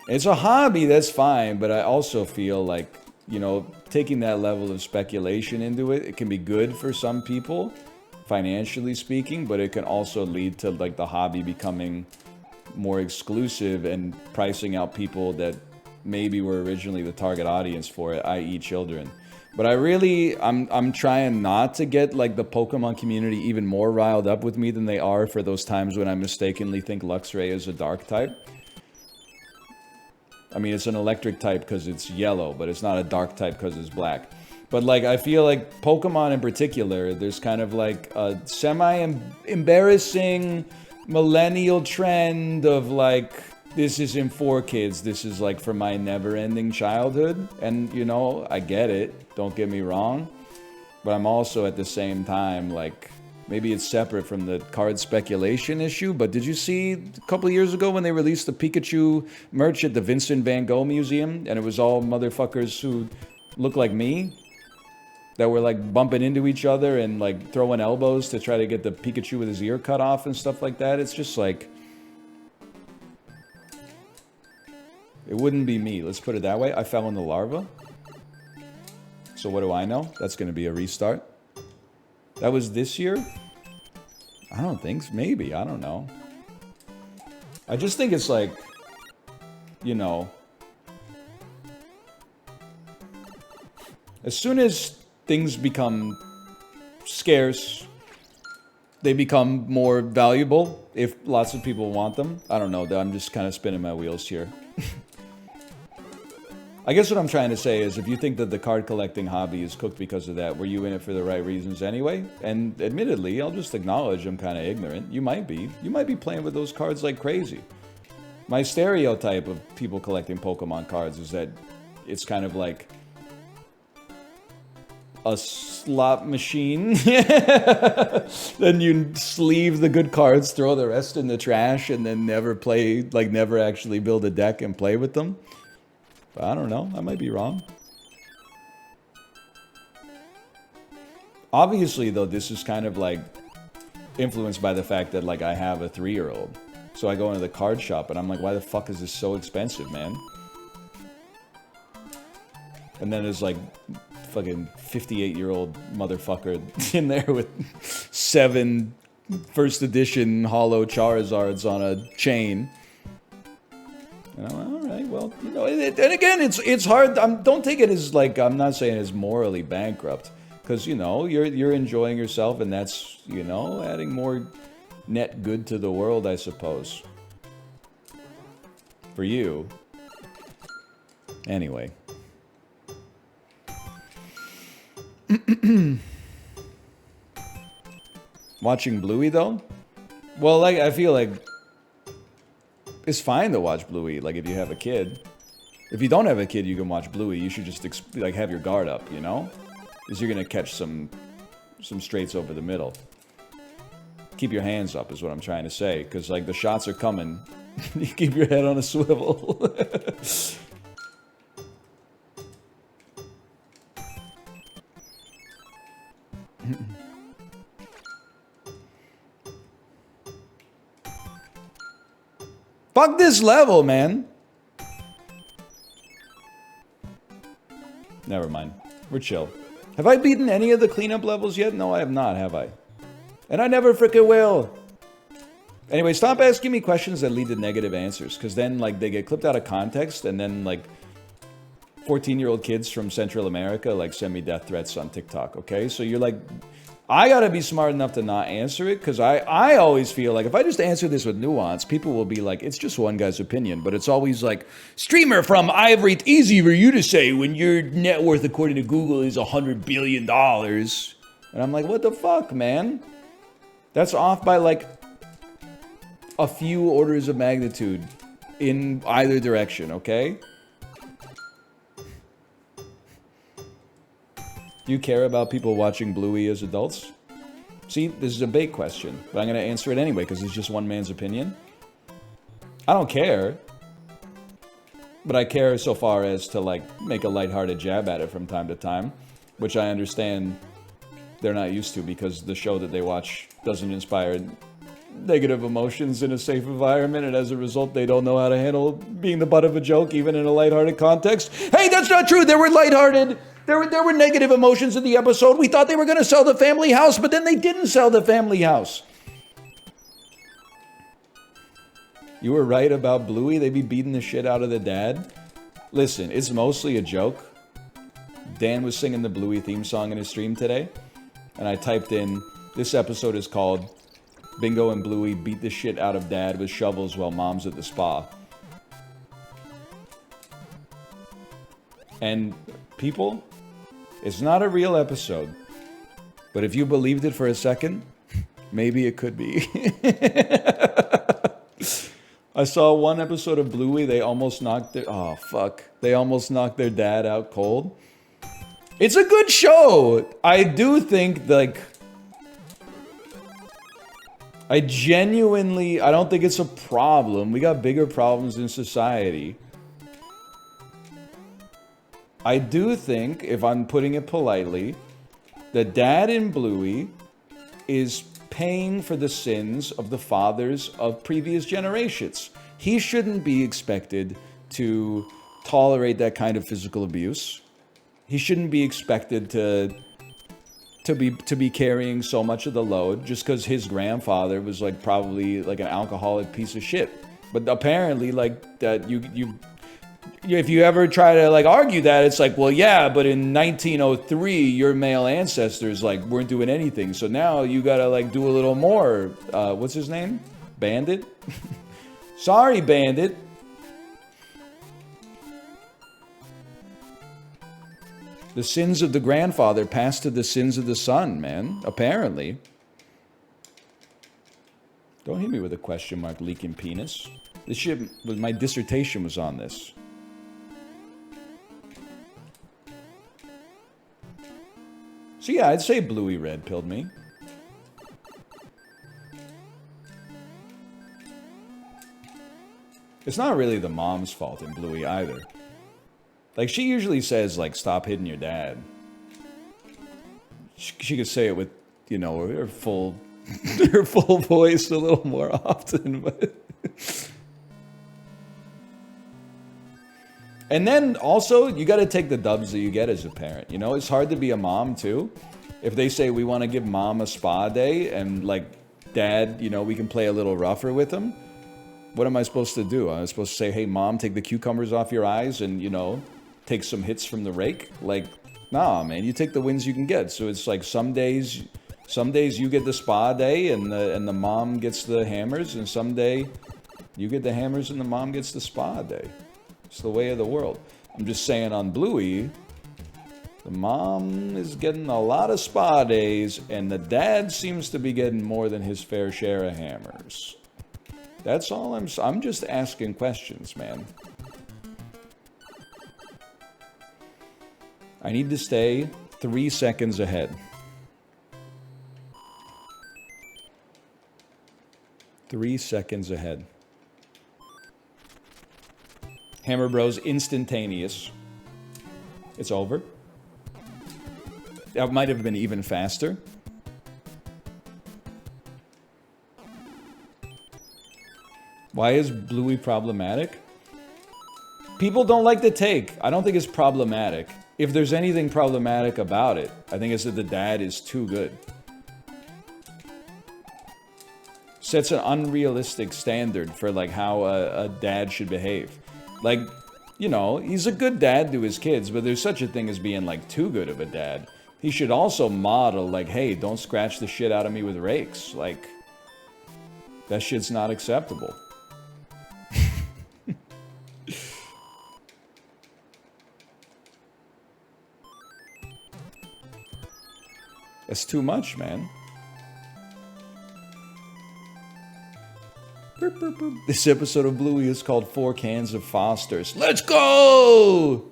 It's a hobby, that's fine, but I also feel like, you know, taking that level of speculation into it, it can be good for some people, financially speaking, but it can also lead to like the hobby becoming more exclusive and pricing out people that maybe were originally the target audience for it, i.e. children. But I'm trying not to get like the Pokemon community even more riled up with me than they are for those times when I mistakenly think Luxray is a dark type. I mean, it's an electric type because it's yellow, but it's not a dark type because it's black. But like, I feel like Pokemon in particular, there's kind of like a semi-embarrassing millennial trend of like, this isn't for kids, this is like for my never-ending childhood. And you know, I get it, don't get me wrong, but I'm also at the same time like, maybe it's separate from the card speculation issue. But did you see a couple of years ago when they released the Pikachu merch at the Vincent van Gogh Museum, and it was all motherfuckers who look like me that were like bumping into each other and like throwing elbows to try to get the Pikachu with his ear cut off and stuff like that? It's just like, it wouldn't be me, let's put it that way. I fell in the larva. So what do I know? That's gonna be a restart. That was this year? I don't think so. Maybe, I don't know. I just think it's like, you know, as soon as things become scarce, they become more valuable if lots of people want them. I don't know, I'm just kind of spinning my wheels here. I guess what I'm trying to say is, if you think that the card collecting hobby is cooked because of that, were you in it for the right reasons anyway? And admittedly, I'll just acknowledge I'm kind of ignorant. You might be. You might be playing with those cards like crazy. My stereotype of people collecting Pokemon cards is that it's kind of like a slot machine. Then you sleeve the good cards, throw the rest in the trash, and then never play, like never actually build a deck and play with them. But I don't know, I might be wrong. Obviously though, this is kind of like influenced by the fact that like I have a 3-year-old. So I go into the card shop and I'm like, why the fuck is this so expensive, man? And then there's like fucking 58-year-old motherfucker in there with 7 first edition hollow Charizards on a chain. And I'm like, all right, well, you know, and again, it's hard. Don't take it as like, I'm not saying it's morally bankrupt, because, you know, you're enjoying yourself, and that's, you know, adding more net good to the world, I suppose. For you. Anyway. Watching Bluey, though? Well, like, I feel like it's fine to watch Bluey, like, if you have a kid. If you don't have a kid, you can watch Bluey. You should just, like, have your guard up, you know? Because you're gonna catch some straights over the middle. Keep your hands up, is what I'm trying to say. Because, like, the shots are coming. You keep your head on a swivel. Fuck this level, man. Never mind. We're chill. Have I beaten any of the cleanup levels yet? No, I have not, have I? And I never frickin' will. Anyway, stop asking me questions that lead to negative answers, because then, like, they get clipped out of context, and then, like, 14-year-old kids from Central America, like, send me death threats on TikTok, okay? So you're like, I gotta be smart enough to not answer it, because I always feel like if I just answer this with nuance, people will be like, it's just one guy's opinion, but it's always like, streamer from Ivory, it's easy for you to say when your net worth, according to Google, is $100 billion. And I'm like, what the fuck, man? That's off by, like, a few orders of magnitude in either direction, okay? Do you care about people watching Bluey as adults? See, this is a bait question, but I'm going to answer it anyway because it's just one man's opinion. I don't care, but I care so far as to, like, make a lighthearted jab at it from time to time, which I understand they're not used to because the show that they watch doesn't inspire negative emotions in a safe environment, and as a result, they don't know how to handle being the butt of a joke, even in a lighthearted context. Hey, that's not true! There were lighthearted... There were negative emotions in the episode. We thought they were going to sell the family house, but then they didn't sell the family house. You were right about Bluey. They be beating the shit out of the dad. Listen, it's mostly a joke. Dan was singing the Bluey theme song in his stream today, and I typed in, this episode is called Bingo and Bluey beat the shit out of dad with shovels while mom's at the spa. And people, it's not a real episode, but if you believed it for a second, maybe it could be. I saw one episode of Bluey, they almost knocked their, oh fuck, they almost knocked their dad out cold. It's a good show. I do think, like, I don't think it's a problem. We got bigger problems in society. I do think, if I'm putting it politely, the dad in Bluey is paying for the sins of the fathers of previous generations. He shouldn't be expected to tolerate that kind of physical abuse. He shouldn't be expected to be carrying so much of the load just because his grandfather was, like, probably like an alcoholic piece of shit. But apparently, like, that if you ever try to, like, argue that, it's like, well, yeah, but in 1903, your male ancestors, like, weren't doing anything. So now you gotta, like, do a little more. What's his name? Bandit? Sorry, Bandit. The sins of the grandfather passed to the sins of the son, man. Apparently. Don't hit me with a question mark, leaking penis. This shit, my dissertation was on this. So yeah, I'd say Bluey red-pilled me. It's not really the mom's fault in Bluey either. Like, she usually says, like, stop hitting your dad. She could say it with, you know, her full voice a little more often, but... And then also, you got to take the dubs that you get as a parent. You know, it's hard to be a mom too. If they say we want to give mom a spa day and like dad, you know, we can play a little rougher with him. What am I supposed to do? I'm supposed to say, hey mom, take the cucumbers off your eyes and, you know, take some hits from the rake? Like, nah, man, you take the wins you can get. So it's like some days you get the spa day and the mom gets the hammers, and some day you get the hammers and the mom gets the spa day. It's the way of the world. I'm just saying on Bluey, the mom is getting a lot of spa days, and the dad seems to be getting more than his fair share of hammers. That's all I'm just asking questions, man. I need to stay 3 seconds ahead. 3 seconds ahead. Hammer Bros instantaneous. It's over. That might have been even faster. Why is Bluey problematic? People don't like the take. I don't think it's problematic. If there's anything problematic about it, I think it's that the dad is too good. Sets an unrealistic standard for like how a dad should behave. Like, you know, he's a good dad to his kids, but there's such a thing as being like too good of a dad. He should also model like, hey, don't scratch the shit out of me with rakes. Like, that shit's not acceptable. That's too much, man. This episode of Bluey is called 4 Cans of Foster's. Let's go!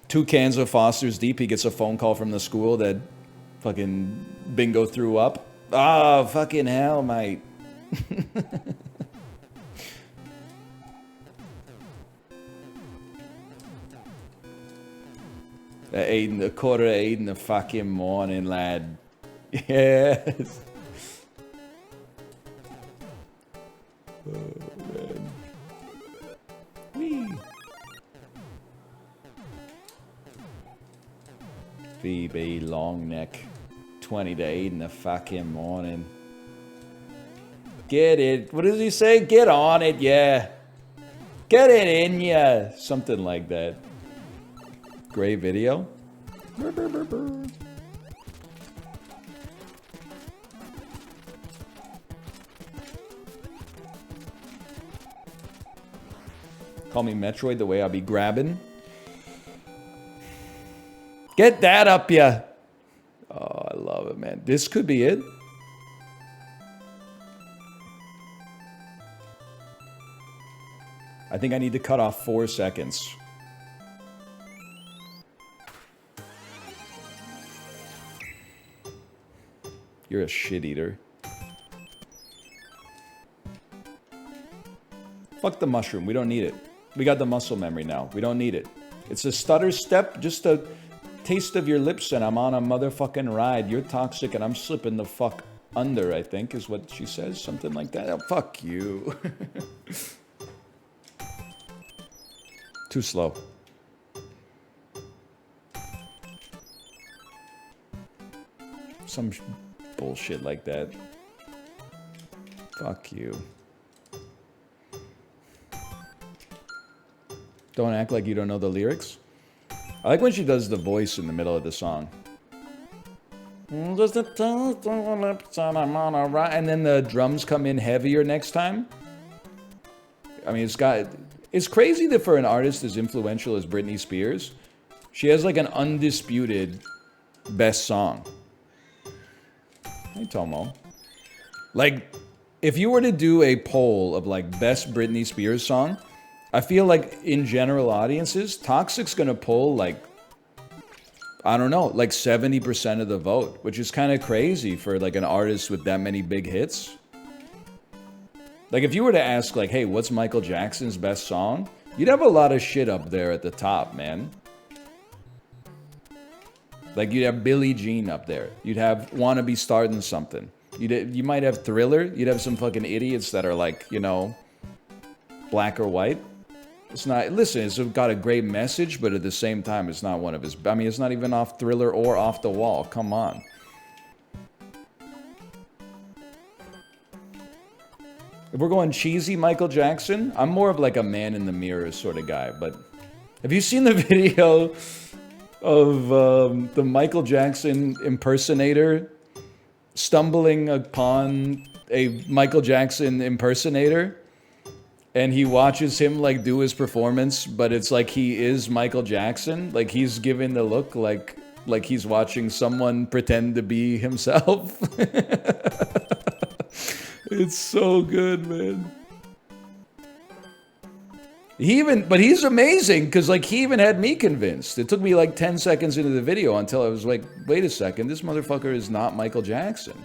2 cans of Foster's deep, he gets a phone call from the school that fucking Bingo threw up. Oh, fucking hell, mate. At 8 a quarter to 8 in the fucking morning, lad. Yes. Oh, man. Whee. VB Longneck. 20 to 8 in the fucking morning. Get it. What does he say? Get on it, yeah. Get it in ya. Something like that. Great video. Brr, brr, brr, brr. Call me Metroid the way I be grabbing. Get that up ya. Oh, I love it, man. This could be it. I think I need to cut off 4 seconds. You're a shit eater. Fuck the mushroom. We don't need it. We got the muscle memory now. We don't need it. It's a stutter step, just a taste of your lips, and I'm on a motherfucking ride. You're toxic, and I'm slipping the fuck under, I think, is what she says. Something like that. Oh, fuck you. Too slow. Some bullshit like that. Fuck you. Don't act like you don't know the lyrics. I like when she does the voice in the middle of the song. And then the drums come in heavier next time. I mean, it's crazy that for an artist as influential as Britney Spears, she has like an undisputed best song. Hey, Tomo. Like, if you were to do a poll of like best Britney Spears song, I feel like in general audiences, Toxic's gonna pull like, I don't know, like 70% of the vote, which is kind of crazy for like an artist with that many big hits. Like if you were to ask like, hey, what's Michael Jackson's best song? You'd have a lot of shit up there at the top, man. Like you'd have Billie Jean up there. You'd have Wanna Be Starting Something. You might have Thriller. You'd have some fucking idiots that are like, you know, black or white. It's not, listen, it's got a great message, but at the same time, it's not one of his, I mean, it's not even off Thriller or Off the Wall. Come on. If we're going cheesy Michael Jackson, I'm more of like a man in the mirror sort of guy, but have you seen the video of the Michael Jackson impersonator stumbling upon a Michael Jackson impersonator? And he watches him like do his performance, but it's like he is Michael Jackson. Like he's giving the look like he's watching someone pretend to be himself. It's so good, man. But he's amazing, because like he even had me convinced. It took me like 10 seconds into the video until I was like, wait a second, this motherfucker is not Michael Jackson.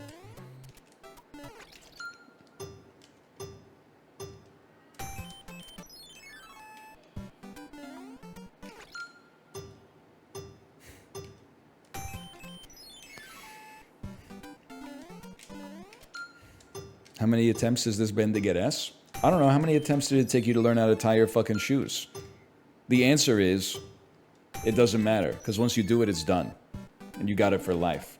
How many attempts has this been to get S? I don't know. How many attempts did it take you to learn how to tie your fucking shoes? The answer is, it doesn't matter. Because once you do it, it's done. And you got it for life.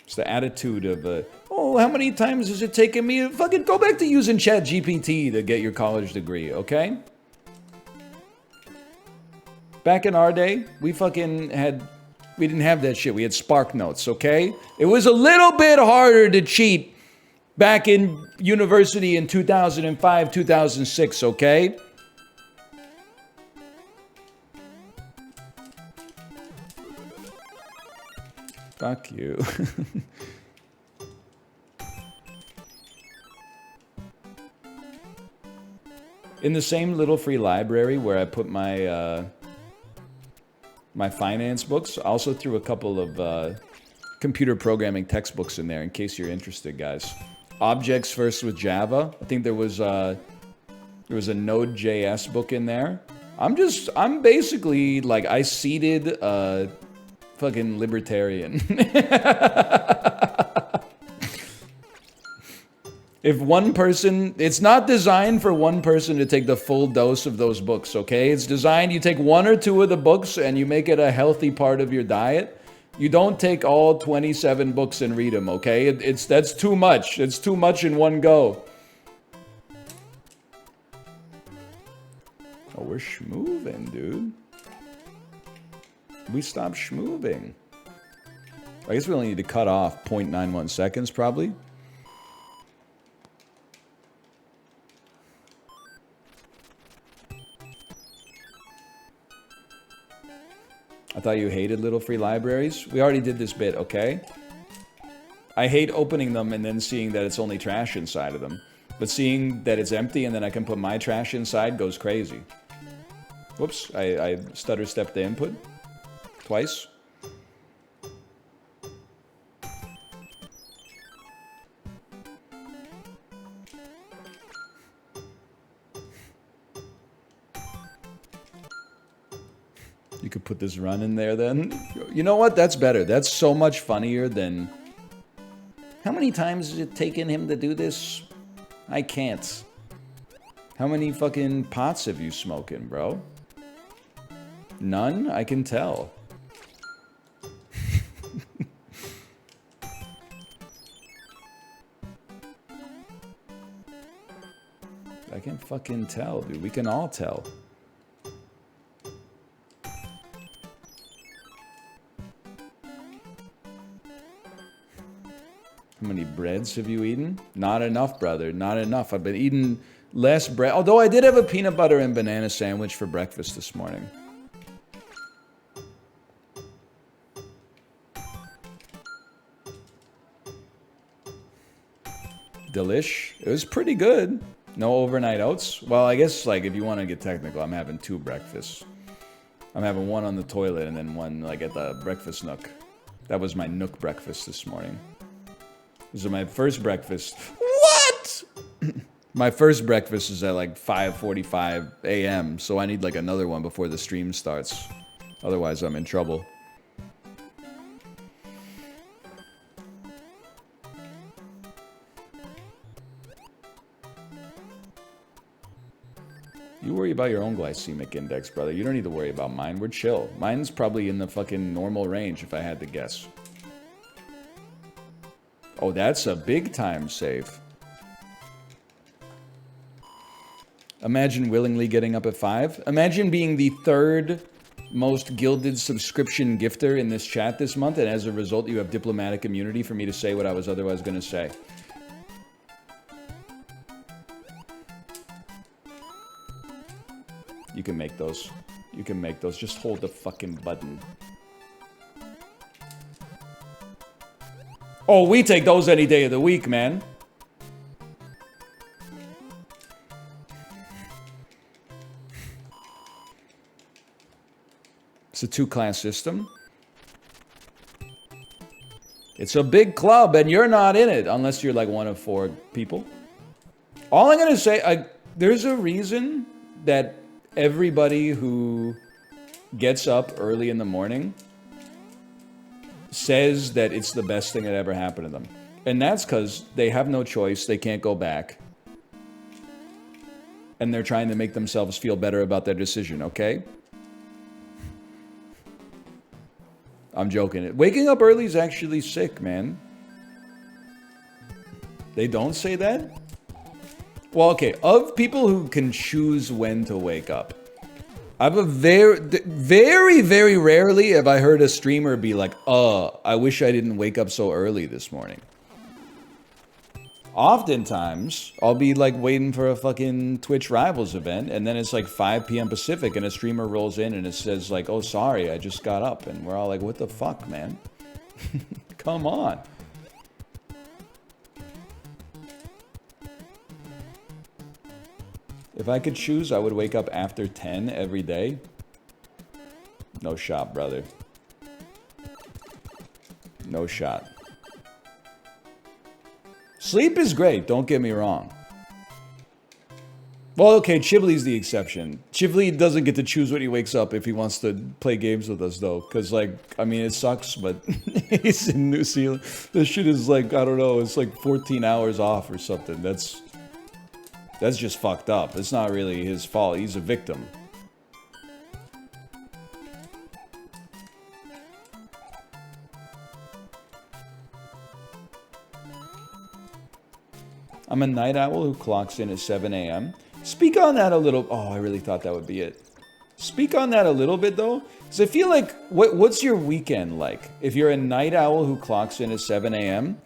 It's the attitude of, oh, how many times has it taken me to fucking go back to using ChatGPT to get your college degree, okay? Back in our day, we didn't have that shit. We had Spark Notes, okay? It was a little bit harder to cheat back in university in 2005, 2006, okay? Fuck you. In the same little free library where I put my my finance books, I also threw a couple of computer programming textbooks in there in case you're interested, guys. Objects First with Java. I think there was a Node.js book in there. I'm basically like, I seeded a fucking libertarian. If one person, it's not designed for one person to take the full dose of those books, okay? It's designed, you take one or two of the books and you make it a healthy part of your diet. You don't take all 27 books and read them, okay? That's too much. It's too much in one go. Oh, we're schmooving, dude. We stopped schmooving. I guess we only need to cut off 0.91 seconds, probably. I thought you hated little free libraries. We already did this bit, okay? I hate opening them and then seeing that it's only trash inside of them. But seeing that it's empty and then I can put my trash inside goes crazy. Whoops, I stutter stepped the input. Twice. You could put this run in there then. You know what? That's better. That's so much funnier than... How many times has it taken him to do this? I can't. How many fucking pots have you smoking, bro? None? I can tell. I can fucking tell, dude. We can all tell. How many breads have you eaten? Not enough, brother. Not enough. I've been eating less bread. Although I did have a peanut butter and banana sandwich for breakfast this morning. Delish. It was pretty good. No overnight oats. Well, I guess, like, if you want to get technical, I'm having two breakfasts. I'm having one on the toilet and then one, like, at the breakfast nook. That was my nook breakfast this morning. This is my first breakfast. What? My first breakfast is at like 5:45 a.m. So I need like another one before the stream starts. Otherwise, I'm in trouble. You worry about your own glycemic index, brother. You don't need to worry about mine. We're chill. Mine's probably in the fucking normal range, if I had to guess. Oh, that's a big time save. Imagine willingly getting up at 5. Imagine being the 3rd most gilded subscription gifter in this chat this month, and as a result, you have diplomatic immunity for me to say what I was otherwise going to say. You can make those. You can make those. Just hold the fucking button. Oh, we take those any day of the week, man. It's a 2-class system. It's a big club, and you're not in it, unless you're like one of 4 people. All I'm going to say, there's a reason that everybody who gets up early in the morning says that it's the best thing that ever happened to them. And that's because they have no choice, they can't go back. And they're trying to make themselves feel better about their decision, okay? I'm joking. Waking up early is actually sick, man. They don't say that? Well, okay, of people who can choose when to wake up, I've a very, very rarely have I heard a streamer be like, I wish I didn't wake up so early this morning. Oftentimes, I'll be like waiting for a fucking Twitch Rivals event, and then it's like 5 p.m. Pacific, and a streamer rolls in and it says like, oh, sorry, I just got up. And we're all like, what the fuck, man? Come on. If I could choose, I would wake up after 10 every day. No shot, brother. No shot. Sleep is great, don't get me wrong. Well, okay, Chibley's the exception. Chibley doesn't get to choose when he wakes up if he wants to play games with us, though. Because, like, I mean, it sucks, but he's in New Zealand. This shit is like, I don't know, it's like 14 hours off or something. That's just fucked up. It's not really his fault. He's a victim. I'm a night owl who clocks in at 7 a.m. Speak on that a little. Oh, I really thought that would be it. Speak on that a little bit, though. Because I feel like, what's your weekend like? If you're a night owl who clocks in at 7 a.m.?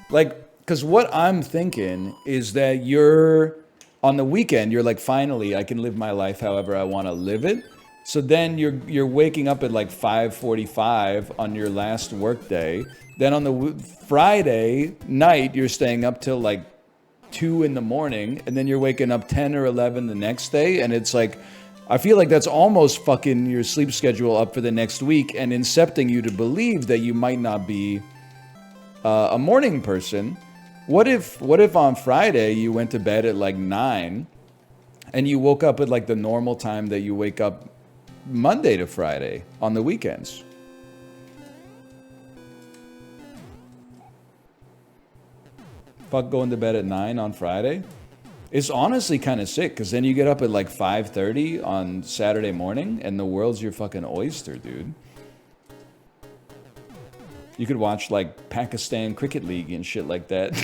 Like, because what I'm thinking is that you're... On the weekend, you're like, finally, I can live my life however I want to live it. So then you're waking up at like 5:45 on your last work day. Then on the Friday night, you're staying up till like 2 in the morning. And then you're waking up 10 or 11 the next day. And it's like, I feel like that's almost fucking your sleep schedule up for the next week and incepting you to believe that you might not be a morning person. What if on Friday you went to bed at like 9 and you woke up at like the normal time that you wake up Monday to Friday on the weekends? Fuck going to bed at 9 on Friday? It's honestly kind of sick because then you get up at like 5:30 on Saturday morning and the world's your fucking oyster, dude. You could watch, like, Pakistan Cricket League and shit like that.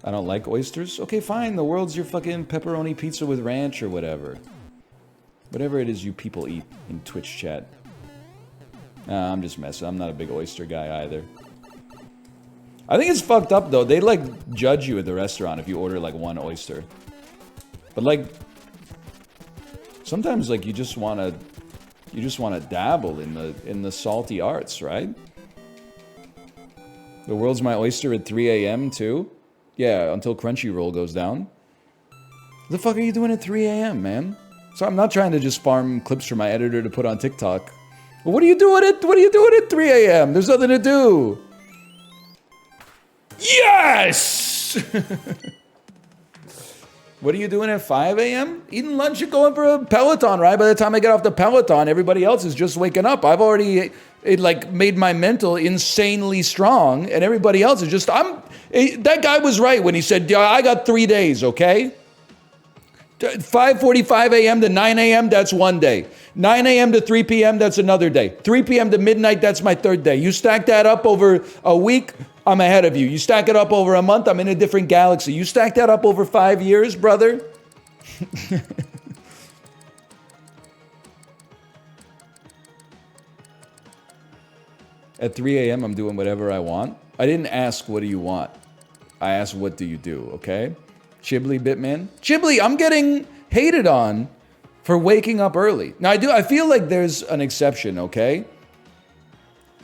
I don't like oysters? Okay, fine. The world's your fucking pepperoni pizza with ranch or whatever. Whatever it is you people eat in Twitch chat. Nah, I'm just messing. I'm not a big oyster guy either. I think it's fucked up, though. They, like, judge you at the restaurant if you order, like, 1 oyster. But like, sometimes like you just wanna dabble in the salty arts, right? The world's my oyster at 3 a.m. too? Yeah, until Crunchyroll goes down. What the fuck are you doing at 3 a.m., man? So I'm not trying to just farm clips for my editor to put on TikTok. But what are you doing at 3 a.m.? There's nothing to do. Yes! What are you doing at 5 a.m.? Eating lunch and going for a Peloton ride. By the time I get off the Peloton, everybody else is just waking up. I've already It like made my mental insanely strong, and everybody else is just, that guy was right when he said, yeah, I got 3 days, okay? 5:45 a.m. to 9 a.m., that's one day. 9 a.m. to 3 p.m., that's another day. 3 p.m. to midnight, that's my third day. You stack that up over a week, I'm ahead of you. You stack it up over a month, I'm in a different galaxy. You stack that up over 5 years, brother? At 3 a.m., I'm doing whatever I want. I didn't ask, what do you want? I asked, what do you do, okay? Chibli Bitman. Chibli, I'm getting hated on for waking up early. Now, I feel like there's an exception, okay?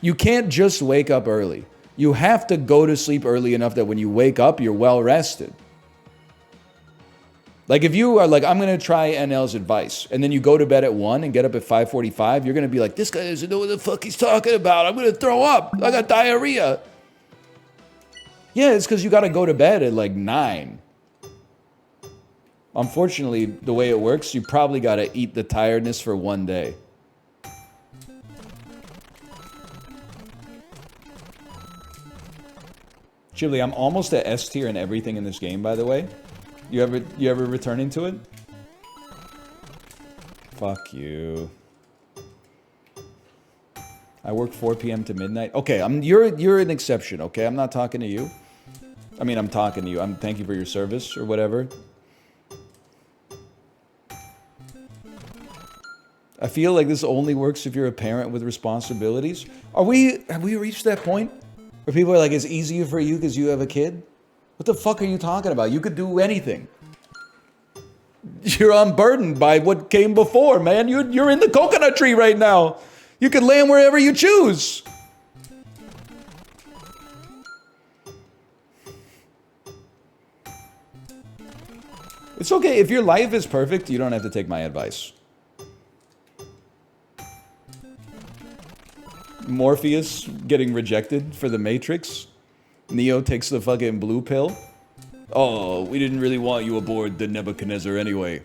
You can't just wake up early. You have to go to sleep early enough that when you wake up, you're well rested. Like if you are like, I'm going to try NL's advice, and then you go to bed at 1 and get up at 5:45, you're going to be like, this guy doesn't know what the fuck he's talking about. I'm going to throw up. I got diarrhea. Yeah, it's because you got to go to bed at like 9. Unfortunately, the way it works, you probably got to eat the tiredness for one day. Chibli, I'm almost at S tier in everything in this game, by the way. You ever returning to it? Fuck you. I work 4 p.m. to midnight. Okay, you're an exception, okay? I'm not talking to you. I mean, I'm talking to you. Thank you for your service or whatever. I feel like this only works if you're a parent with responsibilities. Have we reached that point where people are like, it's easier for you because you have a kid? What the fuck are you talking about? You could do anything. You're unburdened by what came before, man. You're in the coconut tree right now. You can land wherever you choose. It's okay. If your life is perfect, you don't have to take my advice. Morpheus getting rejected for the Matrix. Neo takes the fucking blue pill. Oh, we didn't really want you aboard the Nebuchadnezzar anyway.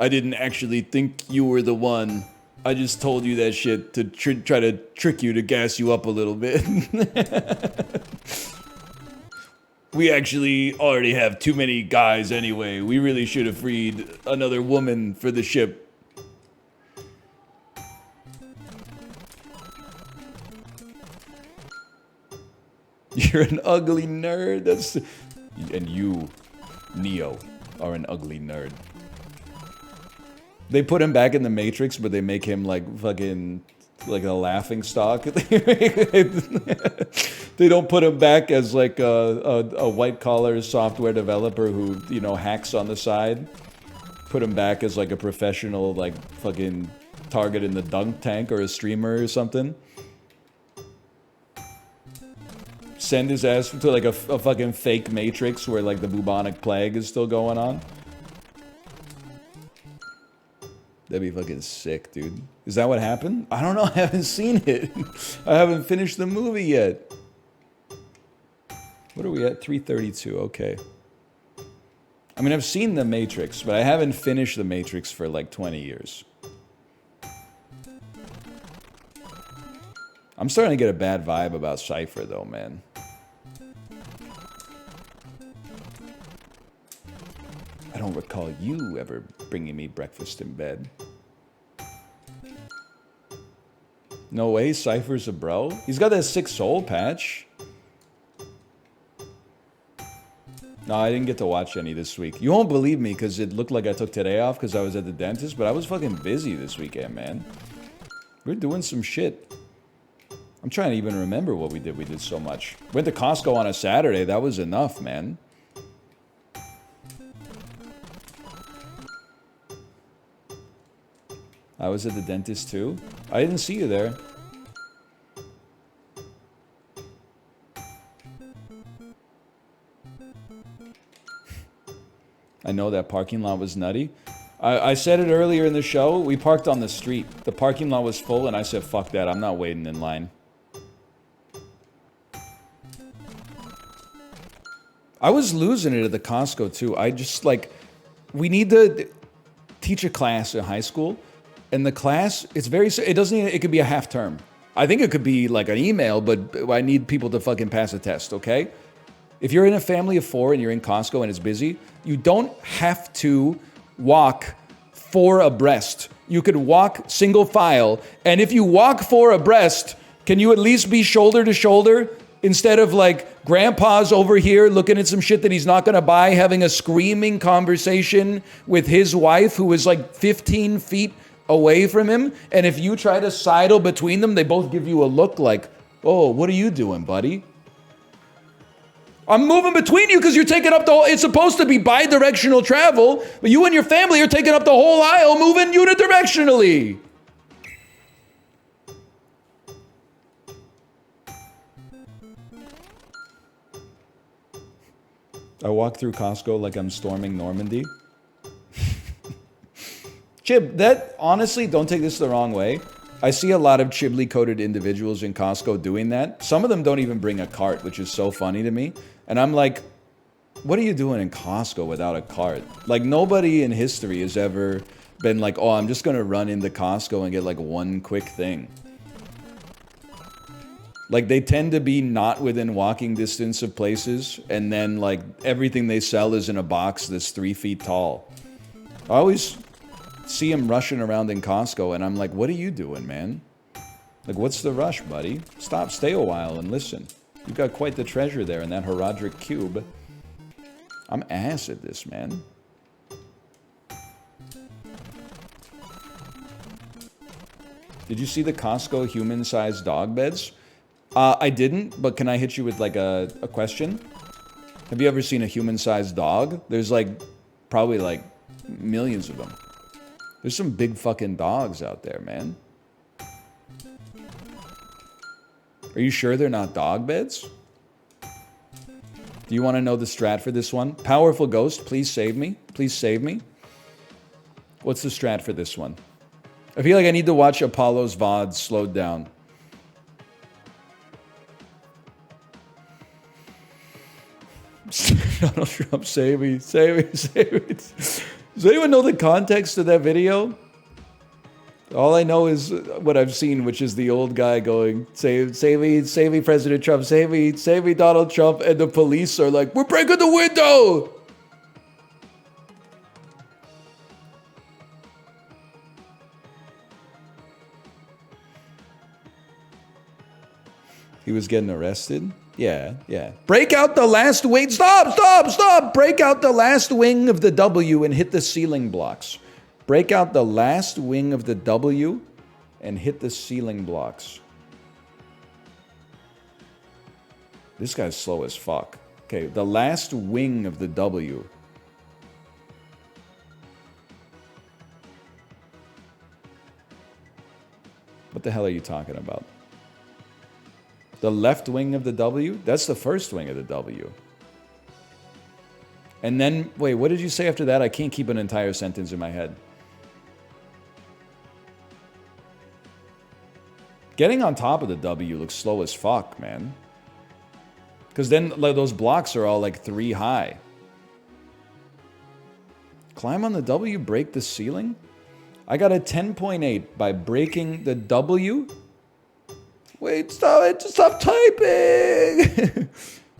I didn't actually think you were the one. I just told you that shit to try to trick you, to gas you up a little bit. We actually already have too many guys anyway. We really should have freed another woman for the ship. You're an ugly nerd. And you, Neo, are an ugly nerd. They put him back in the Matrix, but they make him like fucking like a laughing stock. They don't put him back as like a white collar software developer who, you know, hacks on the side. Put him back as like a professional, like fucking target in the dunk tank or a streamer or something. Send his ass to like a fucking fake Matrix where like the bubonic plague is still going on. That'd be fucking sick, dude. Is that what happened? I don't know. I haven't seen it. I haven't finished the movie yet. What are we at? 332. Okay. I mean, I've seen The Matrix, but I haven't finished The Matrix for like 20 years. I'm starting to get a bad vibe about Cypher, though, man. I don't recall you ever bringing me breakfast in bed. No way, Cypher's a bro? He's got that sick soul patch. No, I didn't get to watch any this week. You won't believe me because it looked like I took today off because I was at the dentist, but I was fucking busy this weekend, man. We're doing some shit. I'm trying to even remember what we did. We did so much. Went to Costco on a Saturday. That was enough, man. I was at the dentist too. I didn't see you there. I know that parking lot was nutty. I said it earlier in the show. We parked on the street. The parking lot was full and I said, fuck that. I'm not waiting in line. I was losing it at the Costco too. I just like, we need to teach a class in high school. And the class, it's very, it doesn't even, it could be a half term. I think it could be like an email, but I need people to fucking pass a test, okay? If you're in a family of 4 and you're in Costco and it's busy, you don't have to walk 4 abreast. You could walk single file, and if you walk 4 abreast, can you at least be shoulder to shoulder instead of like grandpa's over here looking at some shit that he's not gonna buy, having a screaming conversation with his wife who is like 15 feet away from him, and if you try to sidle between them, they both give you a look like, oh, what are you doing, buddy? I'm moving between you because you're taking up the whole, it's supposed to be bi-directional travel, but you and your family are taking up the whole aisle moving unidirectionally. I walk through Costco like I'm storming Normandy. Chib, that, honestly, don't take this the wrong way. I see a lot of Chibli-coded individuals in Costco doing that. Some of them don't even bring a cart, which is so funny to me. And I'm like, what are you doing in Costco without a cart? Like, nobody in history has ever been like, oh, I'm just gonna run into Costco and get like one quick thing. Like, they tend to be not within walking distance of places, and then like everything they sell is in a box that's 3 feet tall. I always see him rushing around in Costco, and I'm like, what are you doing, man? Like, what's the rush, buddy? Stop, stay a while, and listen. You've got quite the treasure there in that Herodric cube. I'm ass at this, man. Did you see the Costco human-sized dog beds? I didn't, but can I hit you with, like, a question? Have you ever seen a human-sized dog? There's, like, probably, like, millions of them. There's some big fucking dogs out there, man. Are you sure they're not dog beds? Do you want to know the strat for this one? Powerful Ghost, please save me. Please save me. What's the strat for this one? I feel like I need to watch Apollo's VOD slowed down. Donald Trump, save me, save me, save me. Does anyone know the context of that video? All I know is what I've seen, which is the old guy going, save me, President Trump, save me, Donald Trump, and the police are like, we're breaking the window! He was getting arrested? Yeah. Break out the last wing. Stop! Break out the last wing of the W and hit the ceiling blocks. Break out the last wing of the W and hit the ceiling blocks. This guy's slow as fuck. Okay, the last wing of the W. What the hell are you talking about? The left wing of the W? That's the first wing of the W. And then, wait, what did you say after that? I can't keep an entire sentence in my head. Getting on top of the W looks slow as fuck, man. Because then like, those blocks are all like 3 high. Climb on the W, break the ceiling? I got a 10.8 by breaking the W. Wait, stop typing!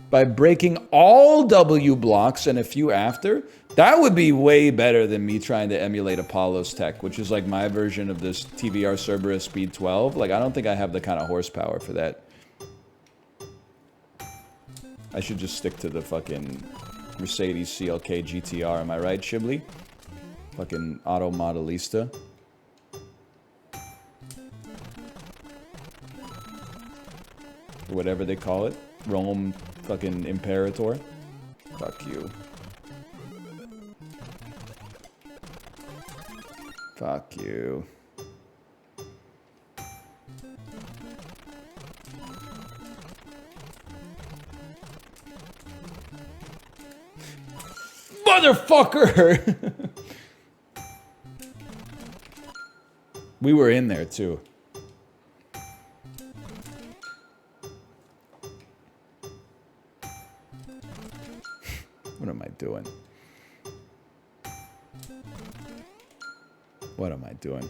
By breaking all W blocks and a few after, that would be way better than me trying to emulate Apollo's tech, which is like my version of this TVR Cerberus Speed 12. Like, I don't think I have the kind of horsepower for that. I should just stick to the fucking Mercedes CLK GTR, am I right, Chibli? Fucking Auto Modelista. Whatever they call it. Rome fucking Imperator. Fuck you. Fuck you. Motherfucker! We were in there too. What am I doing? What am I doing?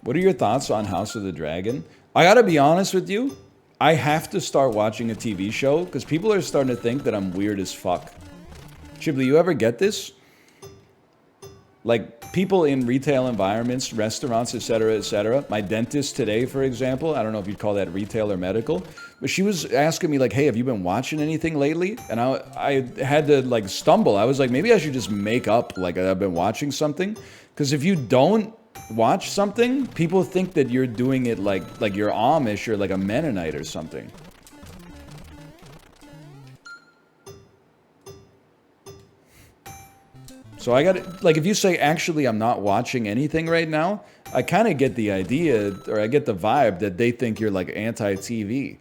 What are your thoughts on House of the Dragon? I gotta be honest with you. I have to start watching a TV show because people are starting to think that I'm weird as fuck. Chibli, you ever get this? Like, people in retail environments, restaurants, etc. My dentist today, for example, I don't know if you'd call that retail or medical, but she was asking me, like, hey, have you been watching anything lately? And I had to, like, stumble. I was like, maybe I should just make up, like, I've been watching something. Because if you don't watch something, people think that you're doing it like you're Amish or like a Mennonite or something. So I got, like, if you say, actually, I'm not watching anything right now, I kind of get the idea, or I get the vibe that they think you're, like, anti-TV.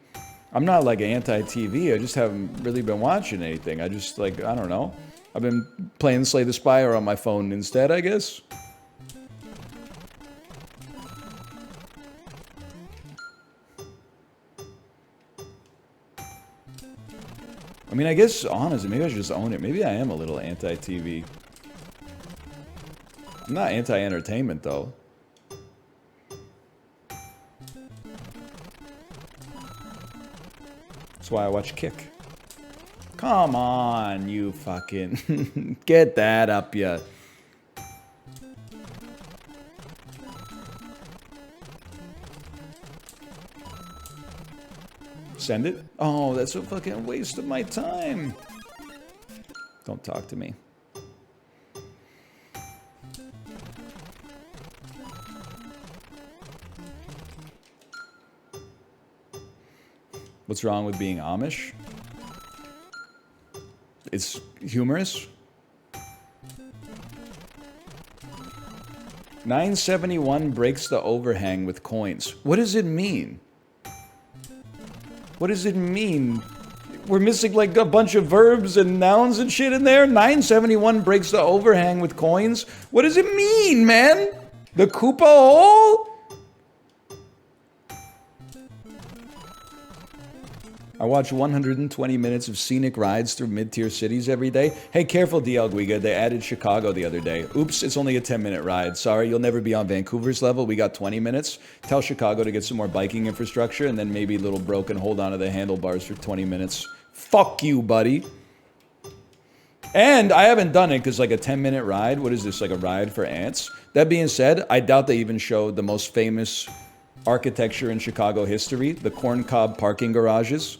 I'm not, like, anti-TV. I just haven't really been watching anything. I just, like, I don't know. I've been playing Slay the Spire on my phone instead, I guess. I mean, I guess, honestly, maybe I should just own it. Maybe I am a little anti-TV. I'm not anti-entertainment, though. That's why I watch Kick. Come on, you fucking... Get that up, ya. Send it? Oh, that's a fucking waste of my time. Don't talk to me. What's wrong with being Amish? It's humorous. 971 breaks the overhang with coins. What does it mean? What does it mean? We're missing like a bunch of verbs and nouns and shit in there? 971 breaks the overhang with coins? What does it mean, man? The Koopa hole? I watch 120 minutes of scenic rides through mid-tier cities every day. Hey, careful, DL Guiga. They added Chicago the other day. Oops, it's only a 10-minute ride. Sorry, you'll never be on Vancouver's level. We got 20 minutes. Tell Chicago to get some more biking infrastructure, and then maybe Little Bro can hold on to the handlebars for 20 minutes. Fuck you, buddy. And I haven't done it because like a 10-minute ride, what is this, like a ride for ants? That being said, I doubt they even showed the most famous architecture in Chicago history, the corncob parking garages.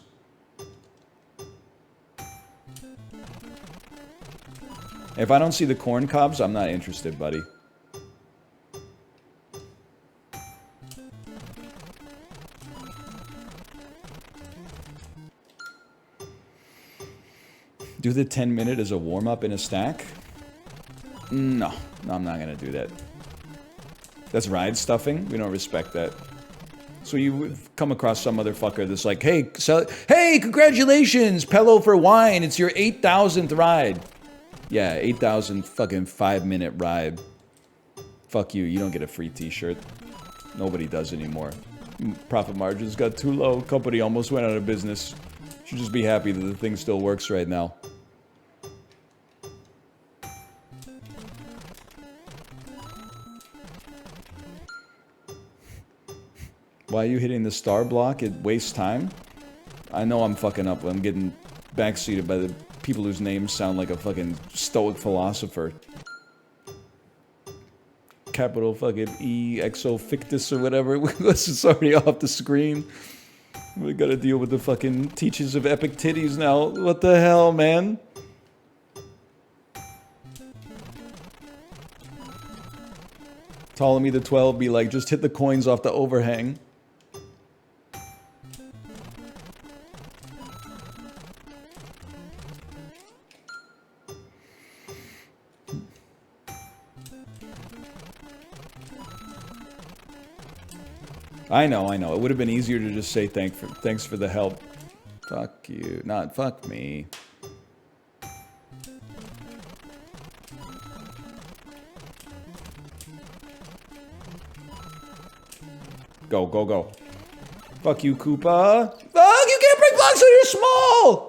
If I don't see the corn cobs, I'm not interested, buddy. Do the 10-minute as a warm-up in a stack? No, I'm not gonna do that. That's ride stuffing? We don't respect that. So you come across some motherfucker that's like, hey, hey, congratulations, Pello for wine, it's your 8,000th ride. Yeah, 8,000 fucking 5-minute ride. Fuck you, you don't get a free t-shirt. Nobody does anymore. Profit margins got too low. Company almost went out of business. Should just be happy that the thing still works right now. Why are you hitting the star block? It wastes time? I know I'm fucking up. I'm getting backseated by the people whose names sound like a fucking stoic philosopher. Capital fucking E, Exo Fictus or whatever. It's already off the screen. We gotta deal with the fucking teachers of epic titties now. What the hell, man? Ptolemy the 12 be like, just hit the coins off the overhang. I know. It would have been easier to just say thanks for the help. Fuck you. Not fuck me. Go, go, go. Fuck you, Koopa. Fuck, you can't break blocks when you're small!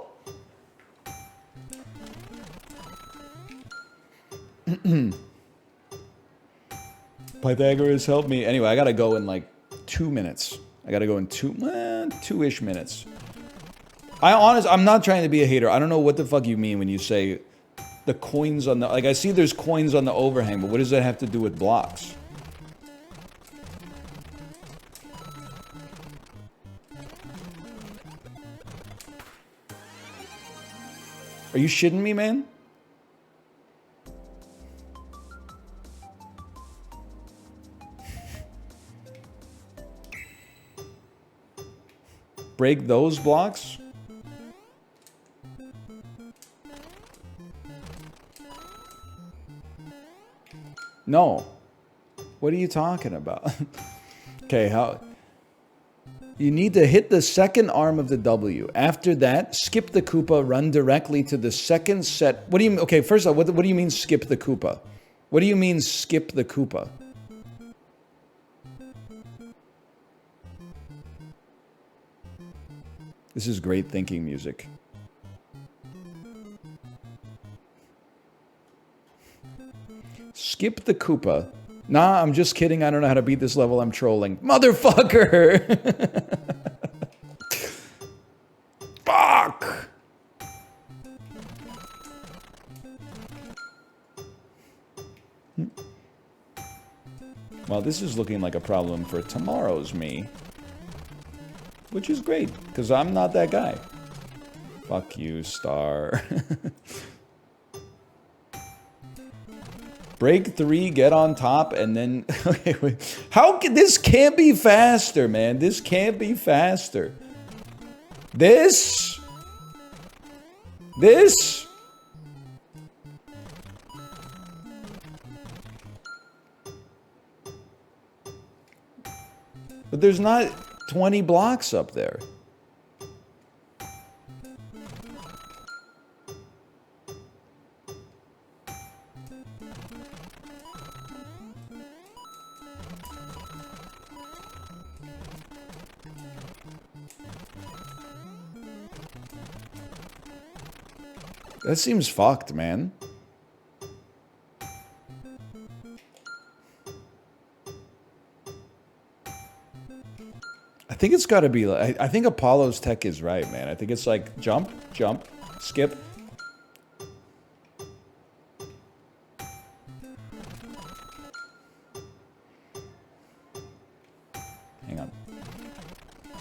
Pythagoras, help me. Anyway, I gotta go in like 2 minutes. I gotta go in two-ish minutes. I'm not trying to be a hater. I don't know what the fuck you mean when you say the coins on the... Like, I see there's coins on the overhang, but what does that have to do with blocks? Are you shitting me, man? Break those blocks? No. What are you talking about? Okay, how... You need to hit the second arm of the W. After that, skip the Koopa, run directly to the second set. What do you... Okay, first of all, what do you mean skip the Koopa? What do you mean skip the Koopa? This is great thinking music. Skip the Koopa. Nah, I'm just kidding. I don't know how to beat this level. I'm trolling. Motherfucker! Fuck! Well, this is looking like a problem for tomorrow's me. Which is great, because I'm not that guy. Fuck you, Star. Break 3, get on top, and then... Okay, wait. How can... This can't be faster, man. This can't be faster. This... But there's not 20 blocks up there. That seems fucked, man. I think it's got to be like... I think Apollo's tech is right, man. I think it's like jump, jump, skip. Hang on.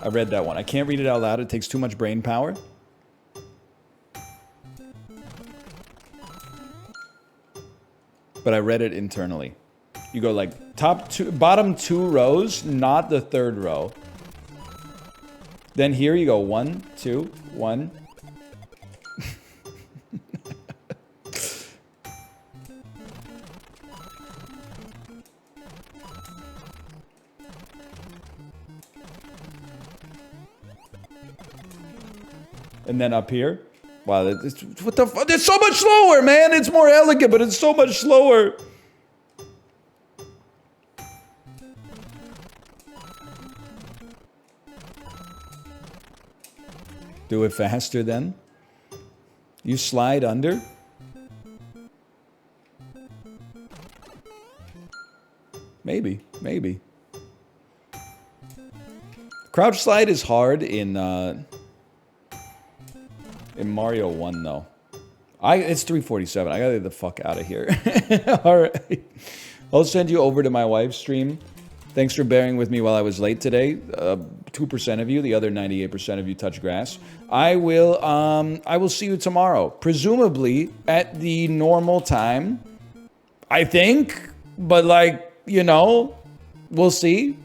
I read that one. I can't read it out loud. It takes too much brain power. But I read it internally. You go like bottom two rows, not the third row. Then here you go 1, 2, 1. And then up here. Wow, what the fuck? It's so much slower, man! It's more elegant, but it's so much slower! Do it faster then. You slide under. Maybe, maybe. Crouch slide is hard in Mario 1 though. It's 3:47. I gotta get the fuck out of here. Alright. I'll send you over to my wife's stream. Thanks for bearing with me while I was late today. 2% of you, the other 98% of you touch grass. I will see you tomorrow. Presumably at the normal time. I think. But like, you know, we'll see.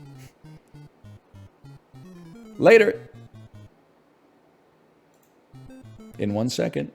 Later. In 1 second.